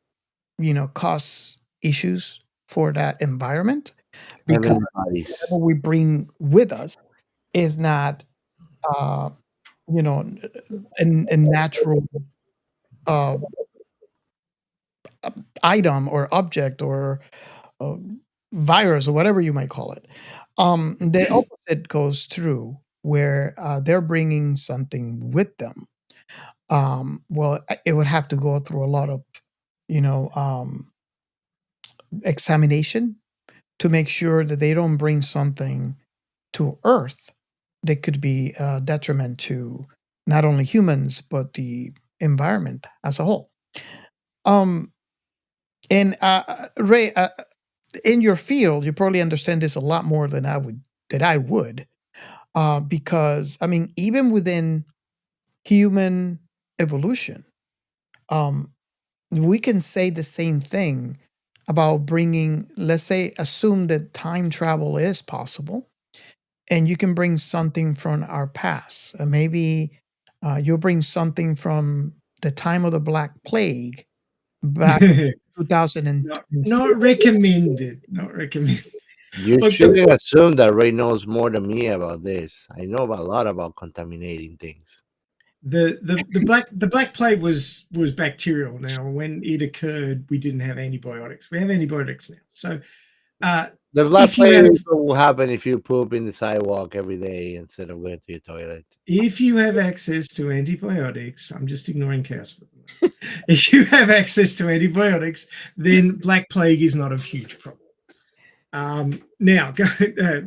Speaker 5: cause issues for that environment, because
Speaker 6: Heavenly bodies.
Speaker 5: whatever we bring with us is not a natural item or object or virus or whatever you might call it. The opposite goes true, where they're bringing something with them. Well, it would have to go through a lot of examination to make sure that they don't bring something to Earth that could be a detriment to not only humans but the environment as a whole. And Ray, in your field, you probably understand this a lot more than I would, because I mean, even within human evolution, we can say the same thing about bringing, let's say, assume that time travel is possible, and you can bring something from our past. Maybe you'll bring something from the time of the Black Plague back in 2000.
Speaker 1: Not recommended. Not recommended.
Speaker 6: You
Speaker 1: Look,
Speaker 6: shouldn't assume that Ray knows more than me about this. I know a lot about contaminating things.
Speaker 1: The Black Plague was bacterial. Now, when it occurred, we didn't have antibiotics. We have antibiotics now. So
Speaker 6: The Black
Speaker 1: if you
Speaker 6: Plague
Speaker 1: have-
Speaker 6: is what will happen if you poop in the sidewalk every day instead of going to your toilet.
Speaker 1: if you have access to antibiotics, I'm just ignoring chaos for the moment. If you have access to antibiotics, then Black Plague is not a huge problem. Now,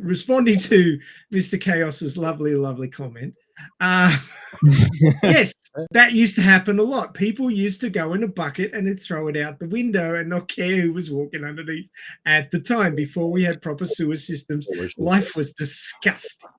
Speaker 1: responding to Mr. Chaos's lovely comment. Yes, that used to happen a lot. People used to go in a bucket and then throw it out the window and not care who was walking underneath at the time. Before we had proper sewer systems, life was disgusting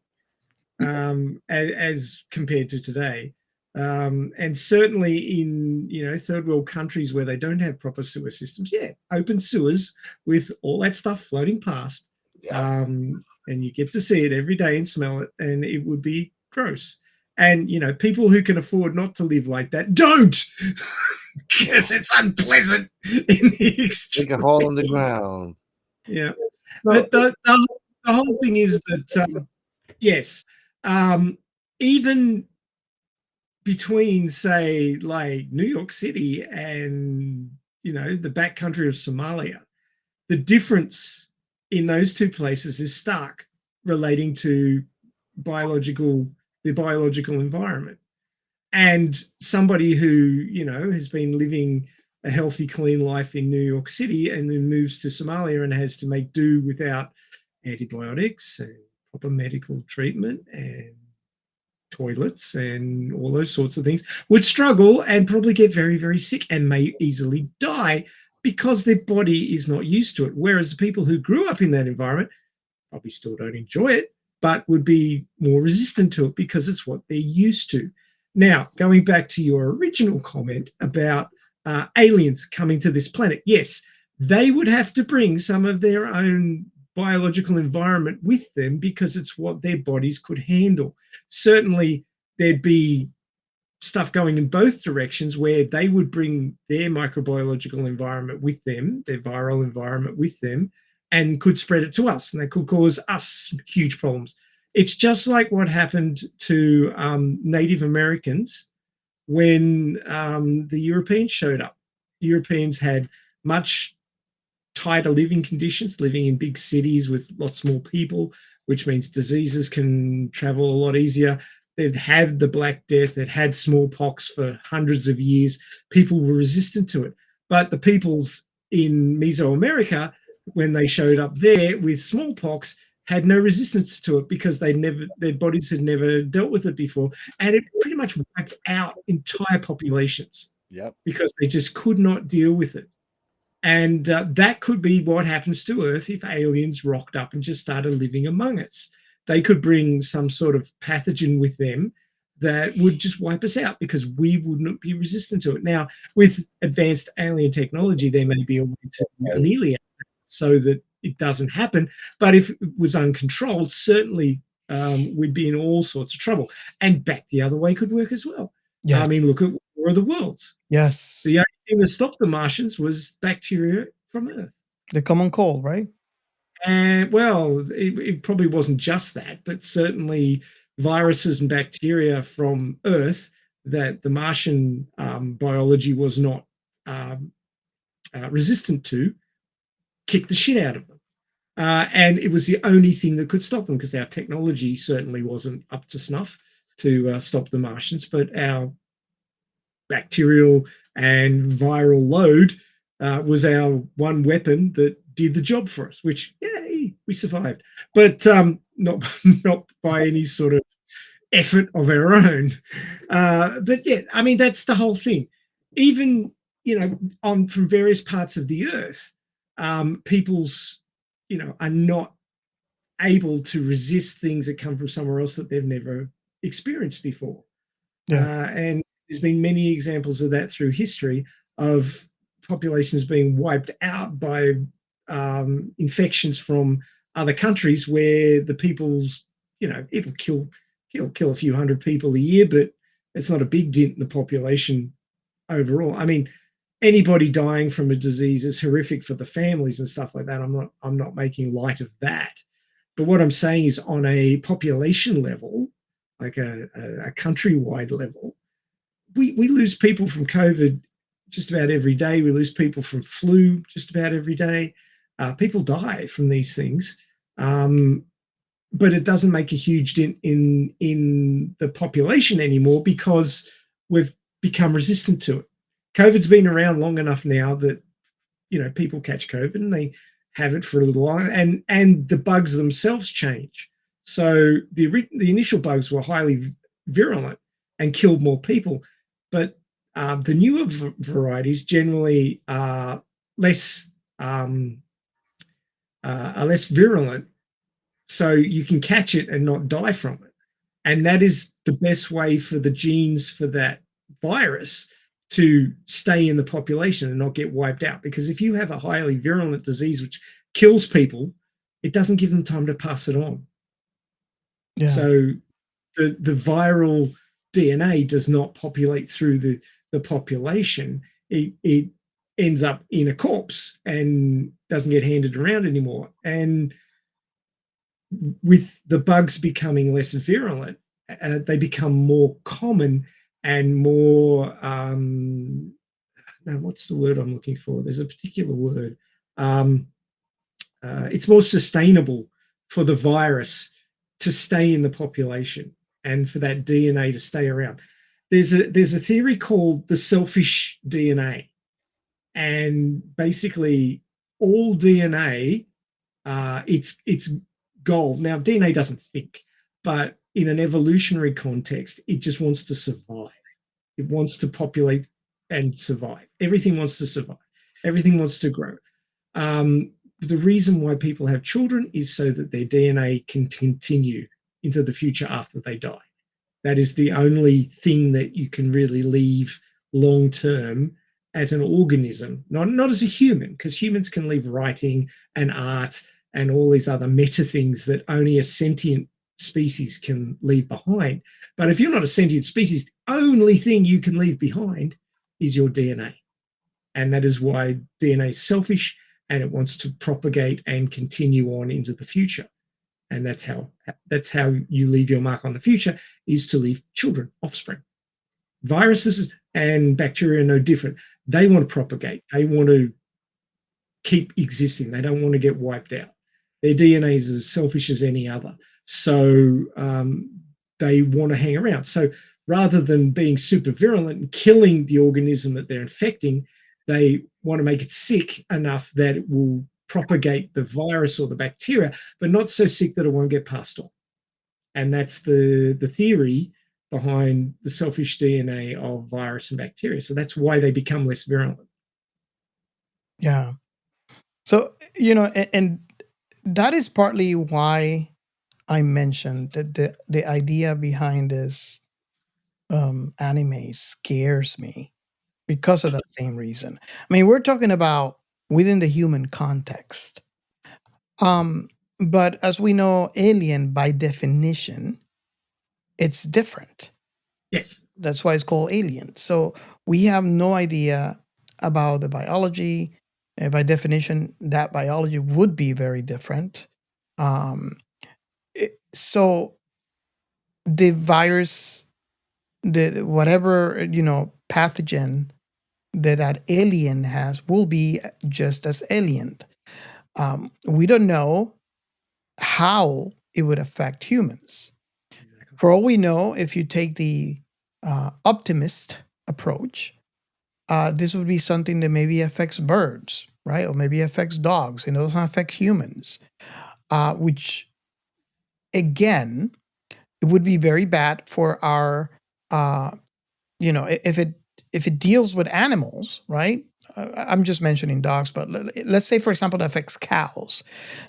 Speaker 1: as compared to today. And certainly in third world countries where they don't have proper sewer systems, open sewers with all that stuff floating past, and you get to see it every day and smell it, and it would be gross. And people who can afford not to live like that don't, because it's unpleasant in the extreme.
Speaker 6: Make a hole in the ground.
Speaker 1: Yeah, but the whole thing is that yes, even between, say, like New York City and the backcountry of Somalia, the difference in those two places is stark, relating to the biological environment. And somebody who has been living a healthy, clean life in New York City and then moves to Somalia and has to make do without antibiotics and proper medical treatment and toilets and all those sorts of things, would struggle and probably get very, very sick and may easily die because their body is not used to it. Whereas the people who grew up in that environment probably still don't enjoy it, but would be more resistant to it because it's what they're used to. Now, going back to your original comment about aliens coming to this planet, yes, they would have to bring some of their own biological environment with them because it's what their bodies could handle. Certainly, there'd be stuff going in both directions where they would bring their microbiological environment with them, their viral environment with them, and could spread it to us, and that could cause us huge problems. It's just like what happened to Native Americans when the Europeans showed up. Europeans had much tighter living conditions, living in big cities with lots more people, which means diseases can travel a lot easier. They'd had the Black Death, they'd had smallpox for hundreds of years. People were resistant to it. But the peoples in Mesoamerica, when they showed up there with smallpox, had no resistance to it because their bodies had never dealt with it before. And it pretty much wiped out entire populations.
Speaker 6: Yep.
Speaker 1: Because they just could not deal with it. And that could be what happens to Earth if aliens rocked up and just started living among us. They could bring some sort of pathogen with them that would just wipe us out because we wouldn't be resistant to it. Now, with advanced alien technology, there may be a way to ameliorate it so that it doesn't happen. But if it was uncontrolled, certainly we'd be in all sorts of trouble. And back the other way could work as well.
Speaker 5: Yes.
Speaker 1: I mean, look at War of the Worlds.
Speaker 5: Yes.
Speaker 1: The only thing that stopped the Martians was bacteria from Earth.
Speaker 5: The common cold, right?
Speaker 1: And well, it probably wasn't just that, but certainly viruses and bacteria from Earth that the Martian biology was not resistant to kicked the shit out of them. And it was the only thing that could stop them because our technology certainly wasn't up to snuff to stop the Martians, but our bacterial and viral load was our one weapon that did the job for us, which, yay, we survived. But not by any sort of effort of our own. But yeah, I mean, that's the whole thing. Even, from various parts of the Earth, people's, are not able to resist things that come from somewhere else that they've never experienced before.
Speaker 5: Yeah.
Speaker 1: And there's been many examples of that through history of populations being wiped out by infections from other countries where the people's, it'll kill a few hundred people a year, but it's not a big dent in the population overall. I mean, anybody dying from a disease is horrific for the families and stuff like that. I'm not making light of that. But what I'm saying is on a population level, like a countrywide level, we lose people from COVID just about every day. We lose people from flu just about every day. People die from these things, but it doesn't make a huge dent in the population anymore because we've become resistant to it. COVID's been around long enough now that people catch COVID and they have it for a little while, and the bugs themselves change. So the initial bugs were highly virulent and killed more people, but the newer varieties generally are less virulent, so you can catch it and not die from it. And that is the best way for the genes for that virus to stay in the population and not get wiped out. Because if you have a highly virulent disease which kills people, it doesn't give them time to pass it on.
Speaker 5: Yeah.
Speaker 1: So the viral DNA does not populate through the population. It ends up in a corpse and doesn't get handed around anymore. And with the bugs becoming less virulent, they become more common and more what's the word I'm looking for? There's a particular word. It's more sustainable for the virus to stay in the population and for that DNA to stay around. There's a theory called the selfish DNA, and basically all DNA, it's gold. Now DNA doesn't think, but in an evolutionary context, it just wants to survive. It wants to populate and survive. Everything wants to survive. Everything wants to grow. The reason why people have children is so that their DNA can continue into the future after they die. That is the only thing that you can really leave long term as an organism, not as a human, because humans can leave writing and art and all these other meta things that only a sentient species can leave behind. But if you're not a sentient species, the only thing you can leave behind is your DNA. And that is why DNA is selfish and it wants to propagate and continue on into the future. And that's how you leave your mark on the future, is to leave children, offspring. Viruses and bacteria are no different. They want to propagate. They want to keep existing. They don't want to get wiped out. Their DNA is as selfish as any other. So they want to hang around. So rather than being super virulent and killing the organism that they're infecting, they want to make it sick enough that it will propagate the virus or the bacteria, but not so sick that it won't get passed on. And that's the theory behind the selfish DNA of virus and bacteria. So that's why they become less virulent.
Speaker 5: Yeah. So, and that is partly why I mentioned that the idea behind this anime scares me, because of that same reason. I mean, we're talking about within the human context. But as we know, Alien, by definition, it's different.
Speaker 1: Yes.
Speaker 5: That's why it's called Alien. So we have no idea about the biology. By definition, that biology would be very different. So the virus, the whatever pathogen that alien has, will be just as alien. We don't know how it would affect humans. For all we know, if you take the optimist approach, this would be something that maybe affects birds, right? Or maybe affects dogs, and it doesn't affect humans, which, again, it would be very bad for our, if it deals with animals, right? I'm just mentioning dogs, but let's say, for example, it affects cows.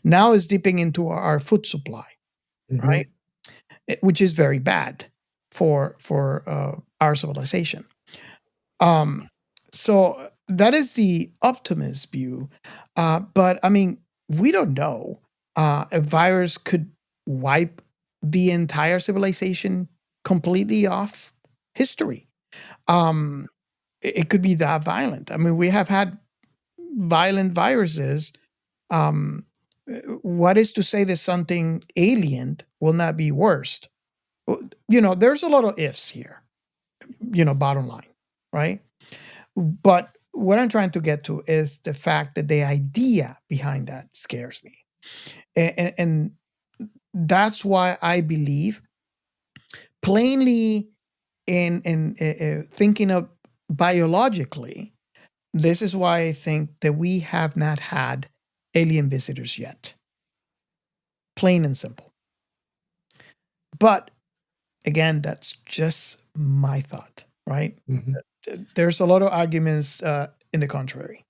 Speaker 5: Now it's dipping into our food supply, right? Which is very bad for our civilization. So that is the optimist view. But I mean, we don't know. A virus could wipe the entire civilization completely off history. It could be that violent. I mean, we have had violent viruses. What is to say that something alien will not be worse? There's a lot of ifs here, bottom line, right? But what I'm trying to get to is the fact that the idea behind that scares me. And that's why I believe, plainly, in thinking of biologically, this is why I think that we have not had alien visitors yet. Plain and simple. But again, that's just my thought, right? There's a lot of arguments in the contrary.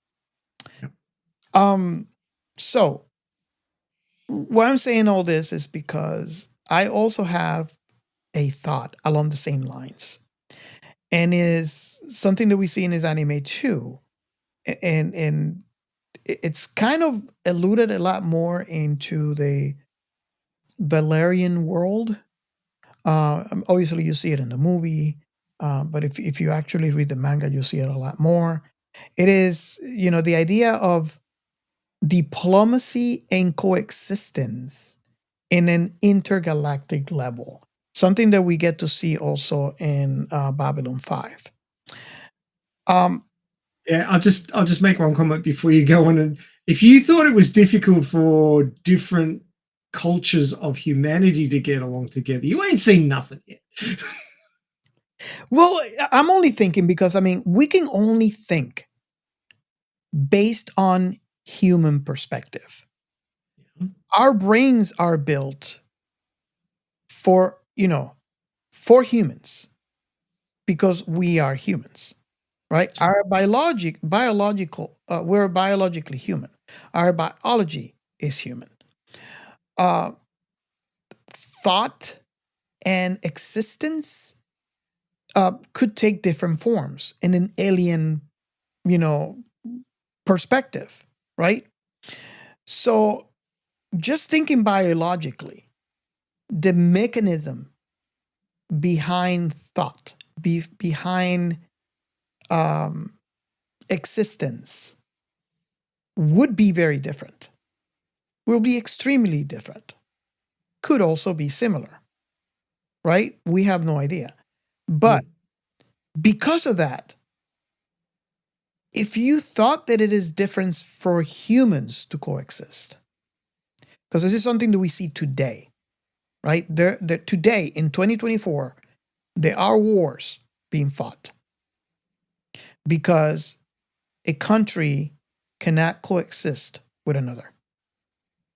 Speaker 5: So why I'm saying all this is because I also have a thought along the same lines, and is something that we see in his anime too, and it's kind of alluded a lot more into the Valerian world. Obviously, you see it in the movie, but if you actually read the manga, you see it a lot more. It is, the idea of diplomacy and coexistence in an intergalactic level, something that we get to see also in Babylon 5.
Speaker 1: Yeah, I'll just make one comment before you go on. And if you thought it was difficult for different cultures of humanity to get along together, you ain't seen nothing yet.
Speaker 5: Well, I'm only thinking because, I mean, we can only think based on human perspective. Our brains are built for humans, because we are humans, right? Our biological, we're biologically human. Our biology is human. Thought and existence could take different forms in an alien, perspective, right? So just thinking biologically, the mechanism behind thought, behind existence would be very different, will be extremely different, could also be similar, right? We have no idea. But because of that, if you thought that it is different for humans to coexist, because this is something that we see today, right? Today in 2024, there are wars being fought because a country cannot coexist with another,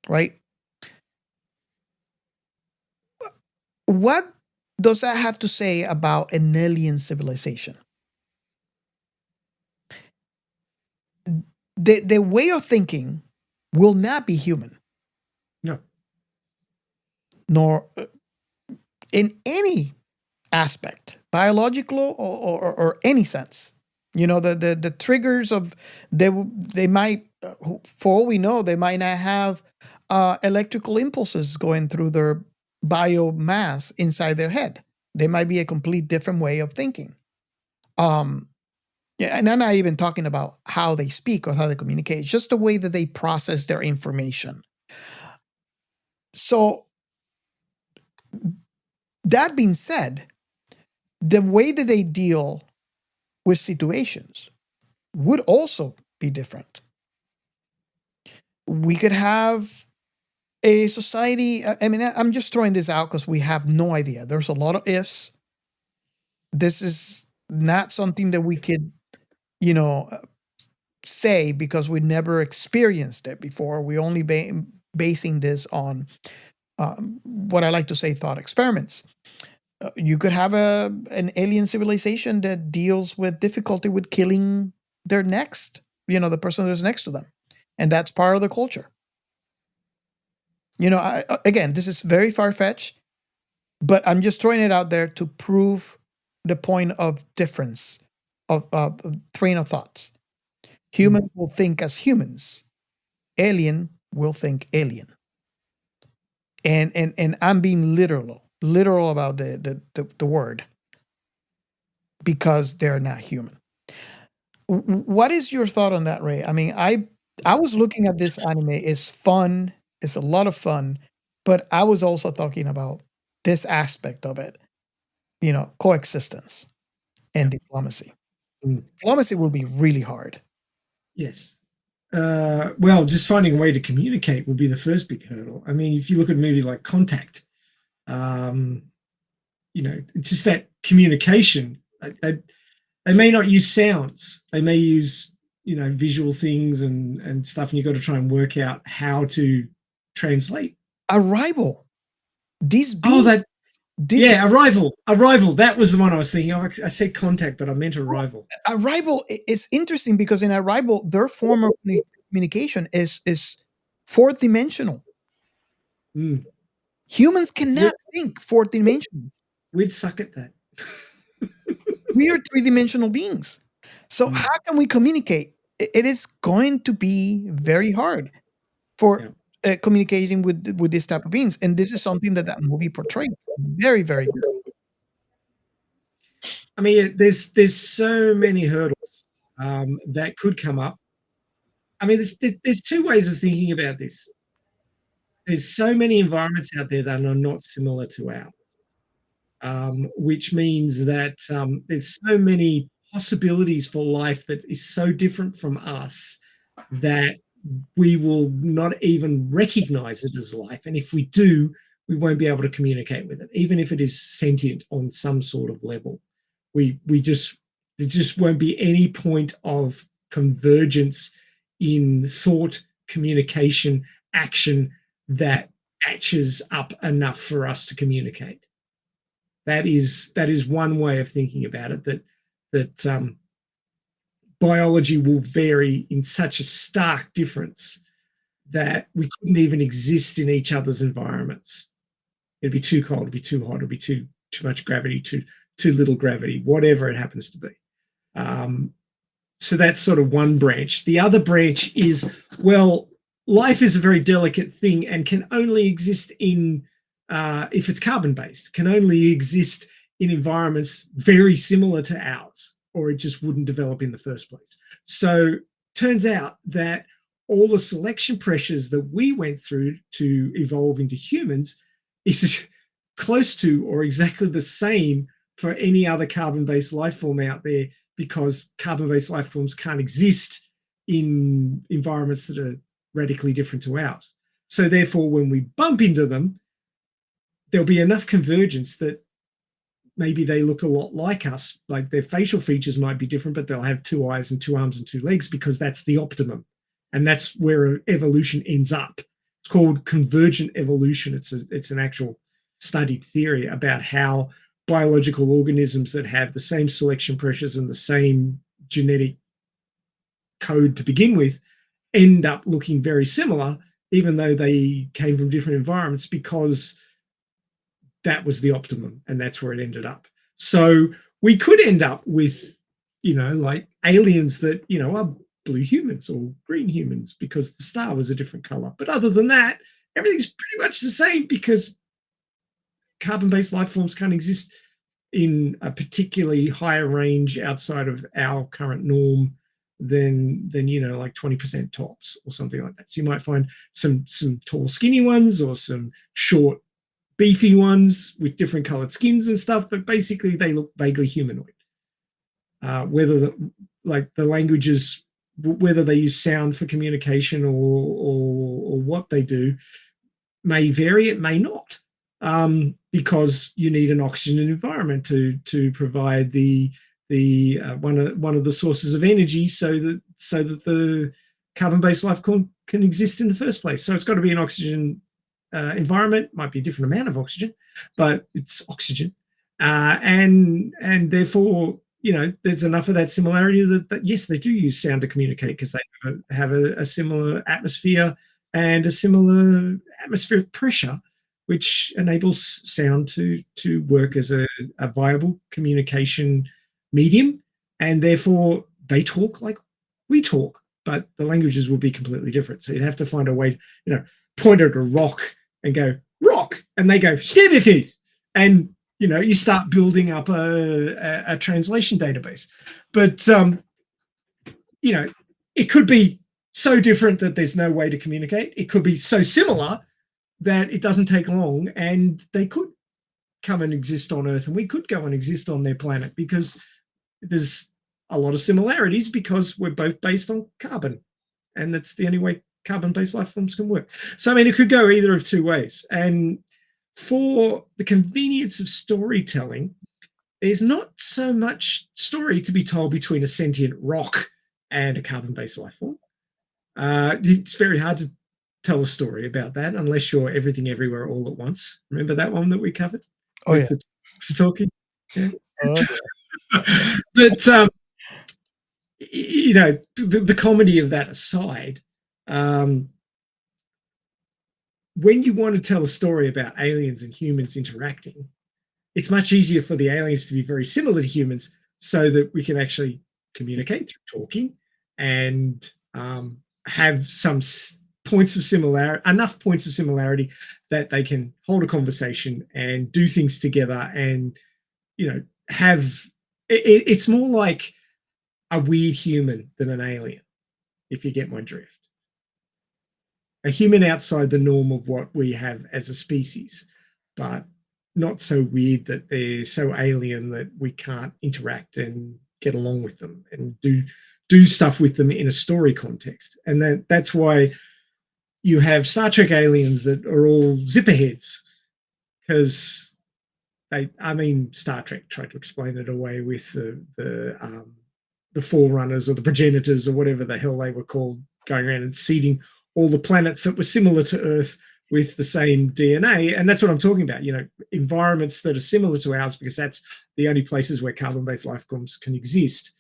Speaker 5: right? What does that have to say about an alien civilization? The way of thinking will not be human.
Speaker 1: No.
Speaker 5: Nor in any aspect, biological or any sense. The triggers of they might, for all we know, they might not have electrical impulses going through their biomass inside their head. They might be a complete different way of thinking. Yeah, and I'm not even talking about how they speak or how they communicate. It's just the way that they process their information. So that being said, the way that they deal with situations would also be different. We could have a society. I mean, I'm just throwing this out because we have no idea. There's a lot of ifs. This is not something that we could, say because we never experienced it before. We only basing this on what I like to say thought experiments. You could have an alien civilization that deals with difficulty with killing their next, the person that's next to them, and that's part of the culture. Again, this is very far-fetched, but I'm just throwing it out there to prove the point of difference of train of thoughts. Humans will think as humans. Alien will think alien. And I'm being literal about the word, because they're not human. What is your thought on that, Ray? I mean, I was looking at this anime. It's fun. It's a lot of fun, but I was also talking about this aspect of it, coexistence and diplomacy. Diplomacy will be really hard.
Speaker 1: Yes. Well, just finding a way to communicate will be the first big hurdle. I mean, if you look at a movie like Contact, it's just that communication. They may not use sounds. They may use, visual things and stuff, and you've got to try and work out how to translate.
Speaker 5: Arrival.
Speaker 1: Arrival. That was the one I was thinking of. I said Contact, but I meant Arrival.
Speaker 5: Arrival. It's interesting because in Arrival, their form of communication is fourth dimensional. Humans cannot think fourth dimensional.
Speaker 1: We'd suck at that.
Speaker 5: We are three-dimensional beings. So how can we communicate? It is going to be very hard for communicating with this type of beings. And this is something that movie portrayed very, very good.
Speaker 1: I mean, there's so many hurdles that could come up. I mean, there's two ways of thinking about this. There's so many environments out there that are not similar to ours, which means that there's so many possibilities for life that is so different from us that we will not even recognize it as life. And if we do, we won't be able to communicate with it, even if it is sentient on some sort of level. There just won't be any point of convergence in thought, communication, action that matches up enough for us to communicate. That is one way of thinking about it, that biology will vary in such a stark difference that we couldn't even exist in each other's environments. It'd be too cold, it'd be too hot, it'd be too much gravity, too little gravity, whatever it happens to be. So that's sort of one branch. The other branch is, well, life is a very delicate thing and can only exist in, if it's carbon-based, can only exist in environments very similar to ours, or it just wouldn't develop in the first place. So turns out that all the selection pressures that we went through to evolve into humans is close to or exactly the same for any other carbon-based life form out there, because carbon-based life forms can't exist in environments that are radically different to ours. So therefore, when we bump into them, there'll be enough convergence that maybe they look a lot like us, like their facial features might be different, but they'll have 2 eyes and 2 arms and 2 legs, because that's the optimum. And that's where evolution ends up. It's called convergent evolution. It's an actual studied theory about how biological organisms that have the same selection pressures and the same genetic code to begin with end up looking very similar, even though they came from different environments, because that was the optimum and that's where it ended up. So we could end up with, like aliens that, are blue humans or green humans because the star was a different color. But other than that, everything's pretty much the same, because carbon-based life forms can't exist in a particularly higher range outside of our current norm than like 20% tops or something like that. So you might find some tall skinny ones or some short beefy ones with different colored skins and stuff, but basically they look vaguely humanoid. Whether the languages, whether they use sound for communication or what they do may vary, it may not. Because you need an oxygen environment to provide the one of the sources of energy, so that the carbon-based life can exist in the first place. So it's got to be an oxygen environment. Might be a different amount of oxygen, but it's oxygen, and therefore there's enough of that similarity that yes, they do use sound to communicate, because they have a similar atmosphere and a similar atmospheric pressure, which enables sound to work as a viable communication medium. And therefore they talk like we talk, but the languages will be completely different. So you'd have to find a way, point at a rock and go, rock, and they go, Stebefith. And, you start building up a translation database. But, it could be so different that there's no way to communicate. It could be so similar that it doesn't take long, and they could come and exist on Earth, and we could go and exist on their planet, because there's a lot of similarities, because we're both based on carbon, and that's the only way carbon-based life forms can work. So, it could go either of two ways. And for the convenience of storytelling, there's not so much story to be told between a sentient rock and a carbon-based life form. It's very hard to tell a story about that unless you're everything everywhere all at once. Remember that one that we covered?
Speaker 5: Oh, yeah.
Speaker 1: The talking. Yeah.
Speaker 5: Oh, yeah.
Speaker 1: But the comedy of that aside, when you want to tell a story about aliens and humans interacting, it's much easier for the aliens to be very similar to humans, so that we can actually communicate through talking and have some points of similarity, enough points of similarity that they can hold a conversation and do things together, and have it's more like a weird human than an alien, if you get my drift. A human outside the norm of what we have as a species, but not so weird that they're so alien that we can't interact and get along with them and do stuff with them in a story context. And that's why you have Star Trek aliens that are all zipperheads, because Star Trek tried to explain it away with the forerunners or the progenitors or whatever the hell they were called, going around and seeding all the planets that were similar to Earth with the same DNA. And that's what I'm talking about, environments that are similar to ours, because that's the only places where carbon-based life forms can exist.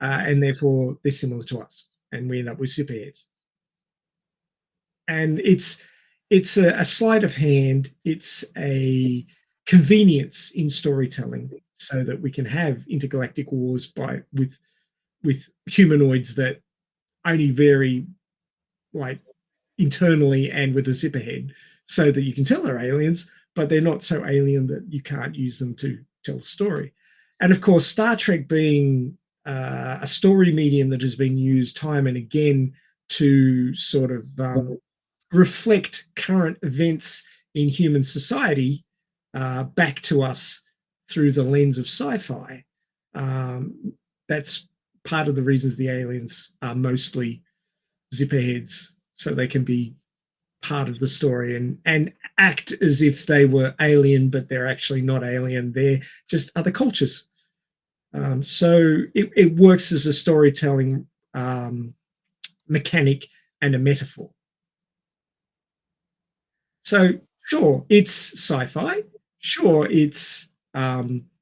Speaker 1: And therefore they're similar to us, and we end up with zipperheads. And it's it's a sleight of hand. It's a convenience in storytelling, so that we can have intergalactic wars with humanoids that only vary like internally and with a zipper head, so that you can tell they're aliens, but they're not so alien that you can't use them to tell the story. And of course, Star Trek being a story medium that has been used time and again to sort of reflect current events in human society back to us through the lens of sci-fi. That's part of the reasons the aliens are mostly zipperheads, so they can be part of the story and act as if they were alien, but they're actually not alien. They're just other cultures. So it works as a storytelling mechanic and a metaphor. So sure, it's sci-fi. Sure, it's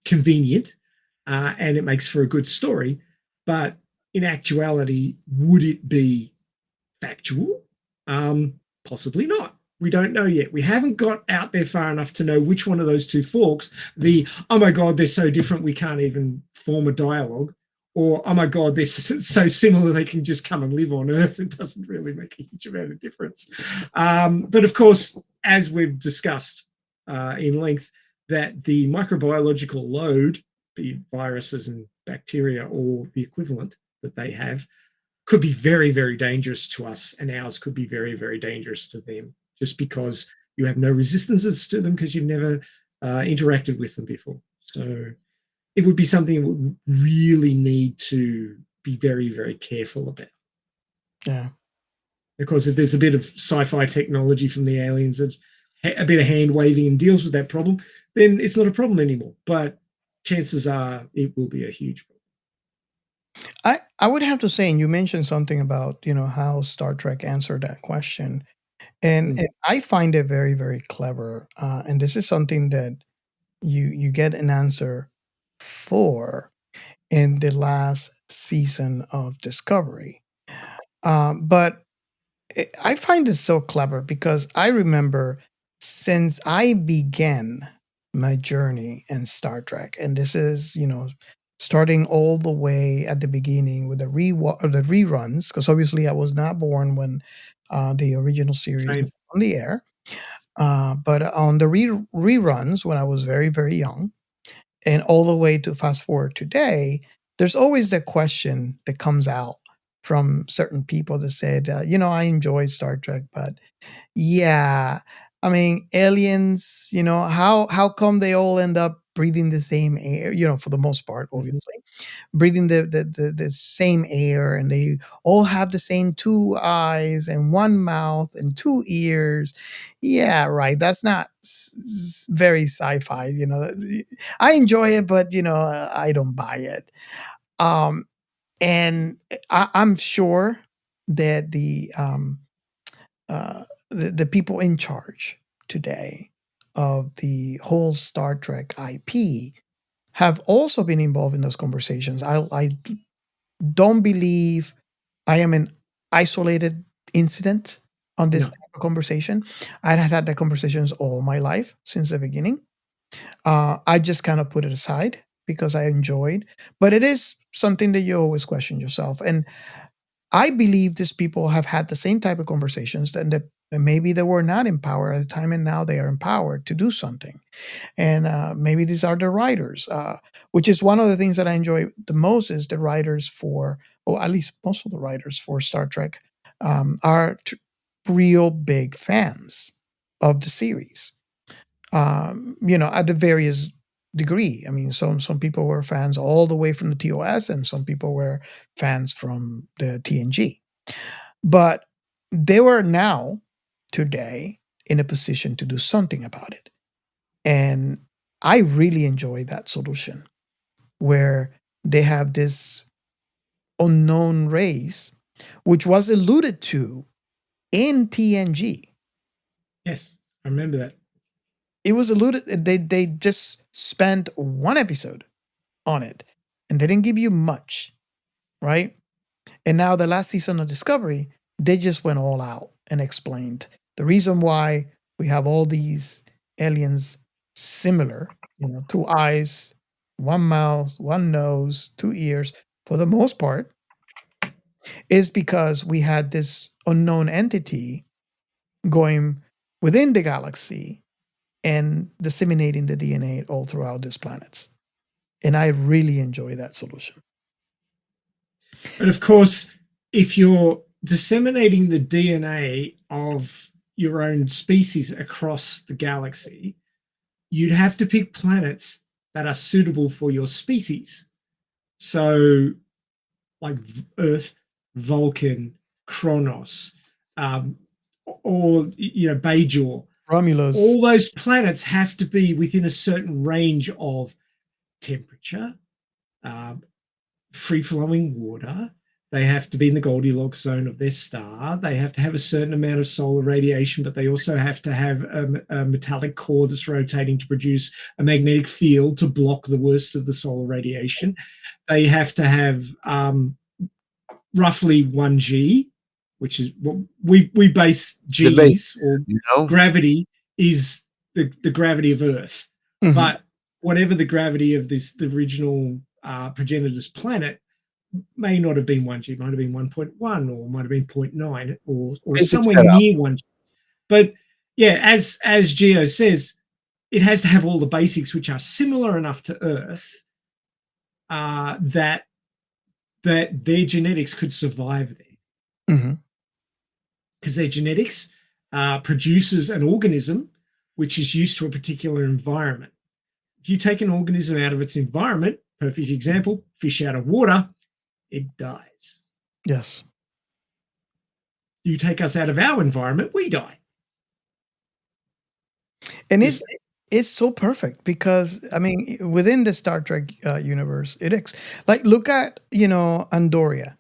Speaker 1: convenient, and it makes for a good story. But in actuality, would it be factual? Possibly not. We don't know yet. We haven't got out there far enough to know which one of those two forks, oh my God, they're so different we can't even form a dialogue, or oh my God, they're so similar they can just come and live on Earth. It doesn't really make a huge amount of difference. But of course, as we've discussed in length, that the microbiological load, be viruses and bacteria or the equivalent that they have, could be very, very dangerous to us, and ours could be very, very dangerous to them, just because you have no resistances to them because you've never interacted with them before. So it would be something we really need to be very, very careful about.
Speaker 5: Yeah.
Speaker 1: Because if there's a bit of sci-fi technology from the aliens that's a bit of hand waving and deals with that problem, then it's not a problem anymore. But chances are it will be a huge problem.
Speaker 5: I would have to say, and you mentioned something about, how Star Trek answered that question. And I find it very, very clever. And this is something that you get an answer for in the last season of Discovery. But I find it so clever because I remember since I began my journey in Star Trek, and this is, starting all the way at the beginning with the reruns, because obviously I was not born when the original series was on the air. But on the reruns when I was very, very young, and all the way to fast forward today, there's always the question that comes out from certain people that said, I enjoy Star Trek, but yeah, I mean, aliens, how come they all end up breathing the same air, for the most part, obviously, breathing the same air, and they all have the same two eyes and one mouth and two ears. Yeah, right. That's not very sci-fi, I enjoy it, but I don't buy it. And I'm sure that the people in charge today of the whole Star Trek IP have also been involved in those conversations. I don't believe I am an isolated incident on this type of conversation. I had the conversations all my life since the beginning. I just kind of put it aside because I enjoyed, but it is something that you always question yourself. And I believe these people have had the same type of conversations that maybe they were not empowered at the time, and now they are empowered to do something. And maybe these are the writers, which is one of the things that I enjoy the most is the writers for, or at least most of the writers for Star Trek are real big fans of the series. At the various degree. I mean, some people were fans all the way from the TOS, and some people were fans from the TNG. But they were now today in a position to do something about it. And I really enjoy that solution where they have this unknown race, which was alluded to in TNG.
Speaker 1: Yes, I remember that.
Speaker 5: It was alluded, they just spent one episode on it and they didn't give you much, right? And now the last season of Discovery, they just went all out and explained The reason why we have all these aliens similar, 2 eyes, 1 mouth, 1 nose, 2 ears, for the most part, is because we had this unknown entity going within the galaxy and disseminating the DNA all throughout these planets. And I really enjoy that solution.
Speaker 1: But of course, if you're disseminating the DNA of your own species across the galaxy, you'd have to pick planets that are suitable for your species. So, like Earth, Vulcan, Kronos, or Bajor,
Speaker 5: Romulus.
Speaker 1: all those planets have to be within a certain range of temperature, free-flowing water. They have to be in the Goldilocks zone of their star. They have to have a certain amount of solar radiation, but they also have to have a metallic core that's rotating to produce a magnetic field to block the worst of the solar radiation. They have to have roughly 1G, which is what we base G's or gravity is the gravity of Earth.
Speaker 5: Mhm.
Speaker 1: But whatever the gravity of the original progenitor's planet may not have been 1G, might have been 1.1 or might have been 0.9 or somewhere near 1G. But yeah, as Geo says, it has to have all the basics which are similar enough to Earth that their genetics could survive there.
Speaker 5: Mhm.
Speaker 1: Because their genetics produces an organism which is used to a particular environment. If you take an organism out of its environment, perfect example, fish out of water, it dies.
Speaker 5: Yes.
Speaker 1: You take us out of our environment, we die.
Speaker 5: And it's so perfect because, I mean, within the Star Trek universe, like, look at, Andoria,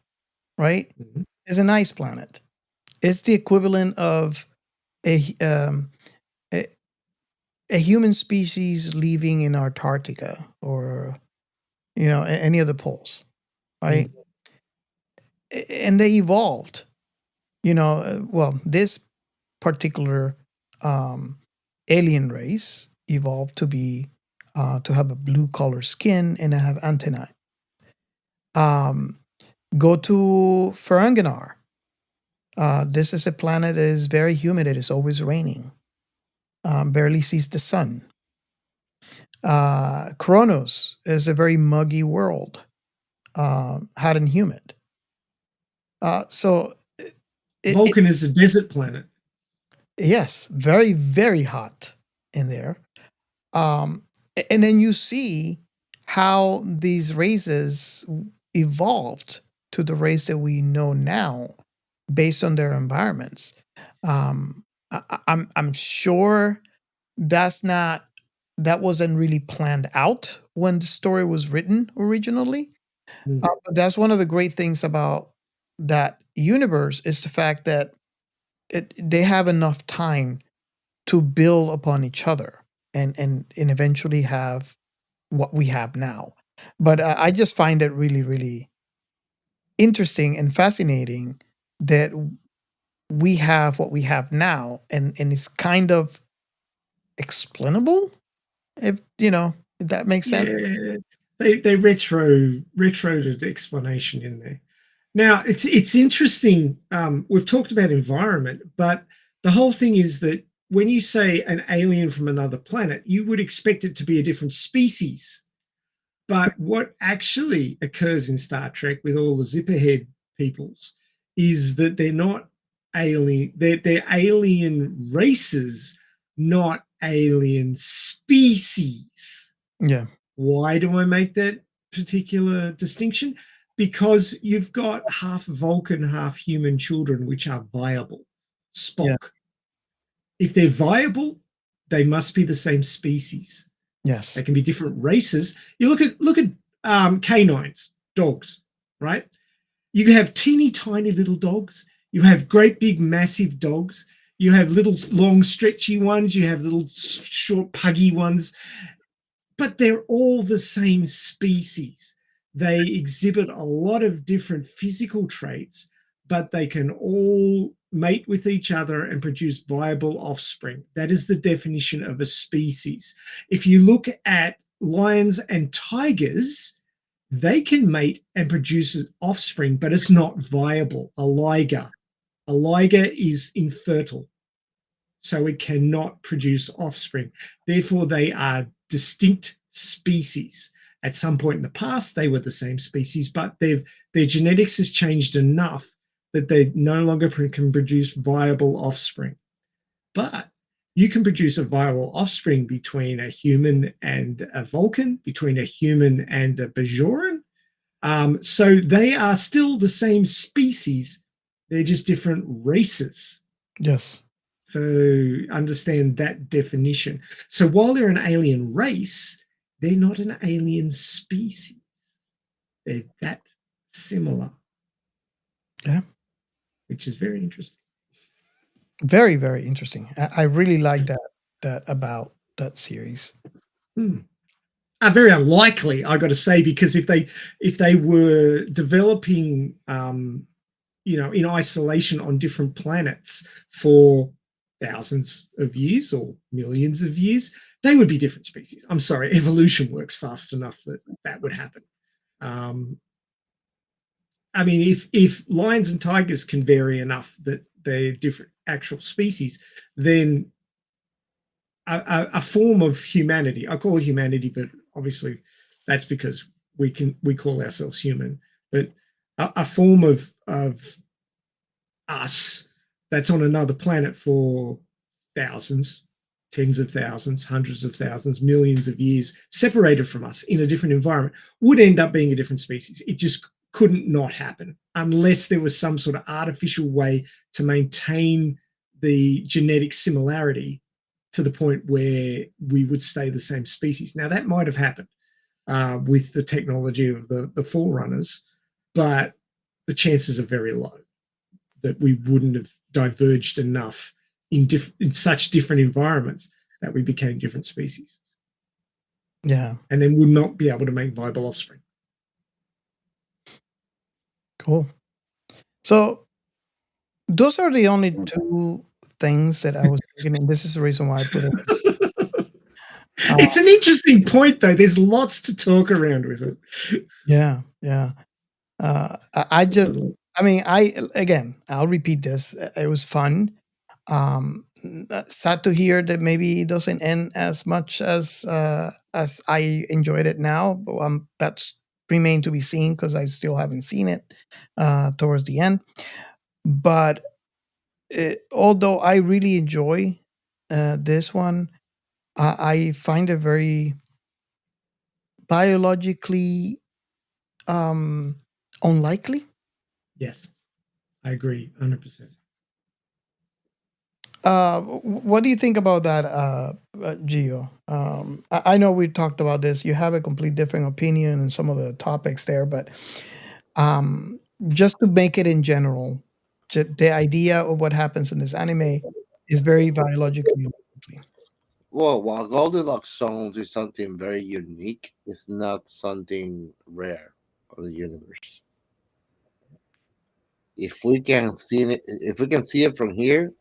Speaker 5: right?
Speaker 1: Mhm.
Speaker 5: It's an ice planet. It's the equivalent of a human species living in Antarctica or, any of the poles, right? And they evolved, well, this particular alien race evolved to be to have a blue color skin and have antennae. Go to Ferenginar. This is a planet that is very humid. It is always raining. Barely sees the sun. Kronos is a very muggy world, hot and humid. So
Speaker 1: Vulcan is a desert planet.
Speaker 5: Yes, very, very hot in there. And then you see how these races evolved to the race that we know now based on their environments. I'm sure that wasn't really planned out when the story was written originally. But that's one of the great things about that universe is the fact that they have enough time to build upon each other and eventually have what we have now. But I just find it really, really interesting and fascinating that we have what we have now, and it's kind of explainable, if that makes sense.
Speaker 1: Yeah, they retroed the explanation in there. Now it's interesting. We've talked about environment, but the whole thing is that when you say an alien from another planet, you would expect it to be a different species. But what actually occurs in Star Trek with all the zipperhead peoples is that they're not alien. They're alien races, not alien species.
Speaker 5: Yeah.
Speaker 1: Why do I make that particular distinction? Because you've got half Vulcan, half human children, which are viable. Spock.
Speaker 5: Yeah.
Speaker 1: If they're viable, they must be the same species.
Speaker 5: Yes.
Speaker 1: They can be different races. You look at canines, dogs, right? You can have teeny tiny little dogs. You have great big massive dogs. You have little long stretchy ones. You have little short puggy ones. But they're all the same species. They exhibit a lot of different physical traits, but they can all mate with each other and produce viable offspring. That is the definition of a species. If you look at lions and tigers, they can mate and produce an offspring, but it's not viable. A liger is infertile, so it cannot produce offspring. Therefore, they are distinct species. At some point in the past, they were the same species, but their genetics has changed enough that they no longer can produce viable offspring. But you can produce a viable offspring between a human and a Vulcan, between a human and a Bajoran. So they are still the same species. They're just different races.
Speaker 5: Yes.
Speaker 1: So understand that definition. So while they're an alien race, they're not an alien species. They're that similar.
Speaker 5: Yeah.
Speaker 1: Which is very interesting.
Speaker 5: Very, very interesting. I really like that about that series.
Speaker 1: Very unlikely, I got to say, because if they were developing, in isolation on different planets for thousands of years or millions of years, they would be different species. I'm sorry, evolution works fast enough that would happen. I mean, if lions and tigers can vary enough that they're different actual species, then a form of humanity, I call it humanity, but obviously that's because we call ourselves human, but a form of us that's on another planet for thousands, tens of thousands, hundreds of thousands, millions of years, separated from us in a different environment, would end up being a different species. It just couldn't not happen unless there was some sort of artificial way to maintain the genetic similarity to the point where we would stay the same species. Now, that might have happened with the technology of the Forerunners, but the chances are very low that we wouldn't have diverged enough in such different environments that we became different species.
Speaker 5: Yeah.
Speaker 1: And then would not be able to make viable offspring.
Speaker 5: Cool. So those are the only two things that I was thinking, and this is the reason why I put it.
Speaker 1: It's an interesting point, though. There's lots to talk around with it.
Speaker 5: Yeah. I'll repeat this. It was fun. Sad to hear that maybe it doesn't end as much as I enjoyed it now. But that's remained to be seen because I still haven't seen it towards the end. But although I really enjoy this one, I find it very biologically unlikely.
Speaker 1: Yes, I agree 100%.
Speaker 5: What do you think about that, Gio? I know we talked about this. You have a complete different opinion on some of the topics there, but just to make it in general, the idea of what happens in this anime is very biologically unlikely.
Speaker 6: Well, while Goldilocks zones is something very unique, it's not something rare of the universe. If we can see it from here,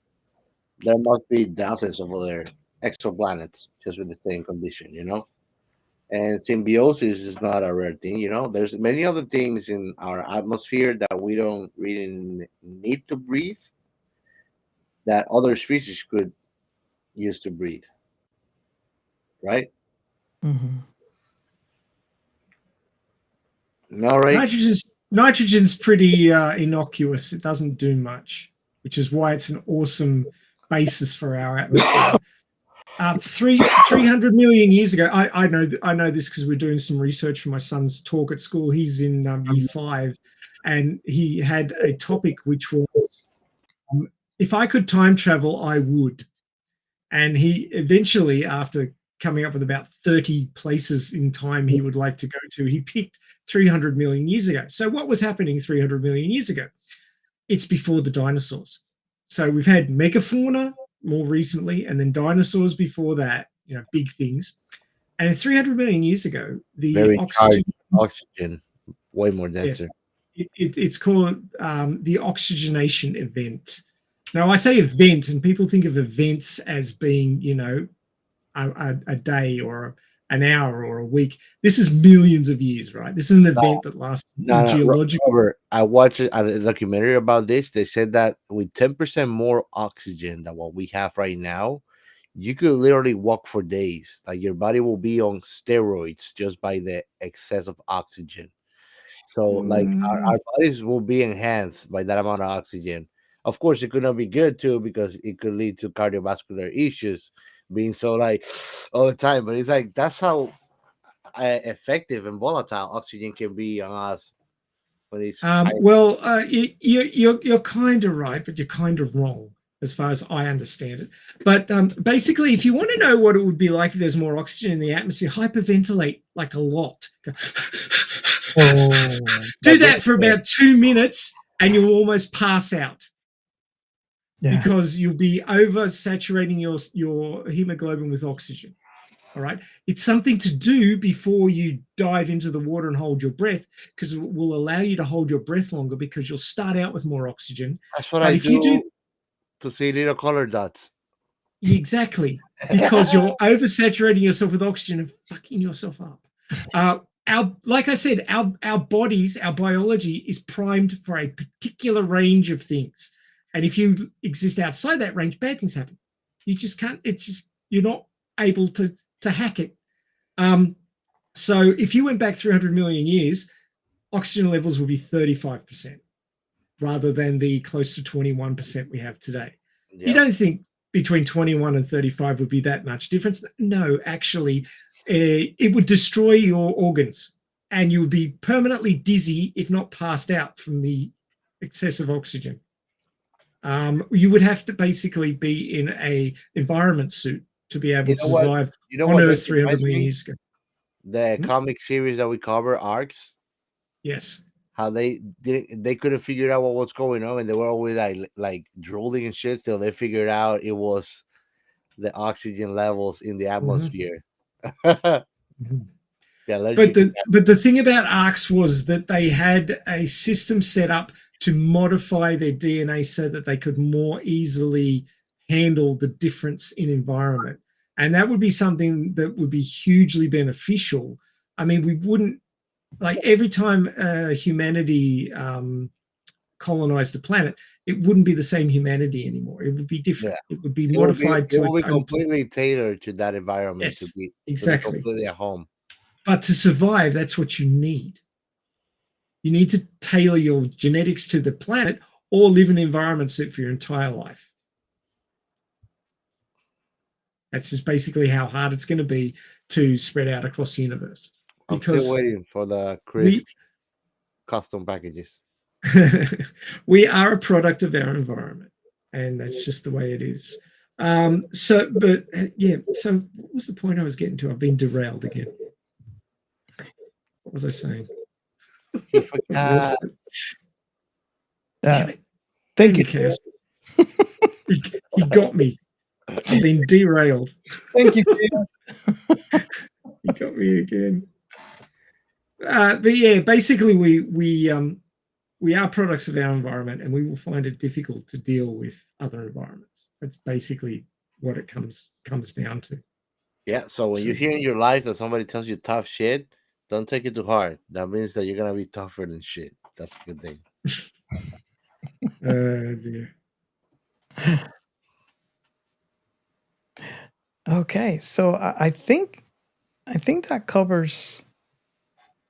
Speaker 6: there must be thousands of other exoplanets just with the same condition, And symbiosis is not a rare thing, There's many other things in our atmosphere that we don't really need to breathe that other species could use to breathe, right?
Speaker 5: Mm-hmm.
Speaker 6: All right.
Speaker 1: Nitrogen's pretty innocuous. It doesn't do much, which is why it's an awesome basis for our atmosphere. 300 million years ago, I know this because we're doing some research for my son's talk at school. He's in year 5, and he had a topic which was, if I could time travel, I would. And he eventually, after coming up with about 30 places in time he would like to go to, he picked 300 million years ago. So what was happening 300 million years ago? It's before the dinosaurs. So we've had megafauna more recently, and then dinosaurs before that, big things. And 300 million years ago, the
Speaker 6: very
Speaker 1: oxygen,
Speaker 6: way more denser.
Speaker 1: Yes, it's called the oxygenation event. Now, I say event, and people think of events as being, a day or an hour or a week. This is millions of years, right? This is an event that lasts in geological.
Speaker 6: Robert, I watched a documentary about this. They said that with 10% more oxygen than what we have right now, you could literally walk for days. Like your body will be on steroids just by the excess of oxygen. So, like our bodies will be enhanced by that amount of oxygen. Of course, it could not be good too because it could lead to cardiovascular issues, being so like all the time. But it's like that's how effective and volatile oxygen can be on us when it's high.
Speaker 1: Well, you're kind of right, but you're kind of wrong as far as I understand it. But basically, if you want to know what it would be like if there's more oxygen in the atmosphere, hyperventilate like a lot. Do that for about 2 minutes, and you'll almost pass out. Yeah. Because you'll be oversaturating your hemoglobin with oxygen. All right. It's something to do before you dive into the water and hold your breath, because it will allow you to hold your breath longer because you'll start out with more oxygen.
Speaker 6: That's what I do to see little color dots.
Speaker 1: Exactly. Because you're oversaturating yourself with oxygen and fucking yourself up. Like I said, our bodies, our biology is primed for a particular range of things. And if you exist outside that range, bad things happen. You just can't, you're not able to hack it. So if you went back 300 million years, oxygen levels would be 35% rather than the close to 21% we have today. Yep. You don't think between 21 and 35 would be that much difference? No, actually, it would destroy your organs and you would be permanently dizzy, if not passed out from the excessive oxygen. You would have to basically be in a environment suit to be able to survive on Earth 300 million years ago.
Speaker 6: The comic series that we cover, Arcs.
Speaker 1: Yes.
Speaker 6: How they couldn't figure out what was going on, and they were always like drooling and shit till they figured out it was the oxygen levels in the atmosphere.
Speaker 1: But the thing about Arcs was that they had a system set up to modify their DNA so that they could more easily handle the difference in environment. And that would be something that would be hugely beneficial. I mean, we wouldn't, like every time humanity colonized the planet, it wouldn't be the same humanity anymore. It would be different. Yeah. It would be modified
Speaker 6: it would be completely tailored to that environment.
Speaker 1: Yes,
Speaker 6: to be
Speaker 1: exactly.
Speaker 6: Completely at home.
Speaker 1: But to survive, that's what you need. You need to tailor your genetics to the planet or live in an environment suit for your entire life. That's just basically how hard it's going to be to spread out across the universe.
Speaker 6: Because I'm still waiting for the crisp custom packages.
Speaker 1: We are a product of our environment, and that's just the way it is. So what was the point I was getting to? I've been derailed again. What was I saying?
Speaker 5: Thank you.
Speaker 1: He got me. I've been derailed.
Speaker 5: Thank you.
Speaker 1: He got me again. But yeah, basically we are products of our environment, and we will find it difficult to deal with other environments. That's basically what it comes down to.
Speaker 6: Yeah. So when you hear in your life that somebody tells you tough shit, don't take it too hard. That means that you're gonna be tougher than shit. That's a good thing.
Speaker 1: Dear.
Speaker 5: Okay, so I think that covers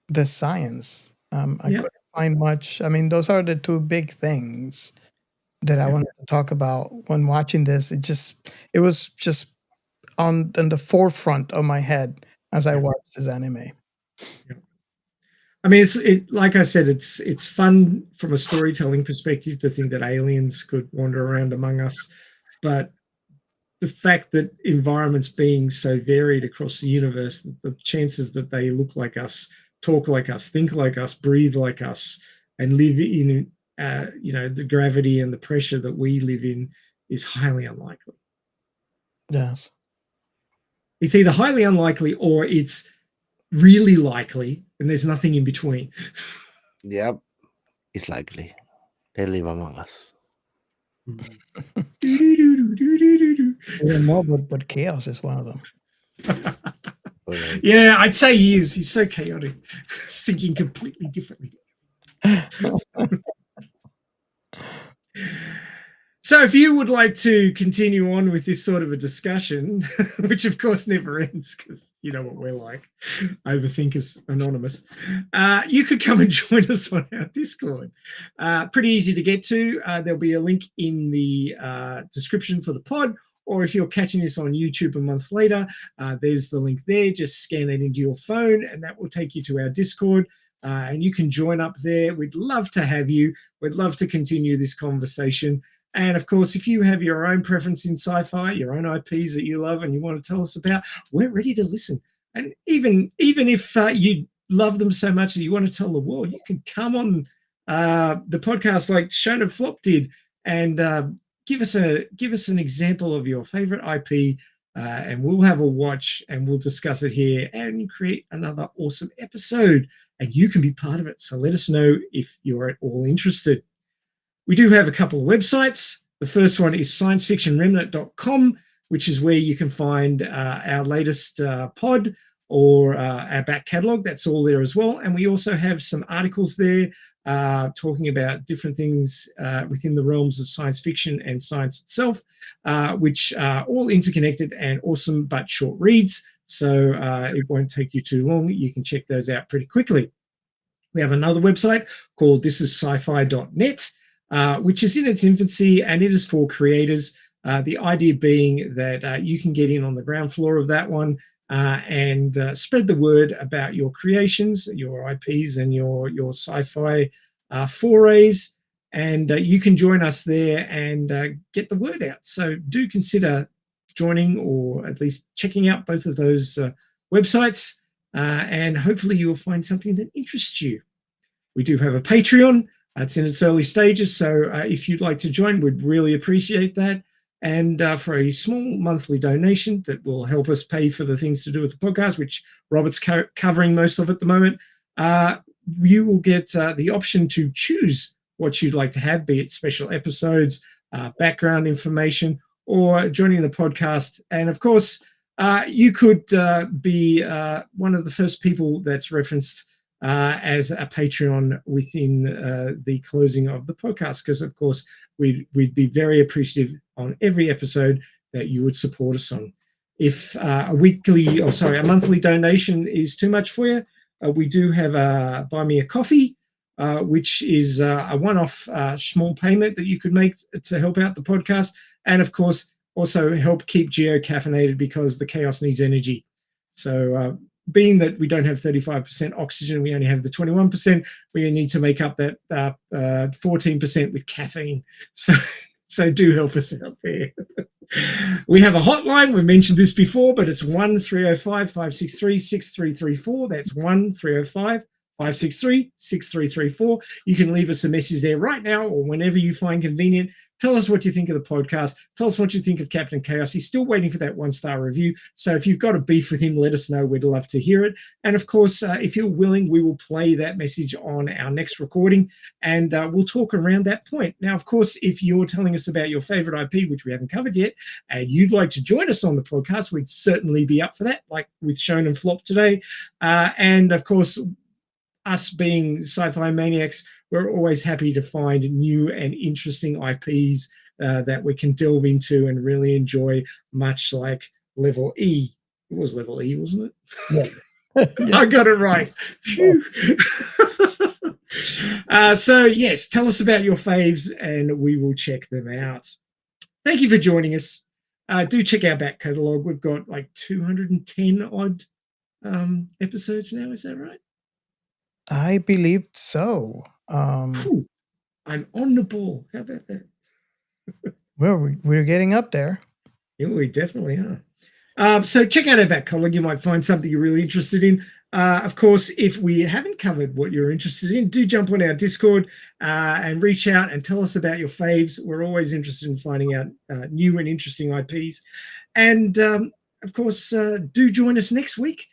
Speaker 5: the science. I couldn't find much. I mean, those are the two big things that I wanted to talk about when watching this. It was just on the forefront of my head as I watched this anime.
Speaker 1: Yeah. I mean, like I said, it's fun from a storytelling perspective to think that aliens could wander around among us, but the fact that environments being so varied across the universe, the chances that they look like us, talk like us, think like us, breathe like us, and live in the gravity and the pressure that we live in is highly unlikely.
Speaker 5: Yes.
Speaker 1: It's either highly unlikely or it's really likely, and there's nothing in between.
Speaker 6: Yep. It's likely. They live among us.
Speaker 5: No, but chaos is one of them.
Speaker 1: Yeah, I'd say he is. He's so chaotic, thinking completely differently. So if you would like to continue on with this sort of a discussion, which of course never ends because you know what we're like, Overthinkers Anonymous, you could come and join us on our Discord. Pretty easy to get to. There'll be a link in the description for the pod, or if you're catching this on YouTube a month later, there's the link there. Just scan that into your phone and that will take you to our Discord. And you can join up there. We'd love to have you. We'd love to continue this conversation. And of course, if you have your own preference in sci-fi, your own IPs that you love and you want to tell us about, we're ready to listen. And even if you love them so much that you want to tell the world, you can come on the podcast like Shonen Flop did and give us an example of your favorite IP, and we'll have a watch and we'll discuss it here and create another awesome episode. And you can be part of it. So let us know if you're at all interested. We do have a couple of websites. The first one is sciencefictionremnant.com, which is where you can find our latest pod or our back catalogue. That's all there as well. And we also have some articles there talking about different things within the realms of science fiction and science itself, which are all interconnected and awesome but short reads. So it won't take you too long. You can check those out pretty quickly. We have another website called thisissci-fi.net. Which is in its infancy, and it is for creators. The idea being that you can get in on the ground floor of that one and spread the word about your creations, your IPs, and your sci-fi forays. And you can join us there and get the word out. So do consider joining or at least checking out both of those websites, and hopefully you'll find something that interests you. We do have a Patreon. It's in its early stages, so if you'd like to join, we'd really appreciate that. And for a small monthly donation that will help us pay for the things to do with the podcast, which Robert's covering most of at the moment, you will get the option to choose what you'd like to have, be it special episodes, background information, or joining the podcast. And of course, you could be one of the first people that's referenced as a Patreon within the closing of the podcast, because of course we'd be very appreciative on every episode that you would support us on. If a monthly donation is too much for you, we do have a Buy Me a Coffee, which is a one-off small payment that you could make to help out the podcast, and of course also help keep Geo caffeinated because the chaos needs energy. So being that we don't have 35% oxygen, we only have the 21%, we need to make up that 14% with caffeine. So do help us out there. We have a hotline. We mentioned this before, but it's 1-305-563-6334. That's 1-305-563-6334. You can leave us a message there right now or whenever you find convenient. Tell us what you think of the podcast. Tell us what you think of Captain Chaos. He's still waiting for that 1-star review. So if you've got a beef with him, let us know. We'd love to hear it. And of course, if you're willing, we will play that message on our next recording and we'll talk around that point. Now, of course, if you're telling us about your favorite IP, which we haven't covered yet, and you'd like to join us on the podcast, we'd certainly be up for that, like with Shonen Flop today. And of course, us being sci-fi maniacs, we're always happy to find new and interesting IPs that we can delve into and really enjoy, much like Level E. It was Level E, wasn't it?
Speaker 5: Yeah.
Speaker 1: I got it right. Phew. So, yes, tell us about your faves and we will check them out. Thank you for joining us. Do check our back catalogue. We've got like 210 odd episodes now. Is that right?
Speaker 5: I believe so.
Speaker 1: I'm on the ball. How about that?
Speaker 5: Well, we're getting up there.
Speaker 1: Yeah, we definitely are. So check out our back catalogue. You might find something you're really interested in. Of course, if we haven't covered what you're interested in, do jump on our Discord and reach out and tell us about your faves. We're always interested in finding out new and interesting IPs. And, of course, do join us next week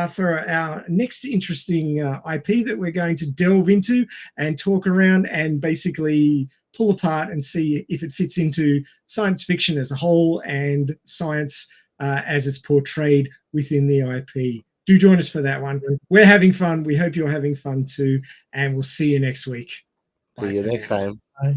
Speaker 1: for our next interesting IP that we're going to delve into and talk around and basically pull apart and see if it fits into science fiction as a whole and science as it's portrayed within the IP. Do join us for that one. We're having fun. We hope you're having fun too, and we'll see you next week.
Speaker 6: See you next time.
Speaker 5: Bye.